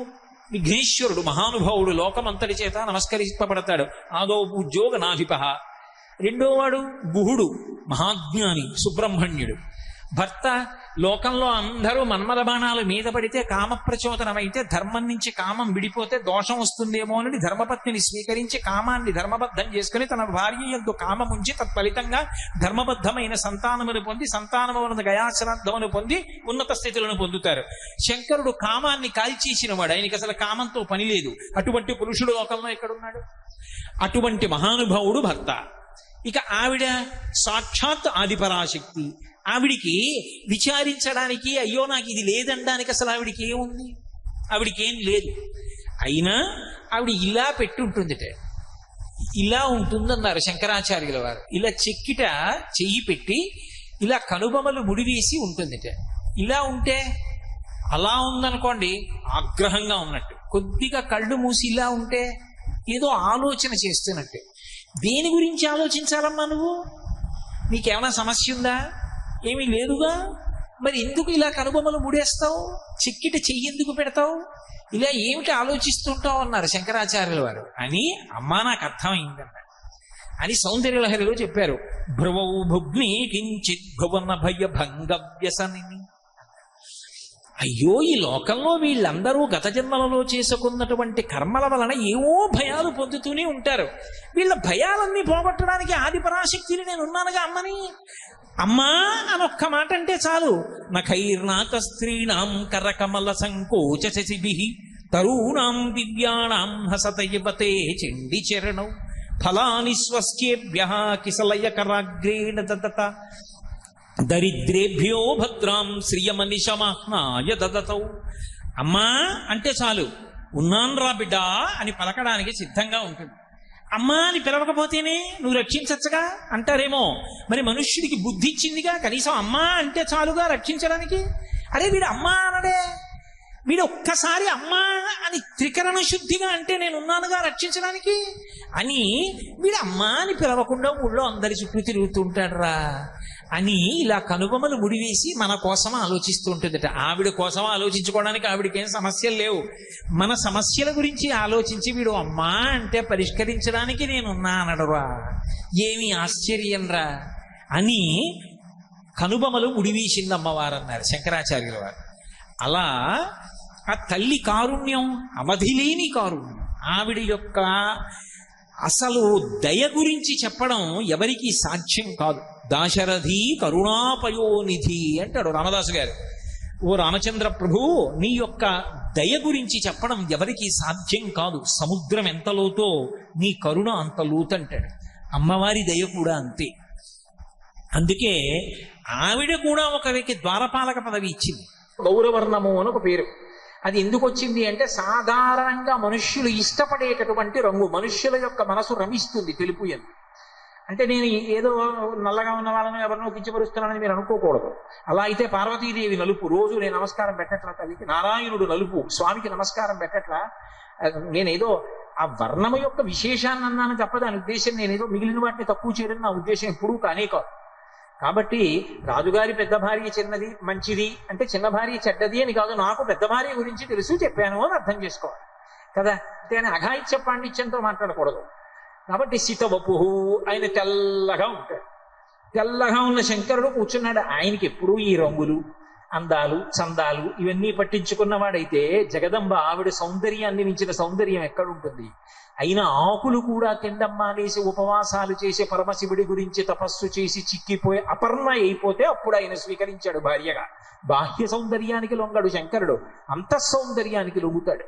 విఘ్నేశ్వరుడు మహానుభావుడు, లోకమంతటి చేత నమస్కరింపబడతాడు. ఆదో ఉద్యోగ నాధిప. రెండోవాడు గుహుడు మహాజ్ఞాని సుబ్రహ్మణ్యుడు. భర్త లోకంలో అందరూ మన్మథ బాణాలు మీద పడితే కామప్రచోదనమైతే ధర్మం నుంచి కామం విడిపోతే దోషం వస్తుందేమో అని ధర్మపత్నిని స్వీకరించి కామాన్ని ధర్మబద్ధం చేసుకుని తన భార్య యందు కామముంచి తత్ఫలితంగా ధర్మబద్ధమైన సంతానమును పొంది సంతానమును గయాశ్రాద్ధమును పొంది ఉన్నత స్థితులను పొందుతారు. శంకరుడు కామాన్ని కాల్చేసిన వాడు, ఆయనకి అసలు కామంతో పని లేదు. అటువంటి పురుషుడు లోకంలో ఎక్కడున్నాడు? అటువంటి మహానుభావుడు భర్త. ఇక ఆవిడ సాక్షాత్ ఆదిపరాశక్తి. ఆవిడికి విచారించడానికి అయ్యో నాకు ఇది లేదనడానికి అసలు ఆవిడికి ఏముంది? ఆవిడికి ఏం లేదు. అయినా ఆవిడ ఇలా పెట్టుంటుందిట, ఇలా ఉంటుందన్నారు శంకరాచార్యుల వారు. ఇలా చెక్కిట చెయ్యి పెట్టి ఇలా కనుబొమలు ముడివేసి ఉంటుందిట. ఇలా ఉంటే అలా ఉందనుకోండి ఆగ్రహంగా ఉన్నట్టు, కొద్దిగా కళ్ళు మూసి ఇలా ఉంటే ఏదో ఆలోచన చేస్తున్నట్టు. దేని గురించి ఆలోచించాలమ్మా నువ్వు? నీకేమైనా సమస్య ఉందా? ఏమీ లేదుగా. మరి ఎందుకు ఇలా కనుబొమ్మలు ముడేస్తావు? చెక్కిట చెయ్యి ఎందుకు పెడతావు? ఇలా ఏమిటి ఆలోచిస్తుంటావు అన్నారు శంకరాచార్యుల వారు. అని అమ్మా నాకు అర్థమైందన్నారు అని సౌందర్యలహరిలో చెప్పారు. భ్రువౌ భుగ్ని కించిత్ భువన భయ భంగ వ్యసని. అయ్యో ఈ లోకంలో వీళ్ళందరూ గత జన్మలలో చేసుకున్నటువంటి కర్మల వలన ఏవో భయాలు పొందుతూనే ఉంటారు. వీళ్ళ భయాలన్నీ పోగొట్టడానికి ఆదిపరాశక్తిని నేనున్నానుగా అమ్మని. అమ్మా అనొక్క మాట అంటే చాలు. నఖైర్నాక స్త్రీణాం కరకమల సంకోచ శశిభిః తరూణాం దివ్యాణాం హసతయవతే చండి చరణౌ ఫలాని స్వస్యేభ్యః కిసలయ కరాగ్రేణ దదత దరిద్రేభ్యో భద్రాం శ్రియమనిశమహ్నాయ దదతౌ. అమ్మా అంటే చాలు ఉన్నాన్రా బిడ్డా అని పలకడానికి సిద్ధంగా ఉంటుంది. అమ్మా అని పిలవకపోతేనే నువ్వు రక్షించచ్చుగా అంటారేమో. మరి మనుష్యుడికి బుద్ధి ఇచ్చిందిగా, కనీసం అమ్మా అంటే చాలుగా రక్షించడానికి. అరే వీడు అమ్మా అనడే, వీడు ఒక్కసారి అమ్మా అని త్రికరణ శుద్ధిగా అంటే నేనున్నానుగా రక్షించడానికి అని వీడు అమ్మా అని పిలవకుండా ఊళ్ళో అందరి చుట్టూ తిరుగుతుంటాడురా అని ఇలా కనుబొమ్మలు ముడివేసి మన కోసం ఆలోచిస్తూ ఉంటుందట. ఆవిడ కోసం ఆలోచించుకోవడానికి ఆవిడకేం సమస్యలు లేవు. మన సమస్యల గురించి ఆలోచించి వీడు అమ్మా అంటే పరిష్కరించడానికి నేనున్నా అనడురా, ఏమి ఆశ్చర్యంరా అని కనుబొమ్మలు ముడివేసింది అమ్మవారన్నారు శంకరాచార్యుల వారు. అలా ఆ తల్లి కారుణ్యం అవధిలేని కారుణ్యం. ఆవిడ యొక్క అసలు దయ గురించి చెప్పడం ఎవరికి సాధ్యం కాదు. దాశరథి కరుణాపయోనిధి అంటాడు రామదాసు గారు. ఓ రామచంద్ర ప్రభు, నీ యొక్క దయ గురించి చెప్పడం ఎవరికి సాధ్యం కాదు. సముద్రం ఎంత లోతో నీ కరుణ అంత లోతంటాడు. అమ్మవారి దయ కూడా అంతే. అందుకే ఆవిడ కూడా ఒకరికి ద్వారపాలక పదవి ఇచ్చింది. గౌరవర్ణము అని ఒక పేరు. అది ఎందుకు వచ్చింది అంటే సాధారణంగా మనుష్యులు ఇష్టపడేటటువంటి రంగు. మనుష్యుల యొక్క మనసు రమిస్తుంది తెలుపు అని. అంటే నేను ఏదో నల్లగా ఉన్న వాళ్ళను ఎవరినో కించపరుస్తున్నానని మీరు అనుకోకూడదు. అలా అయితే పార్వతీదేవి నలుపు, రోజు నేను నమస్కారం పెట్టట్లా తల్లికి. నారాయణుడు నలుపు, స్వామికి నమస్కారం పెట్టట్లా. నేనేదో ఆ వర్ణము యొక్క విశేషాన్ని అన్నాను తప్ప దాని ఉద్దేశం నేనేదో మిగిలిన వాటిని తక్కువ చేయడం నా ఉద్దేశం ఎప్పుడూ కానే కాదు. కాబట్టి రాజుగారి పెద్ద భార్య చిన్నది మంచిది అంటే చిన్న భార్య చెడ్డది అని కాదు. నాకు పెద్ద భార్య గురించి తెలుసు, చెప్పాను అని అర్థం చేసుకోవాలి కదా. అంతేనే అఘాయిత్య పాండిత్యంతో మాట్లాడకూడదు. కాబట్టి సితవపుహు, ఆయన తెల్లగా ఉంటాడు. తెల్లగా ఉన్న శంకరుడు కూర్చున్నాడు. ఆయనకి ఎప్పుడూ ఈ రంగులు అందాలు చందాలు ఇవన్నీ పట్టించుకున్నవాడైతే జగదంబ ఆవిడ సౌందర్యాన్ని మించిన సౌందర్యం ఎక్కడుంటుంది? అయినా ఆకులు కూడా తిండమ్మానేసి ఉపవాసాలు చేసే పరమశివుడి గురించి తపస్సు చేసి చిక్కిపోయి అపర్ణ అయిపోతే అప్పుడు ఆయన స్వీకరించాడు భార్యగా. బాహ్య సౌందర్యానికి లొంగడు శంకరుడు, అంతఃసౌందర్యానికి లొంగుతాడు.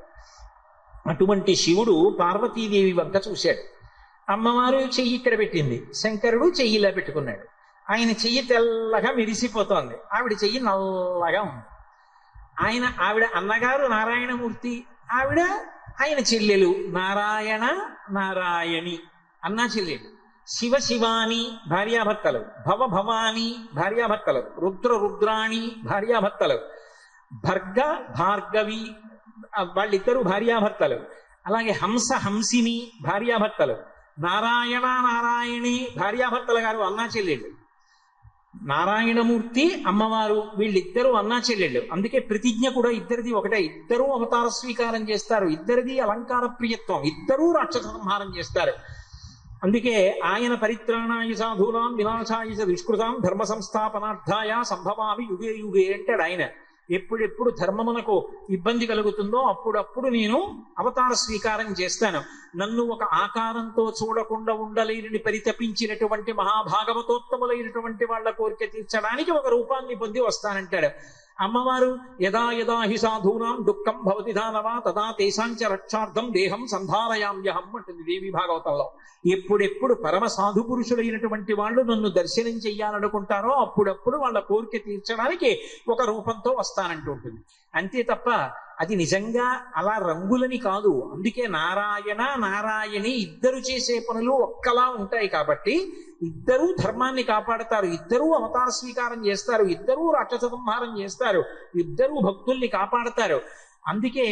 అటువంటి శివుడు పార్వతీదేవి వంక చూశాడు. అమ్మవారు చెయ్యి ఇక్కడ పెట్టింది, శంకరుడు చెయ్యి ఇలా పెట్టుకున్నాడు. ఆయన చెయ్యి తెల్లగా మెరిసిపోతోంది, ఆవిడ చెయ్యి నల్లగా ఉంది. ఆవిడ అన్నగారు నారాయణమూర్తి, ఆవిడ ఆయన చెల్లెలు నారాయణ నారాయణి, అన్నా చెల్లెలు. శివ శివాని భార్యాభర్తలు, భవ భవాని భార్యాభర్తలు, రుద్ర రుద్రాణి భార్యాభర్తలు, భర్గ భార్గవి వాళ్ళిద్దరూ భార్యాభర్తలు. అలాగే హంస హంసిని భార్యాభర్తలు, నారాయణ నారాయణి భార్యాభర్తలు గారు అన్నా చెల్లెళ్ళు. నారాయణమూర్తి అమ్మవారు వీళ్ళిద్దరూ అన్నా చెల్లెళ్ళు. అందుకే ప్రతిజ్ఞ కూడా ఇద్దరిది ఒకటే. ఇద్దరూ అవతార స్వీకారం చేస్తారు, ఇద్దరిది అలంకార ప్రియత్వం, ఇద్దరూ రాక్షస సంహారం చేస్తారు. అందుకే ఆయన పరిత్రాణాయ సాధూనాం వినాశాయ దుష్కృతాం ధర్మ సంస్థాపనార్థాయ సంభవామి యుగే యుగే అంటాడు ఆయన. ఎప్పుడెప్పుడు ధర్మమునకు ఇబ్బంది కలుగుతుందో అప్పుడప్పుడు నేను అవతార స్వీకారం చేస్తాను. నన్ను ఒక ఆకారంతో చూడకుండా ఉండలేని పరితపించినటువంటి మహాభాగవతోత్తములైనటువంటి వాళ్ళ కోరిక తీర్చడానికి ఒక రూపాన్ని పొంది వస్తానంటాడు. అమ్మవారు యదా యదా హి సాధూనాం దుఃఖం భవతి దానవా తదా తేషాంచ రక్షార్థం దేహం సంధారయామ్యహం అంటుంది దేవి భాగవతంలో. ఎప్పుడెప్పుడు పరమ సాధు పురుషులైనటువంటి వాళ్ళు నన్ను దర్శనం చెయ్యాలనుకుంటారో అప్పుడప్పుడు వాళ్ళ కోరిక తీర్చడానికి ఒక రూపంతో వస్తానంటూ ఉంటుంది. అంతే తప్ప అది నిజంగా అలా రంగులని కాదు. అందుకే నారాయణ నారాయణి ఇద్దరు చేసే పనులు ఒక్కలా ఉంటాయి. కాబట్టి ఇద్దరూ ధర్మాన్ని కాపాడతారు, ఇద్దరూ అవతార స్వీకారం చేస్తారు, ఇద్దరూ రాక్షస సంహారం చేస్తారు, ఇద్దరూ భక్తుల్ని కాపాడతారు. అందుకే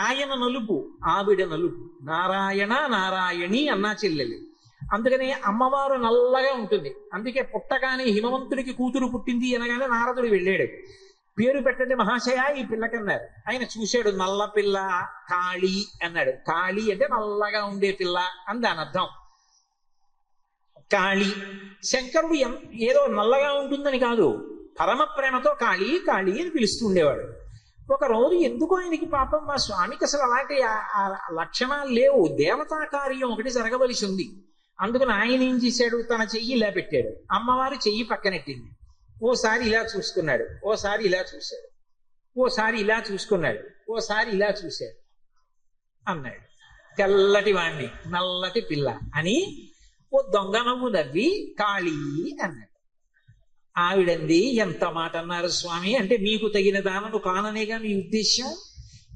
ఆయన నలుపు, ఆవిడ నలుపు. నారాయణ నారాయణి అన్నా చెల్లెలు. అందుకని అమ్మవారు నల్లగా ఉంటుంది. అందుకే పుట్టగానే హిమవంతుడికి కూతురు పుట్టింది అనగానే నారదుడు వెళ్ళాడు. పేరు పెట్టండి మహాశయ ఈ పిల్లకన్నారు. ఆయన చూశాడు, నల్ల పిల్ల కాళీ అన్నాడు. కాళీ అంటే నల్లగా ఉండే పిల్ల అని దాని అర్థం. కాళీ. శంకరుడు ఏదో నల్లగా ఉంటుందని కాదు, పరమ ప్రేమతో కాళీ కాళీ అని పిలుస్తూ ఉండేవాడు. ఒక రోజు ఎందుకు ఆయనకి పాపం మా స్వామికి అసలు అలాంటి లక్షణాలు లేవు, దేవతా కార్యం ఒకటి జరగవలసి ఉంది. అందుకని ఆయన ఏం చేశాడు, తన చెయ్యి ఇలా పెట్టాడు, అమ్మవారు చెయ్యి పక్కనెట్టింది. ఓసారి ఇలా చూసుకున్నాడు, ఓసారి ఇలా చూశాడు, ఓసారి ఇలా చూసుకున్నాడు, ఓసారి ఇలా చూశాడు అన్నాడు. తెల్లటి వాణ్ణి నల్లటి పిల్ల అని ఓ దొంగ నవ్వు నవ్వి కాళీ అన్నాడు. ఆవిడంది, ఎంత మాట అన్నారు స్వామి, అంటే మీకు తగిన దానను కాననేగా మీ ఉద్దేశ్యం?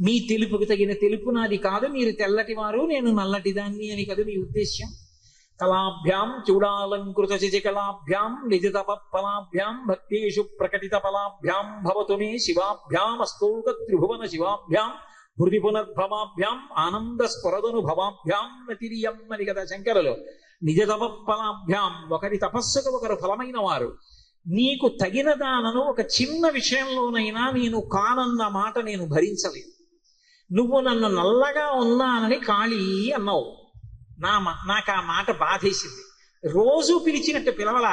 మీ తెలుపుకు తగిన తెలుపు నాది కాదు, మీరు తెల్లటి వారు నేను నల్లటి దాన్ని అని కదా మీ ఉద్దేశ్యం. కళాభ్యాం చూడాలంకృత శశికళాభ్యాం నిజతపఫలాభ్యాం భక్తేషు ప్రకటిత ఫలాభ్యాం భవతు మే శివాభ్యాం అస్తోక త్రిభువన శివాభ్యాం హృది పునర్భవాభ్యాం ఆనంద స్ఫురదనుభవాభ్యాం నతిరియం అని కదా శంకరులు. నిజతపఫలాభ్యాం, ఒకరి తపస్సుకు ఒకరు ఫలమైన వారు. నీకు తగిన దానను ఒక చిన్న విషయంలోనైనా నేను కానన్న మాట నేను భరించలేదు. నువ్వు నన్ను నల్లగా ఉన్నానని కాళీ అన్నావు. నాకు ఆ మాట బాధేసింది. రోజు పిలిచినట్టు పిలవలా,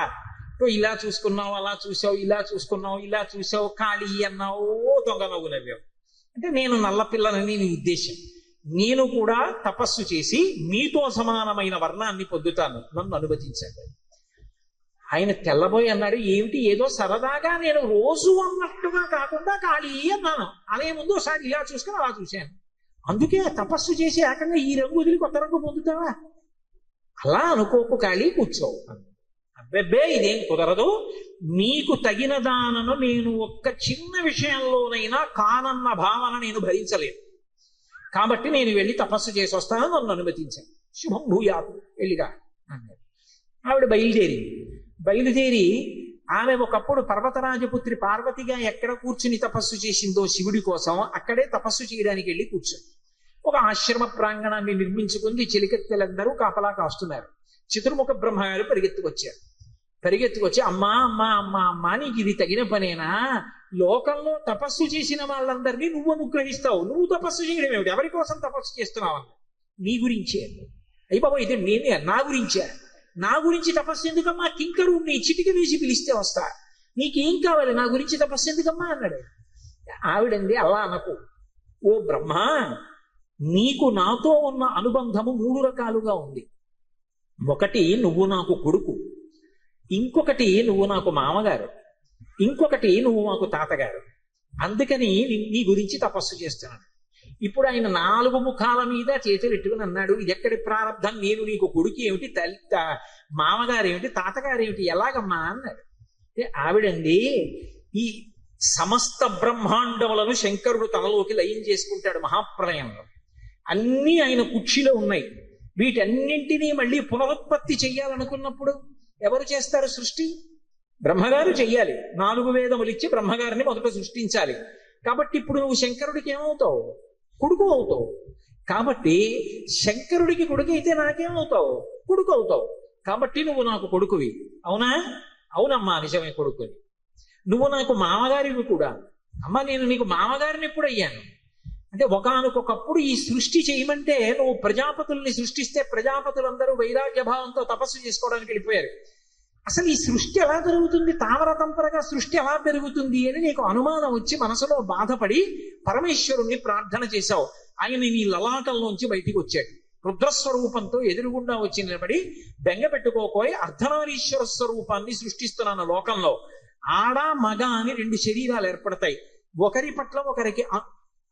ఇలా చూసుకున్నావు, అలా చూసావు, ఇలా చూసుకున్నావు, ఇలా చూసావు, కాళీ అన్నావు, దొంగ నవ్వు నవ్వావు. అంటే నేను నల్ల పిల్లలని నీ ఉద్దేశం. నేను కూడా తపస్సు చేసి మీతో సమానమైన వర్ణాన్ని పొందుతాను, నన్ను అనుమతించండి. ఆయన తెల్లబోయి అన్నాడు, ఏమిటి ఏదో సరదాగా నేను రోజు అన్నట్టుగా కాకుండా కాళీ అన్నాను. అనే ముందు ఒకసారి ఇలా చూసుకుని అలా చూశాను, అందుకే తపస్సు చేసి ఏకంగా ఈ రంగు వదిలి కొత్త రంగు పొందుతావా? అలా అనుకోకు కాళీ, కూర్చో. అబ్బెబ్బే ఇదేం కుదరదు, నీకు తగిన దానను నేను ఒక్క చిన్న విషయంలోనైనా కానన్న భావన నేను భరించలేను, కాబట్టి నేను వెళ్ళి తపస్సు చేసి వస్తాను, నన్ను అనుమతించాను. శుభం భూయాత్, వెళ్ళిగా అన్నాడు. ఆవిడ బయలుదేరి ఆమె ఒకప్పుడు పర్వతరాజపుత్రి పార్వతిగా ఎక్కడ కూర్చుని తపస్సు చేసిందో శివుడి కోసం, అక్కడే తపస్సు చేయడానికి వెళ్ళి కూర్చొని ఒక ఆశ్రమ ప్రాంగణాన్ని నిర్మించుకుంది. చెలికత్తెలందరూ కాపలా కాస్తున్నారు. చతుర్ముఖ బ్రహ్మగారు పరిగెత్తుకొచ్చి అమ్మా అమ్మా అమ్మా అమ్మా, నీకు ఇది తగిన పనేనా? లోకంలో తపస్సు చేసిన వాళ్ళందరినీ నువ్వు అనుగ్రహిస్తావు, నువ్వు తపస్సు చేయడం ఏమిటి? ఎవరి కోసం తపస్సు చేస్తున్నావు అన్న? నీ గురించే. అయ్యి బాబా, ఇది నేనే, నా గురించి తపస్సు ఎందుకమ్మా? కింకరుణ్ణి చిటిక వేసి పిలిస్తే వస్తా, నీకేం కావాలి? నా గురించి తపస్సు ఎందుకమ్మా అన్నాడు. ఆవిడంది, అలా అనకు ఓ బ్రహ్మ, నీకు నాతో ఉన్న అనుబంధము 3 రకాలుగా ఉంది. ఒకటి, నువ్వు నాకు కొడుకు. ఇంకొకటి, నువ్వు నాకు మామగారు. ఇంకొకటి, నువ్వు నాకు తాతగారు. అందుకని నీ గురించి తపస్సు చేస్తున్నాను. ఇప్పుడు ఆయన 4 ముఖాల మీద చేతులు ఎట్టుకుని అన్నాడు, ఇది ఎక్కడి ప్రారంధం? నేను నీకు కొడుకు ఏమిటి, మామగారు ఏమిటి, తాతగారు ఏమిటి, ఎలాగమ్మా అన్నాడు. ఆవిడండి, ఈ సమస్త బ్రహ్మాండములను శంకరుడు తనలోకి లయం చేసుకుంటాడు మహాప్రలయంలో. అన్నీ ఆయన కుక్షిలో ఉన్నాయి. వీటన్నింటినీ మళ్ళీ పునరుత్పత్తి చెయ్యాలనుకున్నప్పుడు ఎవరు చేస్తారు సృష్టి? బ్రహ్మగారు చెయ్యాలి. 4 వేదములు ఇచ్చి బ్రహ్మగారిని మొదట సృష్టించాలి. కాబట్టి ఇప్పుడు నువ్వు శంకరుడికి ఏమవుతావు? కొడుకు అవుతావు. కాబట్టి శంకరుడికి కొడుకు అయితే నాకేమవుతావు? కొడుకు అవుతావు. కాబట్టి నువ్వు నాకు కొడుకువి. అవునా? అవునమ్మా, నిజమే, కొడుకుని. నువ్వు నాకు మామగారివి కూడా. అమ్మ, నేను నీకు మామగారిని ఎప్పుడు అయ్యాను అంటే, ఒకానొకప్పుడు ఈ సృష్టి చేయమంటే నువ్వు ప్రజాపతుల్ని సృష్టిస్తే ప్రజాపతులందరూ వైరాగ్య భావంతో తపస్సు చేసుకోవడానికి వెళ్ళిపోయారు. అసలు ఈ సృష్టి ఎలా జరుగుతుంది, తామర తంపరగా సృష్టి ఎలా పెరుగుతుంది అని నీకు అనుమానం వచ్చి మనసులో బాధపడి పరమేశ్వరుణ్ణి ప్రార్థన చేశావు. ఆయన నీ లలాటంలోంచి బయటికి వచ్చాడు. రుద్రస్వరూపంతో ఎదురుగుండా వచ్చి నిలబడి, బెంగ పెట్టుకోకోయి, అర్ధనారీశ్వర స్వరూపాన్ని సృష్టిస్తున్నాను లోకంలో. ఆడ మగ అని 2 శరీరాలు ఏర్పడతాయి. ఒకరి పట్ల ఒకరికి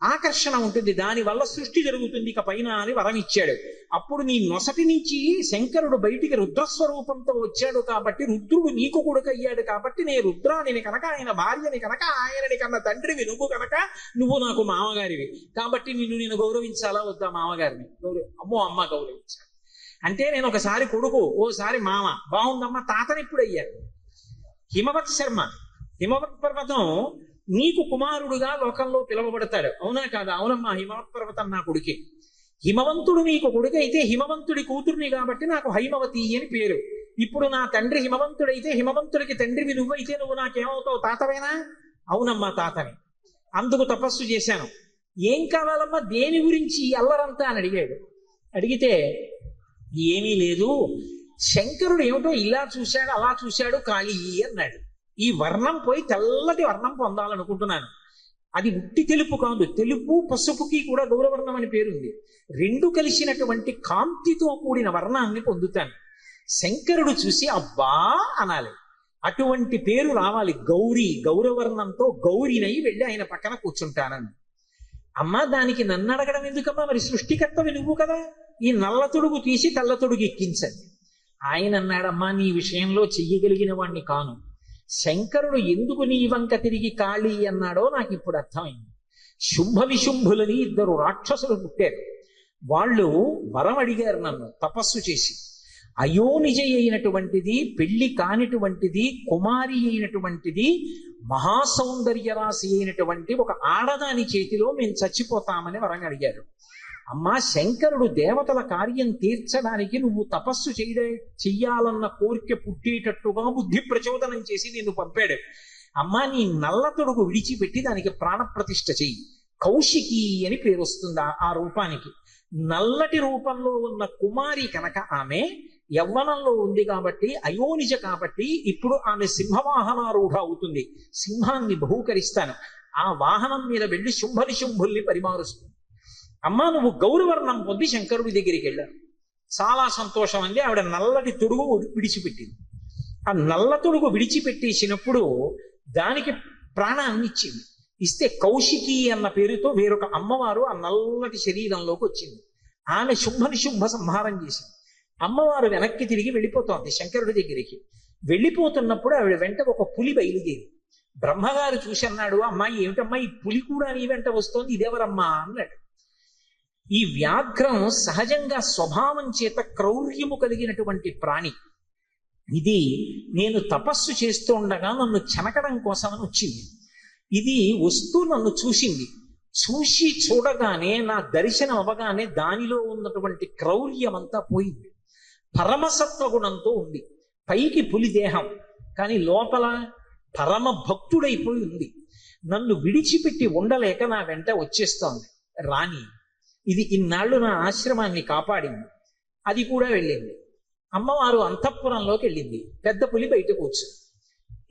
ఆకర్షణ ఉంటుంది, దానివల్ల సృష్టి జరుగుతుంది ఇక పైన అని వరం ఇచ్చాడు. అప్పుడు నీ నొసటి నుంచి శంకరుడు బయటికి రుద్రస్వరూపంతో వచ్చాడు కాబట్టి, రుద్రుడు నీకు కొడుకు అయ్యాడు కాబట్టి, నే రుద్రాణిని కనుక, ఆయన భార్యని కనుక, ఆయనని కన్నా తండ్రివి నువ్వు కనుక, నువ్వు నాకు మామగారివి. కాబట్టి నేను గౌరవించాలా వద్దా? మామగారిని అమ్మో అమ్మ గౌరవించాలి. అంటే నేను ఒకసారి కొడుకు, ఓసారి మామ, బాగుందమ్మా. తాతని ఇప్పుడు అయ్యాడు. హిమవత్ శర్మ, హిమవత్ పర్వతం నీకు కుమారుడుగా లోకంలో పిలువబడతాడు. అవునా కాదా? అవునమ్మా, హిమవత్ పర్వతం నా కొడుకే. హిమవంతుడు నీకు కొడుకు అయితే హిమవంతుడి కూతుర్ని కాబట్టి నాకు హైమవతి అని పేరు. ఇప్పుడు నా తండ్రి హిమవంతుడైతే హిమవంతుడికి తండ్రివి నువ్వైతే నువ్వు నాకేమవుతావు? తాతవేనా? అవునమ్మా, తాతని. అందుకు తపస్సు చేశాను. ఏం కావాలమ్మా, దేని గురించి అల్లరంతా అని అడిగాడు. అడిగితే ఏమీ లేదు, శంకరుడు ఏమిటో ఇలా చూశాడు, అలా చూశాడు, కాళీ అన్నాడు. ఈ వర్ణం పోయి తెల్లటి వర్ణం పొందాలనుకుంటున్నాను. అది ఉట్టి తెలుపు కాదు, తెలుపు పసుపుకి కూడా గౌరవర్ణం అని పేరుంది. 2 కలిసినటువంటి కాంతితో కూడిన వర్ణాన్ని పొందుతాను. శంకరుడు చూసి అబ్బా అనాలి, అటువంటి పేరు రావాలి. గౌరీ, గౌరవర్ణంతో గౌరీనై వెళ్ళి ఆయన పక్కన కూర్చుంటానని. అమ్మా, దానికి నన్ను అడగడం ఎందుకమ్మా? మరి సృష్టికర్తవి నువ్వు కదా, ఈ నల్ల తొడుగు తీసి తెల్ల తొడుగు ఎక్కించండి. ఆయన అన్నాడమ్మా, నీ విషయంలో చెయ్యగలిగిన వాణ్ణి కాను. శంకరుడు ఎందుకు నీ వంక తిరిగి కాళీ అన్నాడో నాకు ఇప్పుడు అర్థమైంది. శుంభ విశుంభులని ఇద్దరు రాక్షసులు పుట్టారు. వాళ్ళు వరం అడిగారు నన్ను తపస్సు చేసి. అయోనిజ అయినటువంటిది, పెళ్లి కానిటువంటిది, కుమారి అయినటువంటిది, మహాసౌందర్య రాశి అయినటువంటి ఒక ఆడదాని చేతిలో మేము చచ్చిపోతామని వరం అడిగారు. అమ్మా, శంకరుడు దేవతల కార్యం తీర్చడానికి నువ్వు తపస్సు చెయ్యాలన్న కోరిక పుట్టేటట్టుగా బుద్ధి ప్రచోదనం చేసి నిన్ను పంపాడు. అమ్మా, నీ నల్ల తొడుగు విడిచిపెట్టి దానికి ప్రాణప్రతిష్ఠ చెయ్యి. కౌశికి అని పేరు వస్తుంది ఆ రూపానికి. నల్లటి రూపంలో ఉన్న కుమారి కనుక ఆమె యవ్వనంలో ఉంది కాబట్టి, అయోనిజ కాబట్టి ఇప్పుడు ఆమె సింహవాహనారూఢ అవుతుంది. సింహాన్ని బహూకరిస్తాను. ఆ వాహనం మీద వెళ్ళి శుంభుల్ని పరిమారుస్తుంది. అమ్మా, నువ్వు గౌరవర్ణం పొంది శంకరుడి దగ్గరికి వెళ్ళాను. చాలా సంతోషం అంది. ఆవిడ నల్లటి తొడుగు విడిచిపెట్టింది. ఆ నల్ల తొడుగు విడిచిపెట్టేసినప్పుడు దానికి ప్రాణాన్ని ఇచ్చింది. ఇస్తే కౌశికి అన్న పేరుతో వేరొక అమ్మవారు ఆ నల్లటి శరీరంలోకి వచ్చింది. ఆమె శుంభ సంహారం చేసింది. అమ్మవారు వెనక్కి తిరిగి వెళ్ళిపోతోంది శంకరుడి దగ్గరికి. వెళ్ళిపోతున్నప్పుడు ఆవిడ వెంట ఒక పులి బయలుదేరి. బ్రహ్మగారు చూసి అన్నాడు, అమ్మాయి ఏమిటమ్మా ఈ పులి కూడా నీ వెంట వస్తోంది, ఇదేవరమ్మా అన్నాడు. ఈ వ్యాఘ్రం సహజంగా స్వభావం చేత క్రౌర్యము కలిగినటువంటి ప్రాణి. ఇది నేను తపస్సు చేస్తూ ఉండగా నన్ను చెనకడం కోసమని వచ్చింది. ఇది వస్తూ నన్ను చూసింది. చూడగానే నా దర్శనం అవ్వగానే దానిలో ఉన్నటువంటి క్రౌర్యం అంతా పోయింది. పరమసత్వ గుణంతో ఉంది. పైకి పులి దేహం, కానీ లోపల పరమ భక్తుడైపోయి ఉంది. నన్ను విడిచిపెట్టి ఉండలేక నా వెంట వచ్చేస్తోంది. రాణి ఇది ఇన్నాళ్ళు నా ఆశ్రమాన్ని కాపాడింది. అది కూడా వెళ్ళింది. అమ్మవారు అంతఃపురంలోకి వెళ్ళింది. పెద్ద పులి బయట కూర్చుంది.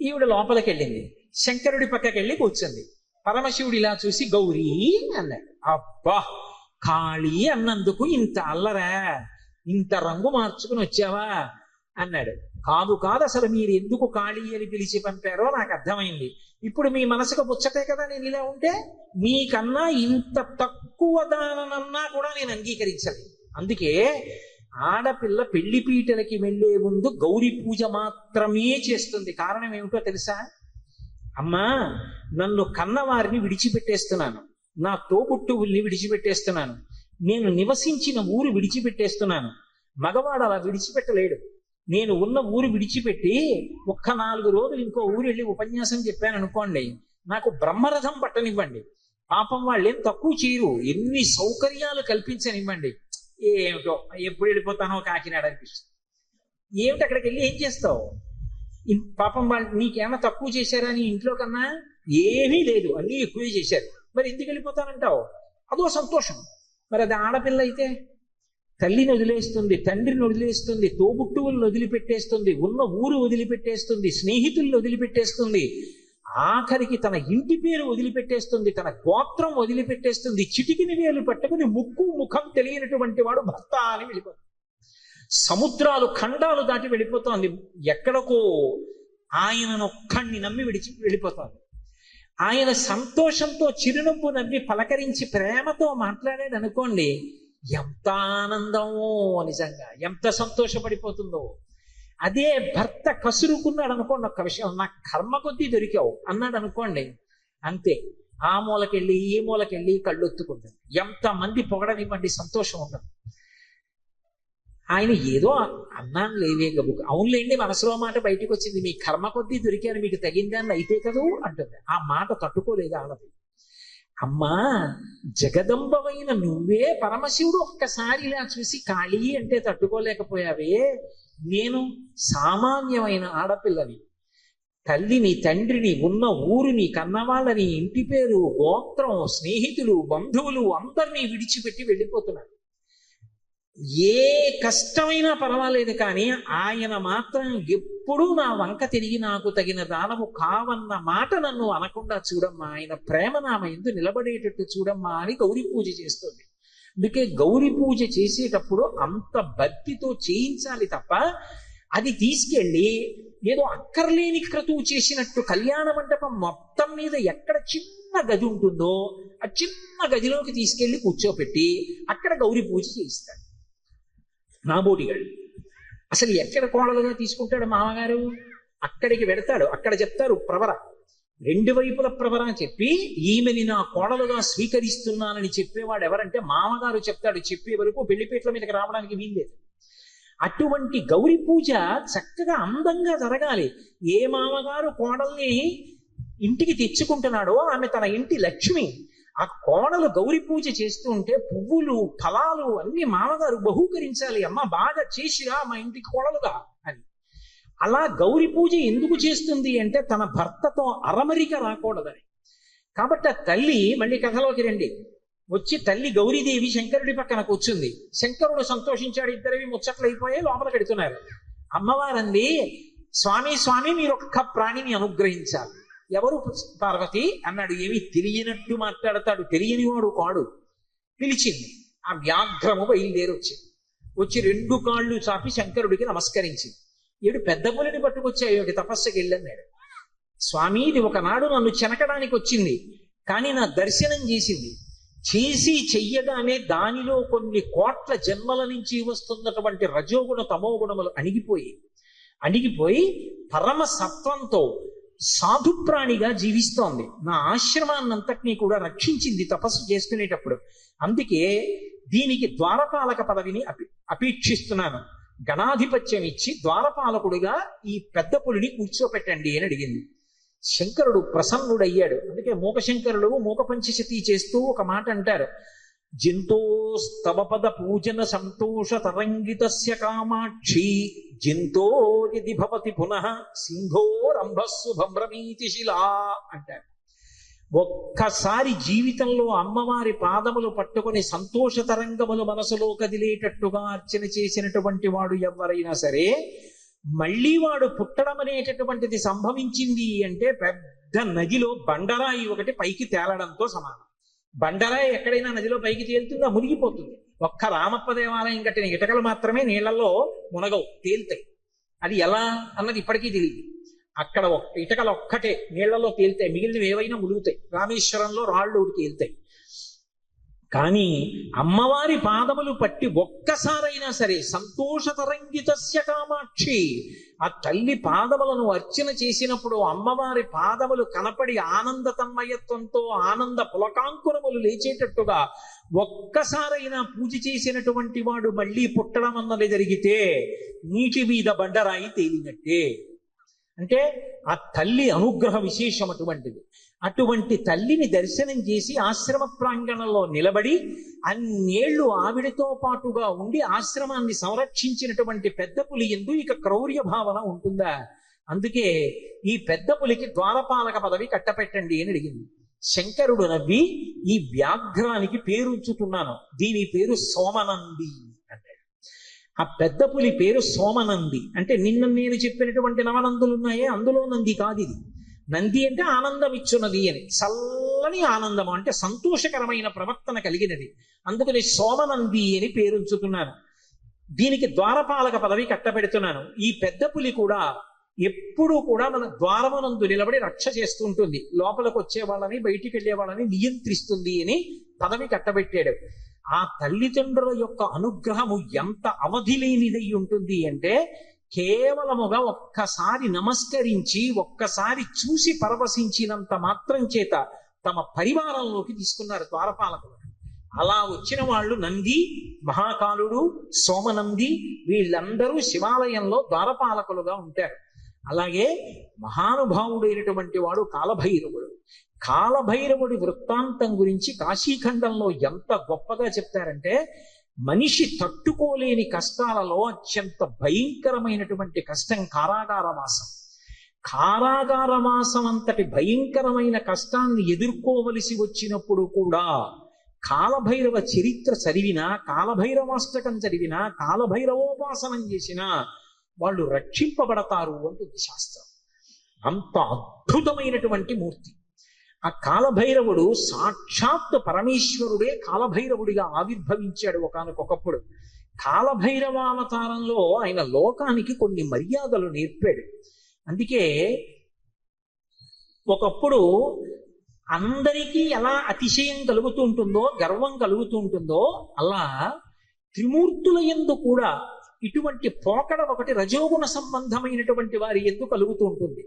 ఈవిడ లోపలికి వెళ్ళింది. శంకరుడి పక్కకి వెళ్ళి కూర్చుంది. పరమశివుడు ఇలా చూసి గౌరీ అన్నాడు. అబ్బా, కాళీ అన్నందుకు ఇంత అల్లరా, ఇంత రంగు మార్చుకుని వచ్చావా అన్నాడు. కాదు అసలు మీరు ఎందుకు కాళీ అని పిలిచి పంపారో నాకు అర్థమైంది. ఇప్పుడు మీ మనసుకు పుచ్చటే కదా నేను ఇలా ఉంటే. మీకన్నా ఇంత తక్కువ దానన్నా కూడా నేను అంగీకరించలేదు. అందుకే ఆడపిల్ల పెళ్లి పీటలకి వెళ్లే ముందు గౌరీ పూజ మాత్రమే చేస్తుంది. కారణం ఏమిటో తెలుసా? అమ్మా, నన్ను కన్నవారిని విడిచిపెట్టేస్తున్నాను, నా తోబుట్టువుల్ని విడిచిపెట్టేస్తున్నాను, నేను నివసించిన ఊరు విడిచిపెట్టేస్తున్నాను. మగవాడు అలా విడిచిపెట్టలేడు. నేను ఉన్న ఊరు విడిచిపెట్టి ఒక్క 4 రోజులు ఇంకో ఊరు వెళ్ళి ఉపన్యాసం చెప్పాను అనుకోండి, నాకు బ్రహ్మరథం పట్టనివ్వండి. పాపం వాళ్ళేం తక్కువ చేయరు, ఎన్ని సౌకర్యాలు కల్పించనివ్వండి. ఏమిటో ఎప్పుడు వెళ్ళిపోతానో కాకినాడ అనిపిస్తుంది. ఏమిటి అక్కడికి వెళ్ళి ఏం చేస్తావు? పాపం వాళ్ళు నీకేమన్నా తక్కువ చేశారా నీ ఇంట్లో కన్నా? ఏమీ లేదు, అన్నీ ఎక్కువే చేశారు. మరి ఎందుకు వెళ్ళిపోతానంటావు? అదో సంతోషం. మరి అది ఆడపిల్ల అయితే తల్లిని వదిలేస్తుంది, తండ్రిని వదిలేస్తుంది, తోబుట్టువులను వదిలిపెట్టేస్తుంది, ఉన్న ఊరు వదిలిపెట్టేస్తుంది, స్నేహితులను వదిలిపెట్టేస్తుంది, ఆఖరికి తన ఇంటి పేరు వదిలిపెట్టేస్తుంది, తన గోత్రం వదిలిపెట్టేస్తుంది. చిటికిని వేలు పట్టుకుని ముక్కు ముఖం తెలియనటువంటి వాడు భర్త అని వెళ్ళిపోతుంది. సముద్రాలు ఖండాలు దాటి వెళ్ళిపోతోంది. ఎక్కడికో ఆయననొక్కడిని నమ్మి వెళ్ళిపోతోంది. ఆయన సంతోషంతో చిరునవ్వు నవ్వి పలకరించి ప్రేమతో మాట్లాడాడు అనుకోండి, ఎంత ఆనందమో, నిజంగా ఎంత సంతోషపడిపోతుందో. అదే భర్త కసురుకున్నాడు అనుకోండి, ఒక్క విషయం, నా కర్మ కొద్దీ దొరికావు అన్నాడు అనుకోండి, అంతే. ఆ మూలకెళ్ళి ఈ మూలకెళ్ళి కళ్ళొత్తుకుంటుంది. ఎంతమంది పొగడనివ్వండి, సంతోషం ఉండదు. ఆయన ఏదో అన్నాను లేవే గబుకు, అవునులేండి మనసులో మాట బయటకు వచ్చింది, మీ కర్మ కొద్దీ దొరికాను, మీకు తగిందాన్ని అయితే కదూ అంటుంది. ఆ మాట తట్టుకోలేదు ఆడది. అమ్మా, జగదంబవైన నువ్వే పరమశివుడు ఒక్కసారి ఇలా చూసి కాళీ అంటే తట్టుకోలేకపోయావే. నేను సామాన్యమైన ఆడపిల్లని, తల్లిని, తండ్రిని, ఉన్న ఊరిని, కన్నవాళ్ళని, ఇంటి పేరు, గోత్రం, స్నేహితులు, బంధువులు అందరినీ విడిచిపెట్టి వెళ్ళిపోతున్నాను. ఏ కష్టమైనా పర్వాలేదు, కానీ ఆయన మాత్రం ఎప్పుడూ నా వంక తిరిగి నాకు తగిన దానము కావన్న మాట నన్ను అనకుండా చూడమ్మా, ఆయన ప్రేమ నామ ఎందు నిలబడేటట్టు చూడమ్మా అని గౌరీ పూజ చేస్తుంది. అందుకే గౌరీ పూజ చేసేటప్పుడు అంత భక్తితో చేయించాలి తప్ప, అది తీసుకెళ్ళి ఏదో అక్కర్లేని క్రతువు చేసినట్టు కళ్యాణ మండపం మొత్తం మీద ఎక్కడ చిన్న గది ఉంటుందో ఆ చిన్న గదిలోకి తీసుకెళ్లి కూర్చోపెట్టి అక్కడ గౌరీ పూజ చేయిస్తాడు నాబోటిగాడు. అసలు ఎక్కడ కోడలుగా తీసుకుంటాడు మామగారు? అక్కడికి వెడతాడు. అక్కడ చెప్తారు ప్రవర, రెండు వైపుల ప్రవర చెప్పి ఈమెని నా కోడలుగా స్వీకరిస్తున్నానని చెప్పేవాడు ఎవరంటే మామగారు చెప్తాడు. చెప్పే వరకు పెళ్లిపీటల మీదకి రావడానికి వీల్లేదు. అటువంటి గౌరీ పూజ చక్కగా అందంగా జరగాలి. ఏ మామగారు కోడల్ని ఇంటికి తెచ్చుకుంటున్నాడో ఆమె తన ఇంటి లక్ష్మి. ఆ కోడలు గౌరీ పూజ చేస్తూ ఉంటే పువ్వులు ఫలాలు అన్ని మామగారు బహూకరించాలి. అమ్మ బాగా చేసిరా మా ఇంటికి కోడలుగా అని. అలా గౌరీ పూజ ఎందుకు చేస్తుంది అంటే తన భర్తతో అరమరిక రాకూడదని. కాబట్టి ఆ తల్లి, మళ్ళీ కథలోకి రండి, వచ్చి తల్లి గౌరీదేవి శంకరుడి పక్కన కూర్చుంది. శంకరుడు సంతోషించాడు. ఇద్దరివి ముచ్చట్లు అయిపోయాయి, లోపల కడుతున్నారు. అమ్మవారంది, స్వామి స్వామి మీరు ఒక్క ప్రాణిని అనుగ్రహించాలి. ఎవరు? పార్వతి అన్నాడు. ఏమి తెలియనట్టు మాట్లాడతాడు, తెలియనివాడు కాడు. పిలిచింది. ఆ వ్యాఘ్రము బయలుదేరొచ్చింది. వచ్చి రెండు కాళ్ళు చాపి శంకరుడికి నమస్కరించింది. ఏడు పెద్ద పులిని పట్టుకొచ్చాయి తపస్సుకి వెళ్ళన్నాడు. స్వామి ఇది ఒకనాడు నన్ను చెనకడానికి వచ్చింది, కానీ నా దర్శనం చేసింది. చేసి చెయ్యగానే దానిలో కొన్ని కోట్ల జన్మల నుంచి వస్తున్నటువంటి రజోగుణ తమోగుణములు అణిగిపోయి పరమ సత్వంతో సాధుప్రాణిగా జీవిస్తోంది. నా ఆశ్రమాన్నంతటినీ కూడా రక్షించింది తపస్సు చేసుకునేటప్పుడు. అందుకే దీనికి ద్వారపాలక పదవిని అపేక్షిస్తున్నాను. గణాధిపత్యం ఇచ్చి ద్వారపాలకుడిగా ఈ పెద్ద పులిని కూర్చోపెట్టండి అని అడిగింది. శంకరుడు ప్రసన్నుడయ్యాడు. అందుకే మూకశంకరుడు మూక పంచశతి చేస్తూ ఒక మాట అంటారు, జింతోస్తవ పద పూజన సంతోష తరంగితస్య కామాక్షి జింతో యది భవతి పునః సింధోరంభస్సు భ్రమీతి శిలా అంటారు. ఒక్కసారి జీవితంలో అమ్మవారి పాదములు పట్టుకుని సంతోష తరంగములు మనసులో కదిలేటట్టుగా అర్చన చేసినటువంటి వాడు ఎవరైనా సరే, మళ్ళీ వాడు పుట్టడం అనేటటువంటిది సంభవించింది అంటే పెద్ద నదిలో బండరాయి ఒకటి పైకి తేలడంతో సమానం. బండరాయి ఎక్కడైనా నదిలో పైకి తేలుతుందా? మునిగిపోతుంది. ఒక్క రామప్ప దేవాలయం కట్టిన ఇటకలు మాత్రమే నీళ్లలో మునగవు, తేలుతాయి. అది ఎలా అన్నది ఇప్పటికీ తెలియదు. అక్కడ ఇటకలు ఒక్కటే నీళ్లలో తేలుతాయి, మిగిలినవి ఏవైనా ములుగుతాయి. రామేశ్వరంలో రాళ్ళు ఒకటి తేలుతాయి. కానీ అమ్మవారి పాదములు పట్టి ఒక్కసారైనా సరే సంతోష తరంగితస్య కామాక్షి, ఆ తల్లి పాదములను అర్చన చేసినప్పుడు అమ్మవారి పాదములు కనపడి ఆనంద తన్మయత్వంతో ఆనంద పులకాంకురములు లేచేటట్టుగా ఒక్కసారైనా పూజ చేసినటువంటి వాడు మళ్ళీ పుట్టడం అన్నది జరిగితే నీటి మీద బండరాయి తేలినట్టే. అంటే ఆ తల్లి అనుగ్రహ విశేషం అటువంటిది. అటువంటి తల్లిని దర్శనం చేసి ఆశ్రమ ప్రాంగణంలో నిలబడి అన్నేళ్లు ఆవిడతో పాటుగా ఉండి ఆశ్రమాన్ని సంరక్షించినటువంటి పెద్ద పులి యందు ఇక క్రౌర్య భావన ఉంటుందా? అందుకే ఈ పెద్ద పులికి ద్వారపాలక పదవి కట్టపెట్టండి అని అడిగింది. శంకరుడు నవ్వి, ఈ వ్యాఘ్రానికి పేరుంచుతున్నాను, దీని పేరు సోమనంది అన్నాడు. ఆ పెద్ద పులి పేరు సోమనంది. అంటే నిన్న నేను చెప్పినటువంటి నవనందులు ఉన్నాయే, అందులో నంది కాదు ఇది. నంది అంటే ఆనందం ఇచ్చున్నది అని, చల్లని ఆనందము అంటే సంతోషకరమైన ప్రవర్తన కలిగినది. అందుకని సోమనంది అని పేరుంచుతున్నాను. దీనికి ద్వారపాలక పదవి కట్టబెడుతున్నాను. ఈ పెద్ద పులి కూడా ఎప్పుడూ కూడా మన ద్వారమునందు నిలబడి రక్ష చేస్తూ ఉంటుంది, లోపలికి వచ్చే వాళ్ళని బయటికి వెళ్ళే వాళ్ళని నియంత్రిస్తుంది అని పదవి కట్టబెట్టాడు. ఆ తల్లిదండ్రుల యొక్క అనుగ్రహము ఎంత అవధి లేనిదై ఉంటుంది అంటే, కేవలముగా ఒక్కసారి నమస్కరించి ఒక్కసారి చూసి పరవశించినంత మాత్రం చేత తమ పరివారంలోకి తీసుకున్నారు ద్వారపాలకులు. అలా వచ్చిన వాళ్ళు నంది, మహాకాలుడు, సోమనంది వీళ్ళందరూ శివాలయంలో ద్వారపాలకులుగా ఉంటారు. అలాగే మహానుభావుడైనటువంటి వాడు కాలభైరవుడు. కాలభైరవుడి వృత్తాంతం గురించి కాశీఖండంలో ఎంత గొప్పగా చెప్తారంటే, మనిషి తట్టుకోలేని కష్టాలలో అత్యంత భయంకరమైనటువంటి కష్టం కారాగారవాసం. కారాగారవాసం అంతటి భయంకరమైన కష్టాన్ని ఎదుర్కోవలసి వచ్చినప్పుడు కూడా కాలభైరవ చరిత్ర చదివినా, కాలభైరవాష్టకం చదివినా, కాలభైరవోపాసనం చేసినా వాళ్ళు రక్షింపబడతారు అంటుంది శాస్త్రం. అంత అద్భుతమైనటువంటి మూర్తి ఆ కాలభైరవుడు. సాక్షాత్ పరమేశ్వరుడే కాలభైరవుడిగా ఆవిర్భవించాడు ఒకానొకప్పుడు. కాలభైరవావతారంలో ఆయన లోకానికి కొన్ని మర్యాదలు నేర్పాడు. అందుకే ఒకప్పుడు అందరికీ ఎలా అతిశయం కలుగుతూ ఉంటుందో, గర్వం కలుగుతూ ఉంటుందో, అలా త్రిమూర్తుల యందు కూడా ఇటువంటి పోకడ ఒకటి రజోగుణ సంబంధమైనటువంటి వారి ఎందుకు కలుగుతూ ఉంటుంది.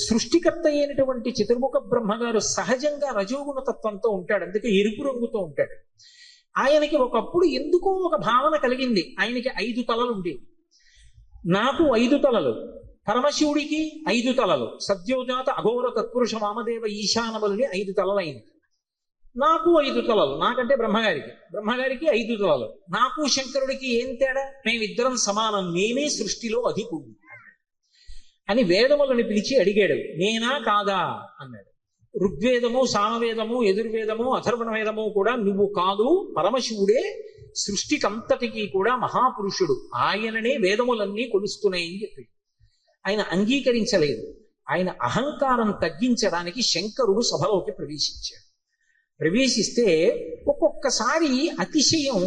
సృష్టికర్త అయినటువంటి చతుర్ముఖ బ్రహ్మగారు సహజంగా రజోగుణ తత్వంతో ఉంటాడు, అందుకే ఎరుపు రంగుతో ఉంటాడు. ఆయనకి ఒకప్పుడు ఎందుకో ఒక భావన కలిగింది, ఆయనకి 5 తలలు ఉండేవి. నాకు 5 తలలు, పరమశివుడికి 5 తలలు, సద్యోజాత అఘోర తత్పురుష వామదేవ ఈశానములని 5 తలలైంది. నాకు 5 తలలు, నాకంటే బ్రహ్మగారికి 5 తలలు. నాకు శంకరుడికి ఏం తేడా? మేమిద్దరం సమానం, నేనే సృష్టిలో అధికుడు అని వేదములను పిలిచి అడిగాడు. నేనా కాదా అన్నాడు. ఋగ్వేదము, సామవేదము, యజుర్వేదము, అథర్వణ వేదము కూడా నువ్వు కాదు, పరమశివుడే సృష్టికంతటికి కూడా మహాపురుషుడు, ఆయననే వేదములన్నీ కొలుస్తున్నాయని చెప్పి ఆయన అంగీకరించలేదు. ఆయన అహంకారం తగ్గించడానికి శంకరుడు సభలోకి ప్రవేశిస్తే ఒక్కొక్కసారి అతిశయం,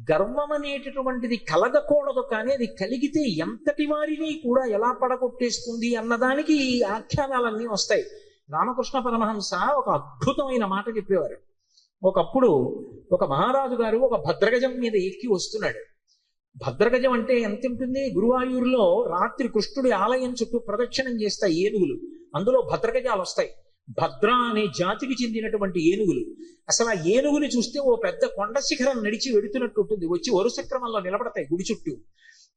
గర్వం అనేటటువంటిది కలగకూడదు, కానీ అది కలిగితే ఎంతటి వారిని కూడా ఎలా పడగొట్టేస్తుంది అన్నదానికి ఈ ఆఖ్యానాలన్నీ వస్తాయి. రామకృష్ణ పరమహంస ఒక అద్భుతమైన మాట చెప్పేవారు. ఒకప్పుడు ఒక మహారాజు గారు ఒక భద్రగజం మీద ఎక్కి వస్తున్నాడు. భద్రగజం అంటే ఎంత ఉంటుంది? గురువాయూరులో రాత్రి కృష్ణుడి ఆలయం చుట్టూ ప్రదక్షిణం చేస్తాయి ఏనుగులు, అందులో భద్రగజాలు వస్తాయి. భద్ర అనే జాతికి చెందినటువంటి ఏనుగులు. అసలు ఆ ఏనుగుని చూస్తే ఓ పెద్ద కొండ శిఖరం నడిచి వెడుతున్నట్టు ఉంటుంది, వచ్చి వరుస క్రమంలో నిలబడతాయి గుడి చుట్టూ.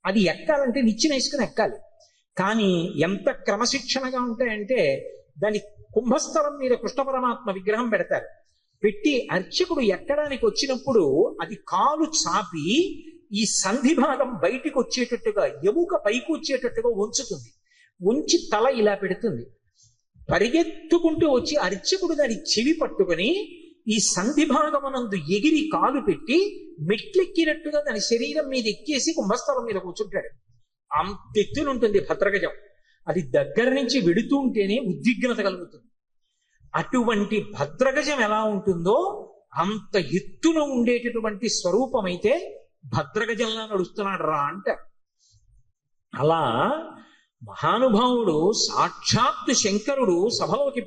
అది ఎక్కాలంటే నిచ్చినేసుకుని ఎక్కాలి. కానీ ఎంత క్రమశిక్షణగా ఉంటాయంటే దాని కుంభస్థలం మీద కృష్ణ పరమాత్మ విగ్రహం పెడతారు. పెట్టి అర్చకుడు ఎక్కడానికి వచ్చినప్పుడు అది కాలు చాపి ఈ సంధి భాగం బయటికి వచ్చేటట్టుగా, ఎముక పైకి వచ్చేటట్టుగా ఉంచుతుంది. ఉంచి తల ఇలా పెడుతుంది. పరిగెత్తుకుంటూ వచ్చి అర్చకుడు దాని చెవి పట్టుకుని ఈ సంధి భాగమునందు ఎగిరి కాలు పెట్టి మెట్లెక్కినట్టుగా దాని శరీరం మీద ఎక్కేసి కుంభస్థలం మీద కూర్చుంటాడు. అంతెత్తునుంటుంది భద్రగజం. అది దగ్గర నుంచి వెడుతూ ఉంటేనే ఉద్విగ్నత కలుగుతుంది. అటువంటి భద్రగజం ఎలా ఉంటుందో అంత ఎత్తున ఉండేటటువంటి స్వరూపమైతే భద్రగజంలా నడుస్తున్నాడు రా అంటారు. అలా మహానుభావుడు సాక్షాత్తు శంకరుడు సభలోకి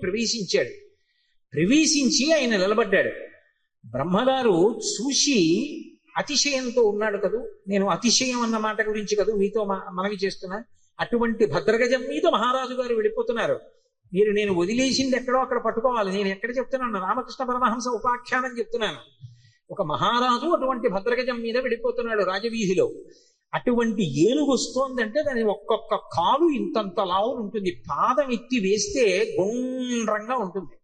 ప్రవేశించి ఆయన నిలబడ్డాడు. బ్రహ్మగారు చూసి అతిశయంతో ఉన్నాడు కదూ. నేను అతిశయం అన్న మాట గురించి కదూ మీతో మనవి చేస్తున్నా. అటువంటి భద్రగజం మీద మహారాజు గారు వెళ్ళిపోతున్నారు. నేను వదిలేసింది ఎక్కడో అక్కడ పట్టుకోవాలి. నేను ఎక్కడ చెప్తున్నాను? రామకృష్ణ పరమహంస ఉపాఖ్యానం చెప్తున్నాను. ఒక మహారాజు అటువంటి భద్రగజం మీద వెళ్ళిపోతున్నాడు రాజవీధిలో. అటువంటి ఏనుగు వస్తోందంటే దాని ఒక్కొక్క కాలు ఇంతంత లావును ఉంటుంది. పాదం ఎత్తి వేస్తే గుండ్రంగా ఉంటుంది.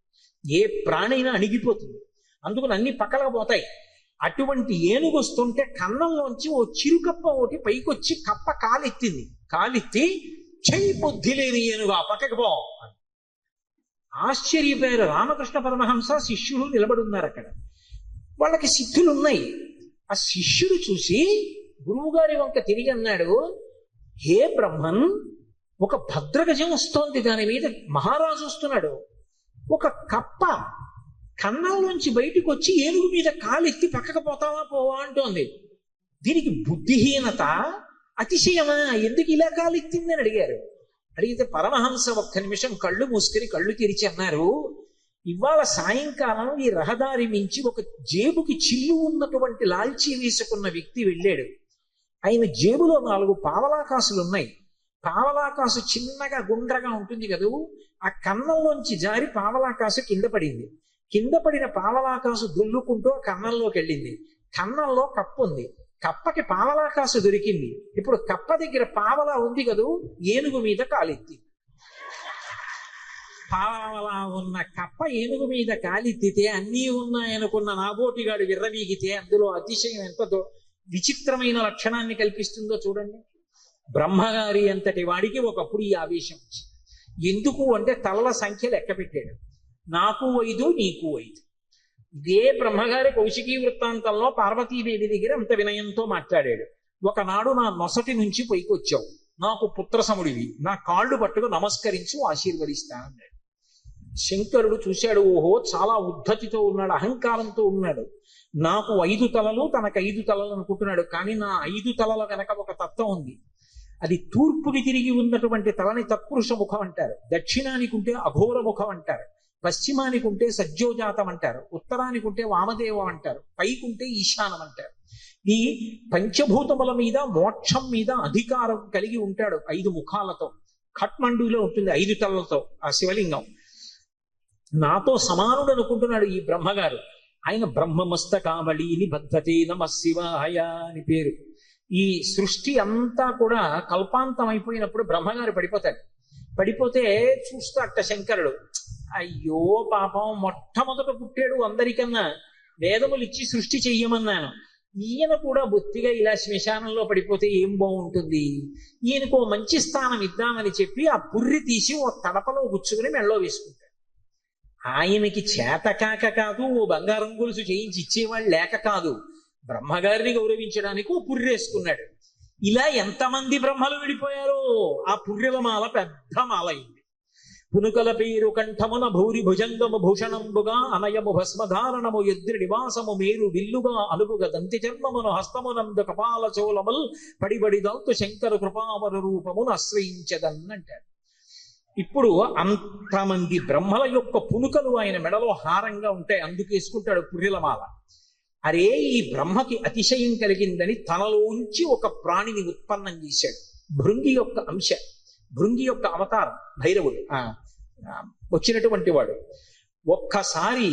ఏ ప్రాణైనా అణిగిపోతుంది. అందుకని అన్ని పక్కలకు పోతాయి. అటువంటి ఏనుగు వస్తుంటే కన్నంలోంచి ఓ చిరుకప్ప ఒకటి పైకొచ్చి కప్ప కాలెత్తింది. కాలెత్తి చెయ్యి బుద్ధి లేని ఏనుగా పక్కకు పో. ఆశ్చర్యపోయారు రామకృష్ణ పరమహంస, శిష్యులు నిలబడున్నారు అక్కడ. వాళ్ళకి సిద్ధులున్నాయి. ఆ శిష్యుడు చూసి గురువుగారి వంక తిరిగి అన్నాడు, హే బ్రహ్మన్, ఒక భద్రగజం వస్తోంది, దాని మీద మహారాజు వస్తున్నాడు. ఒక కప్ప కన్నంలోంచి బయటికి వచ్చి ఏనుగు మీద కాలెత్తి పక్కకు పోతావా పోవా అంటోంది. దీనికి బుద్ధిహీనత, అతిశయమా? ఎందుకు ఇలా కాలెత్తిందని అడిగారు. అడిగితే పరమహంస ఒక్క నిమిషం కళ్ళు మూసుకొని కళ్ళు తెరిచి అన్నారు, ఇవాళ సాయంకాలం ఈ రహదారి మించి ఒక జేబుకి చిల్లు ఉన్నటువంటి లాల్చీ వేసుకున్న వ్యక్తి వెళ్ళాడు. ఆయన జేబులో 4 పావలాకాసులు ఉన్నాయి. పావలాకాసు చిన్నగా గుండ్రగా ఉంటుంది కదూ. ఆ కన్నంలోంచి జారి పావలాకాసు కింద పడింది. కింద పడిన పావలాకాసు దుల్లుకుంటూ ఆ కన్నంలోకి వెళ్ళింది. కన్నంలో కప్ప ఉంది. కప్పకి పావలాకాసు దొరికింది. ఇప్పుడు కప్ప దగ్గర పావలా ఉంది కదూ, ఏనుగు మీద కాలెత్తి. పావలా ఉన్న కప్ప ఏనుగు మీద కాలెత్తితే అన్నీ ఉన్నాయనుకున్న నాబోటిగాడు విర్రవీగితే అందులో అతిశయం ఎంత విచిత్రమైన లక్షణాన్ని కల్పిస్తుందో చూడండి. బ్రహ్మగారి అంతటి వాడికి ఒకప్పుడు ఈ ఆవేశం వచ్చింది. ఎందుకు అంటే తలల సంఖ్య లెక్క పెట్టాడు. నాకు 5, నీకు 5. ఇదే బ్రహ్మగారి కౌశికీ వృత్తాంతంలో పార్వతీదేవి దగ్గర అంత వినయంతో మాట్లాడాడు. ఒకనాడు నా నొసటి నుంచి పైకొచ్చావు, నాకు పుత్రసముడివి, నా కాళ్ళు పట్టుకు నమస్కరించు, ఆశీర్వదిస్తానన్నాడు. శంకరుడు చూశాడు, ఓహో చాలా ఉద్ధతితో ఉన్నాడు, అహంకారంతో ఉన్నాడు. నాకు 5 తలలు, తనకు 5 తలలు అనుకుంటున్నాడు. కానీ నా 5 తలల వెనక ఒక తత్వం ఉంది. అది తూర్పుకి తిరిగి ఉన్నటువంటి తలని తత్పురుష ముఖం అంటారు, దక్షిణానికి ఉంటే అఘోర ముఖం అంటారు, పశ్చిమానికి ఉంటే సజ్జోజాతం అంటారు, ఉత్తరానికి ఉంటే వామదేవం అంటారు, పైకుంటే ఈశానం అంటారు. ఈ పంచభూతముల మీద మోక్షం మీద అధికారం కలిగి ఉంటాడు 5 ముఖాలతో. ఖట్మండులో ఉంటుంది 5 తలలతో ఆ శివలింగం. నాతో సమానుడు అనుకుంటున్నాడు ఈ బ్రహ్మగారు. ఆయన బ్రహ్మమస్తకావళిని బద్ధతే నమ శివాయ అని పేరు. ఈ సృష్టి అంతా కూడా కల్పాంతం అయిపోయినప్పుడు బ్రహ్మగారు పడిపోతాడు. పడిపోతే చూస్తాట శంకరుడు, అయ్యో పాపం మొట్టమొదట పుట్టాడు అందరికన్నా, వేదములు ఇచ్చి సృష్టి చెయ్యమన్నాను, ఈయన కూడా బొత్తిగా ఇలా శ్మశానంలో పడిపోతే ఏం బాగుంటుంది, ఈయనకు ఓ మంచి స్థానం ఇద్దామని చెప్పి ఆ పుర్రి తీసి ఓ తడపలో గుచ్చుకుని మెళ్ళో వేసుకుంటాడు. ఆయనకి చేతకాక కాదు, ఓ బంగారం గొలుసు చేయించి ఇచ్చేవాళ్ళు లేక కాదు, బ్రహ్మగారిని గౌరవించడానికి ఓ పుర్రి వేసుకున్నాడు. ఇలా ఎంతమంది బ్రహ్మలు విడిపోయారో ఆ పుర్రెల మాల పెద్ద మాల అయింది. పునుకల పేరు కంఠమున భూరి భుజంగము భూషణంబుగా అనయము భస్మధారణము ఎద్రి నివాసము మేరు విల్లుగా అనుగుగా దంతి చర్మమును హస్తమునందు కపాల చోళముల్ పడిబడి దంతు శంకర కృపావర రూపమును ఆశ్రయించదన్నంటాడు. ఇప్పుడు అంతమంది బ్రహ్మల యొక్క పునుకలు ఆయన మెడలో హారంగా ఉంటాయి, అందుకేసుకుంటాడు పుర్రెలమాల. అరే ఈ బ్రహ్మకి అతిశయం కలిగిందని తనలోంచి ఒక ప్రాణిని ఉత్పన్నం చేశాడు. భృంగి యొక్క అంశ, భృంగి యొక్క అవతారం భైరవుడు వచ్చినటువంటి వాడు. ఒక్కసారి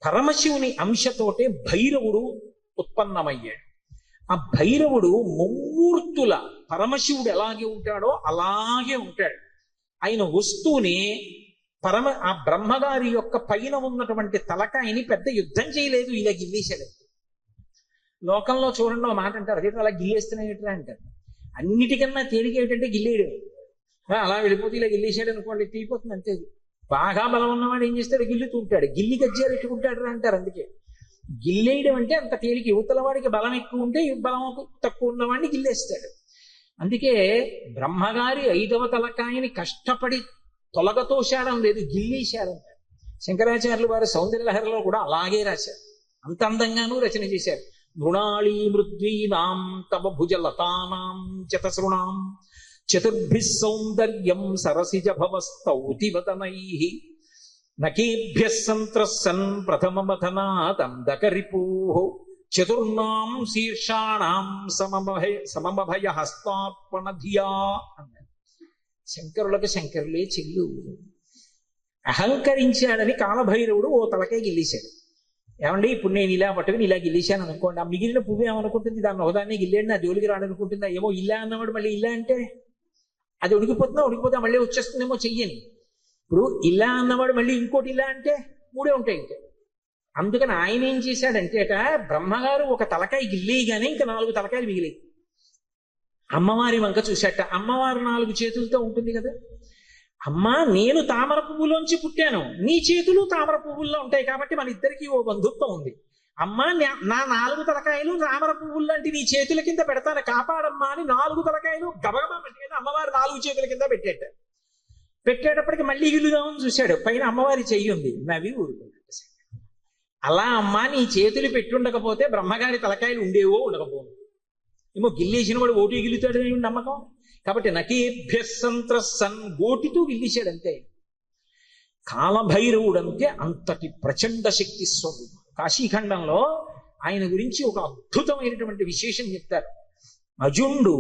పరమశివుని అంశతోటే భైరవుడు ఉత్పన్నమయ్యాడు. ఆ భైరవుడు ముమ్మూర్తుల పరమశివుడు ఎలాగే ఉంటాడో అలాగే ఉంటాడు. ఆయన వస్తూనే ఆ బ్రహ్మగారి యొక్క పైన ఉన్నటువంటి తలకాయని పెద్ద యుద్ధం చేయలేదు, ఇలా గిల్లేశాడు. లోకంలో చూడండి ఒక మాట అంటారు, అదే అలా గిల్లేస్తున్నాయి అంటారు. అన్నిటికన్నా తేలిక ఏమిటంటే గిల్లేయడమే. అలా వెళ్ళిపోతే ఇలా గిల్లేశాడు అనుకోండి, తీరిపోతుంది అంతే. బాగా బలం ఉన్నవాడు ఏం చేస్తాడు, గిల్లుతూ ఉంటాడు, గిల్లి గజ్జాలు ఎట్టుకుంటాడు అంటారు. అందుకే గిల్లేయడం అంటే అంత తేలిక. యువతల వాడికి బలం ఎక్కువ ఉంటే బలం తక్కువ ఉన్నవాడిని గిల్లేస్తాడు. అందుకే బ్రహ్మగారి 5వ తలకాయని కష్టపడి తొలగతోశాడం లేదు, గిల్లేశాడంట. శంకరాచార్యులు వారి సౌందర్యలహరిలో కూడా అలాగే రాశారు, అంత అందంగానూ రచన చేశారు. మృణాళీ మృద్వీనాం తవ భుజలతానాం చతసృణాం చతుర్భిః సౌందర్యం సరసిజ భవస్తౌతివదనైః నకేభ్యః సంత్రస్సన్ ప్రథమమథనాదందకరిపూః చతుర్నాం శీర్షాణాం సమమభయ హస్తార్పణ ధియా అన్నారు. శంకరులకు శంకరులే చెల్లు. అహంకరించాడని కాలభైరవుడు ఓ తలకే గిల్లేశాడు. ఏమండి ఇప్పుడు నేను ఇలా పట్టుకుని ఇలా గిల్లేశాను అనుకోండి, ఆ మిగిలిన పువ్వు ఏమనుకుంటుంది, దాన్ని ఒకదాన్ని గిల్లేండి నా జోలికి రాడనుకుంటుందా? ఏమో ఇలా అన్నవాడు మళ్ళీ ఇలా అంటే అది ఉడికిపోతే మళ్ళీ వచ్చేస్తుందేమో చెయ్యని. ఇప్పుడు ఇలా అన్నవాడు మళ్ళీ ఇంకోటి ఇలా అంటే 3 ఉంటాయి ఇంకా. అందుకని ఆయన ఏం చేశాడంటే బ్రహ్మగారు ఒక తలకాయ గిల్లేయగానే ఇంకా 4 తలకాయలు మిగిలాయి. అమ్మవారి వంక చూశాట. అమ్మవారు 4 చేతులతో ఉంటుంది కదా. అమ్మా నేను తామర పువ్వులోంచి పుట్టాను, నీ చేతులు తామర పువ్వుల్లో ఉంటాయి కాబట్టి మన ఇద్దరికి ఓ బంధుత్వం ఉంది. అమ్మా నా 4 తలకాయలు తామర పువ్వులు లాంటి నీ చేతుల కింద పెడతాను, కాపాడమ్మా అని 4 తలకాయలు గబగబా పెట్టుకుని అమ్మవారు 4 చేతుల కింద పెట్టేటప్పటికి మళ్ళీ గిల్లుదామని చూశాడు. పైన అమ్మవారి చెయ్యి ఉంది, నవ్వి ఊరుకున్నాడు. అలా అమ్మా నీ చేతులు పెట్టుండకపోతే బ్రహ్మగారి తలకాయలు ఉండేవో ఉండకపోవు. ఏమో గిల్లేసిన వాడు ఓటి గిల్లుతాడు నమ్మకం. కాబట్టి నకేభ్యః సంత్రస్సన్ గోటితో గిల్లేశాడంతే. కాలభైరవుడంటే అంతటి ప్రచండ శక్తి స్వరూపం. కాశీఖండంలో ఆయన గురించి ఒక అద్భుతమైనటువంటి విశేషం చెప్తారు. అజుండు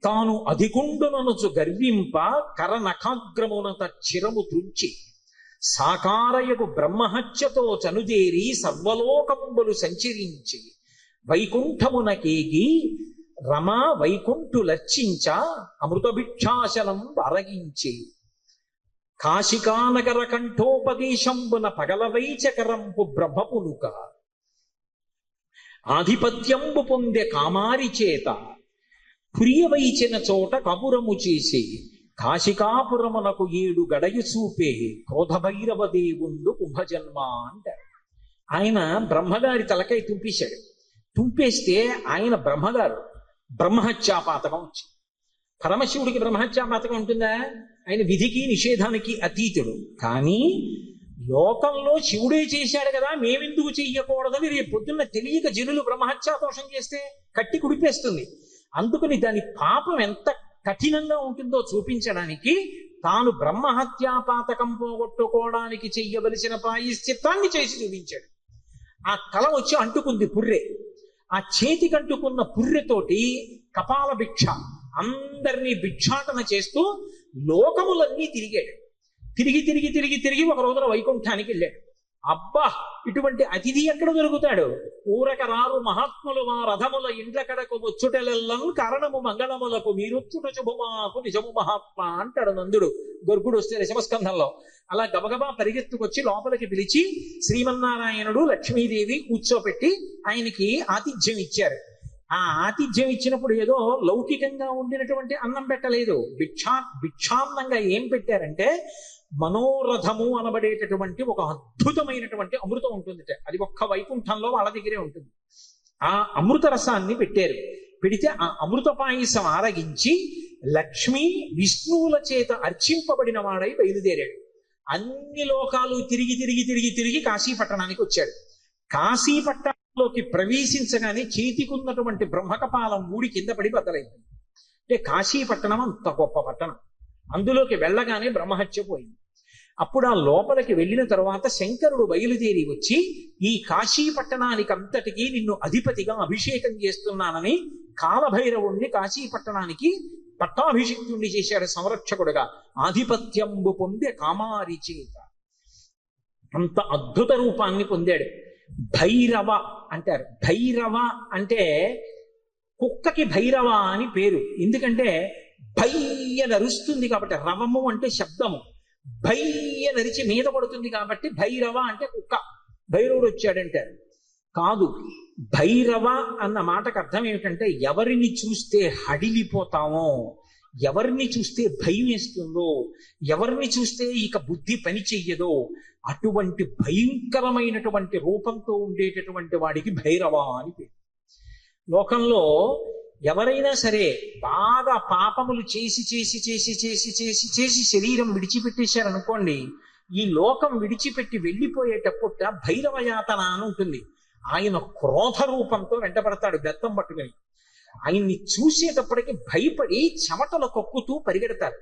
తాను అధికుండుననుచు గర్వింప కరనఖాగ్రమునంత చిరము తుంచి సాకారయకు బ్రహ్మహత్యతో చనుదేరి సర్వలోకంబులు సంచరించి వైకుంఠమునకేగి రమ వైకుంఠులర్చించ అమృతభిక్షాశనం అరగించి కాశికానగర కంఠోపదేశంబున పగలవైచకరంపు బ్రహ్మపునుక ఆధిపత్యంబు పొందె కామారి చేత ప్రియవైచిన చోట కపురము చేసి కాశికాపురమునకు 7 గడయు చూపే క్రోధభైరవ దేవుండు కుంభజన్మ అంటారు. ఆయన బ్రహ్మగారి తలకై తుంపేశాడు. తుంపేస్తే ఆయన బ్రహ్మగారు బ్రహ్మహత్యాపాతకం వచ్చింది. పరమశివుడికి బ్రహ్మహత్యాపాతకం ఉంటుందా? ఆయన విధికి నిషేధానికి అతీతుడు. కానీ లోకంలో శివుడే చేశాడు కదా, మేమెందుకు చెయ్యకూడదని రేపు పొద్దున్న తెలియక జనులు బ్రహ్మహత్యాదోషం చేస్తే కట్టి కుడిపేస్తుంది. అందుకని దాని పాపం ఎంత కఠినంగా ఉంటుందో చూపించడానికి తాను బ్రహ్మహత్యాపాతకం పోగొట్టుకోవడానికి చెయ్యవలసిన ప్రాయశ్చిత్తాన్ని చేసి చూపించాడు. ఆ తల వచ్చి అంటుకుంది పుర్రె. ఆ చేతికంటుకున్న పుర్రెతోటి కపాల భిక్ష అందరినీ భిక్షాటన చేస్తూ లోకములన్నీ తిరిగాడు. తిరిగి తిరిగి తిరిగి తిరిగి ఒక రోజున వైకుంఠానికి వెళ్ళాడు. అబ్బా, ఇటువంటి అతిథి ఎక్కడ దొరుకుతాడు? ఊరక రారు మహాత్ములు మా రథముల ఇండ్ల కడకు వచ్చుటెలెల్లం కారణము మంగళములకు మీరొచ్చుట శుభమాకు నిజము మహాత్మ అంటాడు నందుడు గొర్గుడు వస్తే దశమస్కంధంలో. అలా గబగబా పరిగెత్తుకొచ్చి లోపలికి పిలిచి శ్రీమన్నారాయణుడు లక్ష్మీదేవి కూర్చోపెట్టి ఆయనకి ఆతిథ్యం ఇచ్చారు. ఆ ఆతిథ్యం ఇచ్చినప్పుడు ఏదో లౌకికంగా ఉండినటువంటి అన్నం పెట్టలేదు, భిక్షాన్నంగా ఏం పెట్టారంటే మనోరథము అనబడేటటువంటి ఒక అద్భుతమైనటువంటి అమృతం ఉంటుంది. అది ఒక్క వైకుంఠంలో వాళ్ళ దగ్గరే ఉంటుంది. ఆ అమృత రసాన్ని పెట్టారు. పెడితే ఆ అమృత పాయసం ఆరగించి లక్ష్మీ విష్ణువుల చేత అర్చింపబడిన వాడై బయలుదేరాడు. అన్ని లోకాలు తిరిగి తిరిగి తిరిగి తిరిగి కాశీపట్టణానికి వచ్చాడు. కాశీపట్టణంలోకి ప్రవేశించగానే చేతికున్నటువంటి బ్రహ్మకపాలం ఊడి కింద పడి బద్దలైంది. అంటే కాశీపట్టణం అంత గొప్ప పట్టణం. అందులోకి వెళ్ళగానే బ్రహ్మహత్య పోయింది. అప్పుడు ఆ లోపలికి వెళ్ళిన తర్వాత శంకరుడు బయలుదేరి వచ్చి ఈ కాశీ పట్టణానికి అంతటికీ నిన్ను అధిపతిగా అభిషేకం చేస్తున్నానని కాలభైరవుణ్ణి కాశీ పట్టణానికి పట్టాభిషిక్తుణ్ణి చేశాడు సంరక్షకుడుగా. ఆధిపత్యంబు పొందే కామారి చేత అంత అద్భుత రూపాన్ని పొందాడు. భైరవ అంటారు. భైరవ అంటే కుక్కకి భైరవ అని పేరు. ఎందుకంటే భయ్య నరుస్తుంది కాబట్టి, రవము అంటే శబ్దము, భయ్య నరిచి మీద పడుతుంది కాబట్టి భైరవ అంటే కుక్క. భైరవుడు వచ్చాడంటారు. కాదు, భైరవ అన్న మాటకు అర్థం ఏమిటంటే ఎవరిని చూస్తే హడిలిపోతామో, ఎవరిని చూస్తే భయం వేస్తుందో, ఎవరిని చూస్తే ఇక బుద్ధి పని చెయ్యదో అటువంటి భయంకరమైనటువంటి రూపంతో ఉండేటటువంటి వాడికి భైరవ అని పేరు. లోకంలో ఎవరైనా సరే బాగా పాపములు చేసి చేసి చేసి చేసి చేసి చేసి శరీరం విడిచిపెట్టేశారనుకోండి, ఈ లోకం విడిచిపెట్టి వెళ్ళిపోయేటప్పుడు భైరవయాతన అని ఉంటుంది. ఆయన క్రోధ రూపంతో వెంటబడతాడు బెత్తం పట్టుకుని. ఆయన్ని చూసేటప్పటికి భయపడి చెమటలు కక్కుతూ పరిగెడతారు.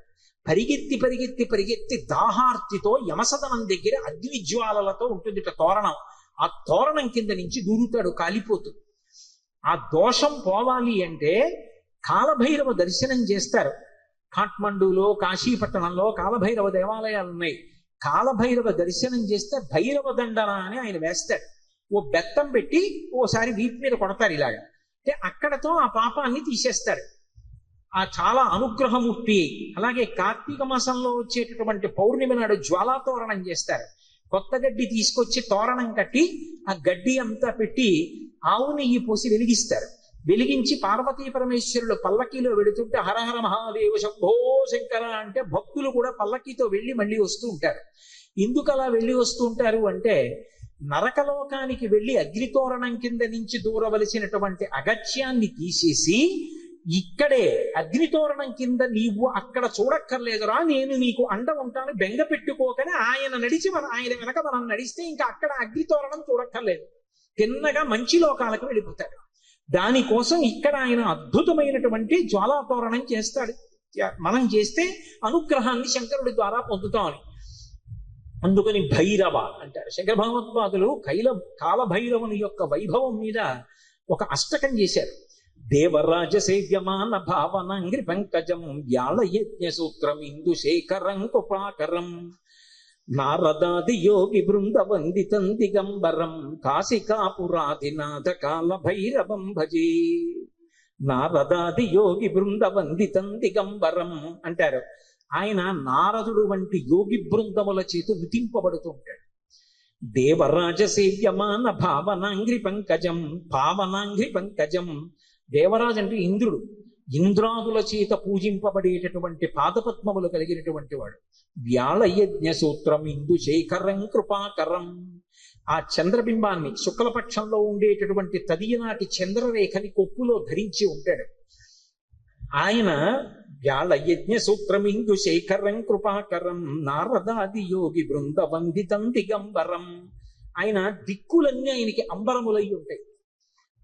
పరిగెత్తి పరిగెత్తి పరిగెత్తి దాహార్తితో యమసదనం దగ్గర అగ్నిజ్వాలలతో ఉంటుంది తోరణం. ఆ తోరణం కింద నుంచి దూరుతాడు కాలిపోతూ. ఆ దోషం పోవాలి అంటే కాలభైరవ దర్శనం చేస్తారు. కాఠ్మండూలో కాశీపట్టణంలో కాలభైరవ దేవాలయాలు ఉన్నాయి. కాలభైరవ దర్శనం చేస్తే భైరవ దండన అని ఆయన వేస్తాడు. ఓ బెత్తం పెట్టి ఓసారి వీపు మీద కొడతారు ఇలాగా. అంటే అక్కడతో ఆ పాపాన్ని తీసేస్తారు. ఆ చాలా అనుగ్రహమూర్తి. అలాగే కార్తీక మాసంలో వచ్చేటటువంటి పౌర్ణమి నాడు జ్వాలాతోరణం చేస్తారు. కొత్త గడ్డి తీసుకొచ్చి తోరణం కట్టి ఆ గడ్డి అంతా పెట్టి ఆవు నెయ్యి పోసి వెలిగిస్తారు. వెలిగించి పార్వతీ పరమేశ్వరులు పల్లకీలో వెళుతుంటే హరహర మహాదేవ శంభో శంకర అంటే భక్తులు కూడా పల్లకీతో వెళ్ళి మళ్ళీ వస్తూ ఉంటారు. ఎందుకు అలా వెళ్ళి వస్తూ ఉంటారు అంటే నరకలోకానికి వెళ్ళి అగ్నితోరణం కింద నుంచి దూరవలసినటువంటి అగత్యాన్ని తీసేసి ఇక్కడే అగ్నితోరణం కింద నీవు అక్కడ చూడక్కర్లేదురా, నేను నీకు అండ ఉంటాను, బెంగ పెట్టుకోకని ఆయన నడిచి ఆయన వెనక మనం నడిస్తే ఇంకా అక్కడ అగ్నితోరణం చూడక్కర్లేదు, తిన్నగా మంచి లోకాలకు వెళ్ళిపోతాడు. దానికోసం ఇక్కడ ఆయన అద్భుతమైనటువంటి జ్వాలాతోరణం చేస్తాడు. మనం చేస్తే అనుగ్రహాన్ని శంకరుడి ద్వారా పొందుతామని. అందుకని భైరవ అంటారు. శంకర భగవత్పాదులు కాలభైరవుని యొక్క వైభవం మీద ఒక అష్టకం చేశారు. దేవరాజ సేవ్యమాన భావనంగ్రి పంకజం వ్యాళ యజ్ఞ సూత్రం ఇందు శేఖరం కృపాకరం నారదాది యోగి బృంద వందితం దిగంబరం కాశికాపురాధినాథ కాల భైరవం భజే. నారదాది యోగి బృంద వందితం దిగంబరం అంటారు. ఆయన నారదుడు వంటి యోగి బృందముల చేత వితింపబడుతూ ఉంటాడు. దేవరాజ సేవ్యమాన భావనాంగ్రి పంకజం, పావనాంగ్రి పంకజం. దేవరాజు అంటే ఇంద్రుడు. ఇంద్రాదుల చేత పూజింపబడేటటువంటి పాదపద్మములు కలిగినటువంటి వాడు. వ్యాళయజ్ఞ సూత్రం ఇందు శేఖరం కృపాకరం. ఆ చంద్రబింబాన్ని శుక్లపక్షంలో ఉండేటటువంటి తదియనాటి చంద్రరేఖని కొప్పులో ధరించి ఉంటాడు ఆయన. వ్యాళయజ్ఞ సూత్రం ఇందు శేఖరం కృపాకరం నారదాది యోగి బృంద వందితం దిగంబరం. ఆయన దిక్కులన్నీ ఆయనకి అంబరములై ఉంటాయి.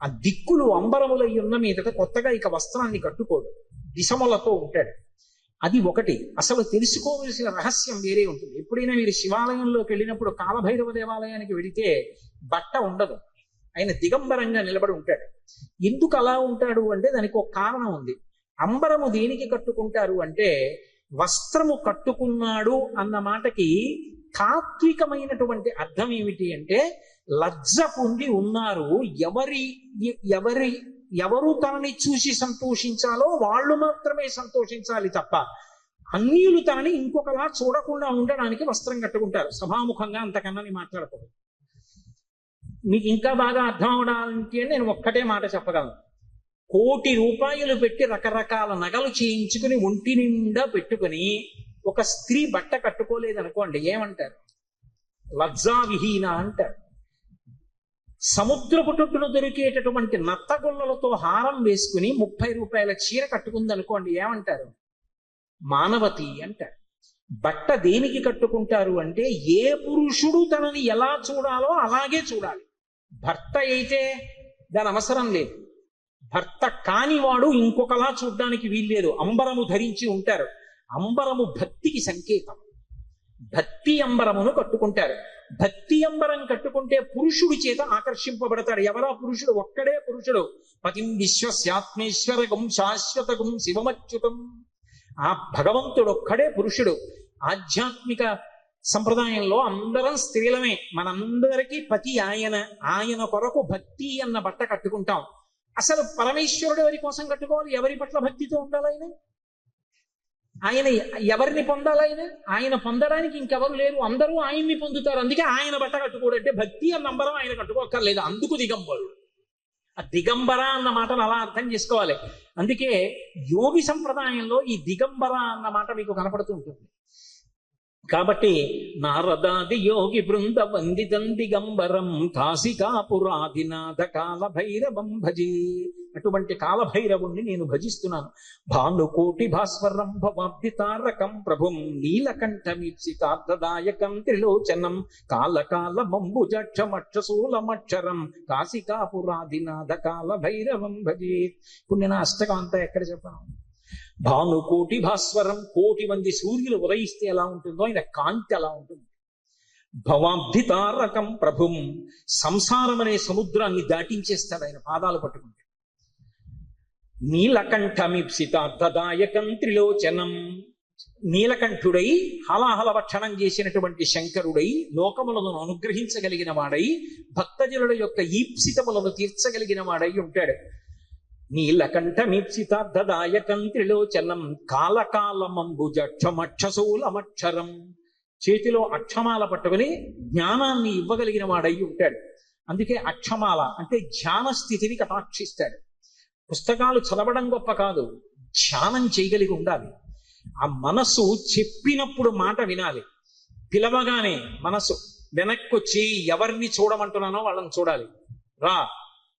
ఆ దిక్కులు అంబరములై ఉన్న మీదట కొత్తగా ఇక వస్త్రాన్ని కట్టుకోడు, దిశములతో ఉంటాడు. అది ఒకటి. అసలు తెలుసుకోవలసిన రహస్యం వేరే ఉంటుంది. ఎప్పుడైనా మీరు శివాలయంలోకి వెళ్ళినప్పుడు కాలభైరవ దేవాలయానికి వెళితే బట్ట ఉండదు. ఆయన దిగంబరంగా నిలబడి ఉంటాడు. ఎందుకు అలా ఉంటాడు అంటే దానికి ఒక కారణం ఉంది. అంబరము దేనికి కట్టుకుంటారు అంటే వస్త్రము కట్టుకున్నాడు అన్న మాటకి తాత్వికమైనటువంటి అర్థం ఏమిటి అంటే లజ్జ పొంది ఉన్నారు. ఎవరు తనని చూసి సంతోషించాలో వాళ్ళు మాత్రమే సంతోషించాలి తప్ప అన్యులు తనని ఇంకొకలా చూడకుండా ఉండడానికి వస్త్రం కట్టుకుంటారు. సభాముఖంగా అంతకన్నా నేను మాట్లాడకూడదు. మీకు ఇంకా బాగా అర్థం అవడానికి నేను ఒక్కటే మాట చెప్పగలను. 1,00,00,000 రూపాయలు పెట్టి రకరకాల నగలు చేయించుకుని ఒంటి నిండా పెట్టుకుని ఒక స్త్రీ బట్ట కట్టుకోలేదనుకోండి, ఏమంటారు? లజ్జావిహీన అంటారు. సముద్రపు టొట్టును దొరికేటటువంటి నత్తగొల్లలతో హారం వేసుకుని 30 రూపాయల చీర కట్టుకుందనుకోండి, ఏమంటారు? మానవతి అంటారు. బట్ట దేనికి కట్టుకుంటారు అంటే ఏ పురుషుడు తనని ఎలా చూడాలో అలాగే చూడాలి. భర్త అయితే దాని అవసరం లేదు. భర్త కానివాడు ఇంకొకలా చూడ్డానికి వీల్లేదు. అంబరము ధరించి ఉంటారు. అంబరము భక్తికి సంకేతం. భక్తి అంబరమును కట్టుకుంటారు. భక్తి అంబరం కట్టుకుంటే పురుషుడి చేత ఆకర్షింపబడతాడు. ఎవరా పురుషుడు? ఒక్కడే పురుషుడు. పతిం విశ్వస్యాత్మేశ్వరగం శాశ్వతగం శివమచ్యుతం. ఆ భగవంతుడు ఒక్కడే పురుషుడు. ఆధ్యాత్మిక సంప్రదాయంలో అందరం స్త్రీలమే. మనందరికీ పతి ఆయన కొరకు భక్తి అన్న బట్ట కట్టుకుంటాం. అసలు పరమేశ్వరుడు ఎవరి కోసం కట్టుకోవాలి? ఎవరి పట్ల భక్తితో ఉండాలి? ఆయన ఎవరిని పొందాలి? ఆయన పొందడానికి ఇంకెవరు లేరు, అందరూ ఆయన్ని పొందుతారు. అందుకే ఆయన బట్ట కట్టుకోడంటే భక్తి అన్న నంబరం ఆయన కట్టుకోక్కర్లేదు. అందుకు దిగంబరుడు. ఆ దిగంబర అన్న మాటను అలా అర్థం చేసుకోవాలి. అందుకే యోగి సంప్రదాయంలో ఈ దిగంబర అన్న మాట మీకు కనపడుతూ ఉంటుంది. కాబట్టి నారదాది యోగి బృంద వందితం దిగంబరం కాశికాపురాధినాథ కాలభైరవం భజే. అటువంటి కాలభైరవుణ్ణి నేను భజిస్తున్నాను. భానుకోటి భాస్వరం భవాబ్దితారకం ప్రభుం నీలకంఠమీప్సితార్థదాయకం త్రిలోచనం కాలకాలమంబుజక్షమక్షశూలమక్షరం కాశికాపురాధినాథ కాలభైరవం భజే. ఇప్పుడు నేను అష్టకం అంతా ఎక్కడ చెప్పాను? భానుకోటి భాస్వరం, 1,00,00,000 మంది సూర్యులు ఉదయిస్తే ఎలా ఉంటుందో ఆయన కాంతి అలా ఉంటుంది. భవాబ్ధితారకం ప్రభుం, సంసారం అనే సముద్రాన్ని దాటించేస్తాడు ఆయన పాదాలు పట్టుకుంటే. నీలకంఠమీప్సితార్థదాయకం త్రిలోచనం, నీలకంఠుడై హలాహల భక్షణం చేసినటువంటి శంకరుడై లోకములను అనుగ్రహించగలిగిన వాడై భక్తజనుల యొక్క ఈప్సితములను తీర్చగలిగిన వాడై ఉంటాడు. నీలకంఠమీప్సితార్థదాయకం త్రిలోచనం కాలకాలమంబుజక్షమక్షశూలమక్షరం, చేతిలో అక్షమాల పట్టుకుని జ్ఞానాన్ని ఇవ్వగలిగిన వాడై ఉంటాడు. అందుకే అక్షమాల అంటే ధ్యాన స్థితిని కటాక్షిస్తాడు. పుస్తకాలు చదవడం గొప్ప కాదు, ధ్యానం చేయగలిగి ఉండాలి. ఆ మనస్సు చెప్పినప్పుడు మాట వినాలి. పిలవగానే మనస్సు వెనక్కొచ్చి ఎవరిని చూడమంటున్నానో వాళ్ళని చూడాలి. రా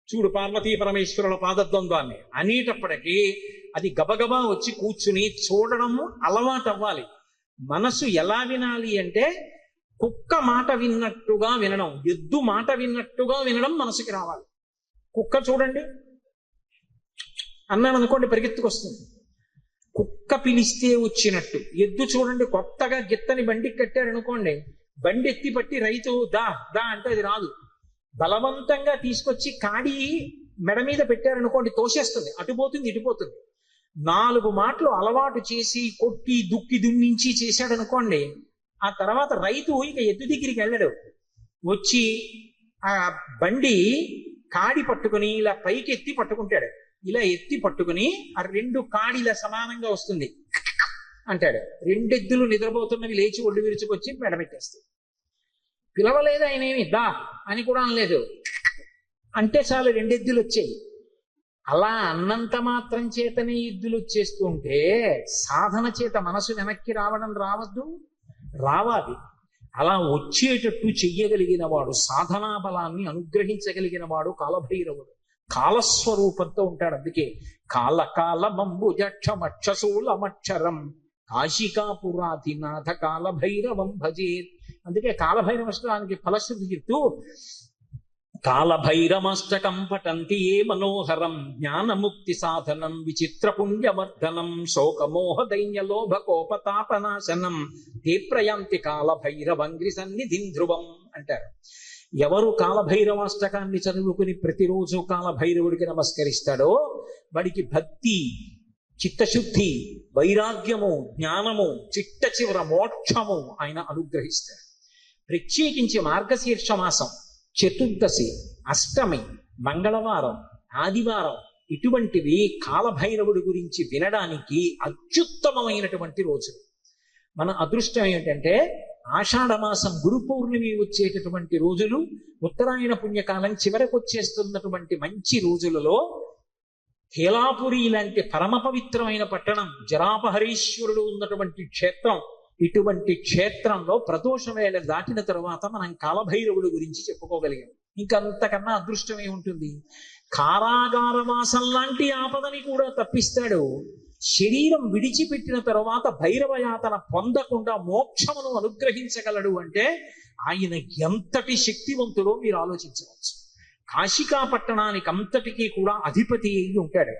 చూడు పార్వతీ పరమేశ్వరుల పాదద్వంద్వాన్ని అనేటప్పటికీ అది గబగబా వచ్చి కూర్చుని చూడడం అలవాటు అవ్వాలి. మనసు ఎలా వినాలి అంటే కుక్క మాట విన్నట్టుగా వినడం, ఎద్దు మాట విన్నట్టుగా వినడం మనసుకి రావాలి. కుక్క చూడండి అన్నాను అనుకోండి పరిగెత్తుకొస్తుంది, కుక్క పిలిస్తే వచ్చినట్టు. ఎద్దు చూడండి కొత్తగా గిత్తని బండికి కట్టారనుకోండి, బండి ఎత్తి పట్టి రైతు దా దా అంటే అది రాదు. బలవంతంగా తీసుకొచ్చి కాడి మెడ మీద పెట్టారనుకోండి తోసేస్తుంది, అటుపోతుంది ఇటుపోతుంది. 4 మాటలు అలవాటు చేసి కొట్టి దుక్కి దున్నించి చేశాడనుకోండి, ఆ తర్వాత రైతు ఇక ఎద్దు దగ్గరికి వెళ్ళడు. వచ్చి ఆ బండి కాడి పట్టుకుని ఇలా పైకి ఎత్తి పట్టుకుంటాడు. ఇలా ఎత్తి పట్టుకుని ఆ 2 కాడిలా సమానంగా వస్తుంది అంటాడు. 2 ఎద్దులు నిద్రపోతున్నవి లేచి ఒళ్ళు విరుచుకొచ్చి మెడబెట్టేస్తాయి. పిలవలేదు ఆయన, ఏమి దా అని కూడా అనలేదు, అంటే చాలు 2 ఎద్దులు వచ్చాయి. అలా అన్నంత మాత్రం చేతనే ఎద్దులు వచ్చేస్తూ ఉంటే సాధన చేత మనసు వెనక్కి రావద్దు, రావాలి. అలా వచ్చేటట్టు చెయ్యగలిగిన వాడు, సాధనా బలాన్ని అనుగ్రహించగలిగిన వాడు కాలభైరవుడు. కాలస్వరూపంతో ఉంటాడు. అందుకే కాలకాలమంబుజక్షమక్షశూలమక్షరం కాశికాపురాధినాథ కాలభైరవం భజేత్. అందుకే కాలభైరవ అష్టకానికి ఫలశ్రుతి చెప్తూ కాలభైరవాష్టకం పఠంతి ఏ మనోహరం జ్ఞానముక్తి సాధనం విచిత్ర పుణ్యవర్ధనం శోకమోహ దైన్యలోభ కోపతాపనాశనం తే ప్రయాంతి కాలభైరవంగ్రి సన్నిధిం ధ్రువం అంటారు. ఎవరు కాలభైరవాష్టకాన్ని చదువుకుని ప్రతిరోజు కాలభైరవుడికి నమస్కరిస్తాడో వాడికి భక్తి, చిత్తశుద్ధి, వైరాగ్యము, జ్ఞానము, చిట్ట చివర మోక్షము ఆయన అనుగ్రహిస్తాడు. ప్రత్యేకించి మార్గశీర్ష మాసం, చతుర్దశి, అష్టమి, మంగళవారం, ఆదివారం ఇటువంటివి కాలభైరవుడి గురించి వినడానికి అత్యుత్తమమైనటువంటి రోజులు. మన అదృష్టం ఏమిటంటే ఆషాఢమాసం గురు పౌర్ణమి వచ్చేటటువంటి రోజులు, ఉత్తరాయణ పుణ్యకాలం చివరకు వచ్చేస్తున్నటువంటి మంచి రోజులలో హేలాపురి లాంటి పరమ పవిత్రమైన పట్టణం, జరాపహరీశ్వరుడు ఉన్నటువంటి క్షేత్రం, ఇటువంటి క్షేత్రంలో ప్రదోష వేళ దాటిన తరువాత మనం కాలభైరవుడి గురించి చెప్పుకోగలిగాం. ఇంకంతకన్నా అదృష్టం ఏముంటుంది? కారాగారవాసం లాంటి ఆపదని కూడా తప్పిస్తాడు. శరీరం విడిచిపెట్టిన తరువాత భైరవయాతన పొందకుండా మోక్షమును అనుగ్రహించగలడు అంటే ఆయన ఎంతటి శక్తివంతుడో మీరు ఆలోచించవచ్చు. కాశికా పట్టణానికి అంతటికీ కూడా అధిపతి అయి ఉంటాడు.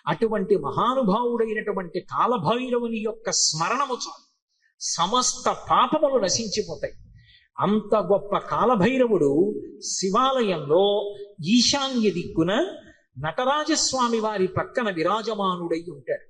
అటువంటి మహానుభావుడైనటువంటి కాలభైరవుని యొక్క స్మరణము చాలు, సమస్త పాపములు నశించిపోతాయి. అంత గొప్ప కాలభైరవుడు శివాలయంలో ఈశాన్య దిక్కున నటరాజస్వామి వారి పక్కన విరాజమానుడై ఉంటాడు.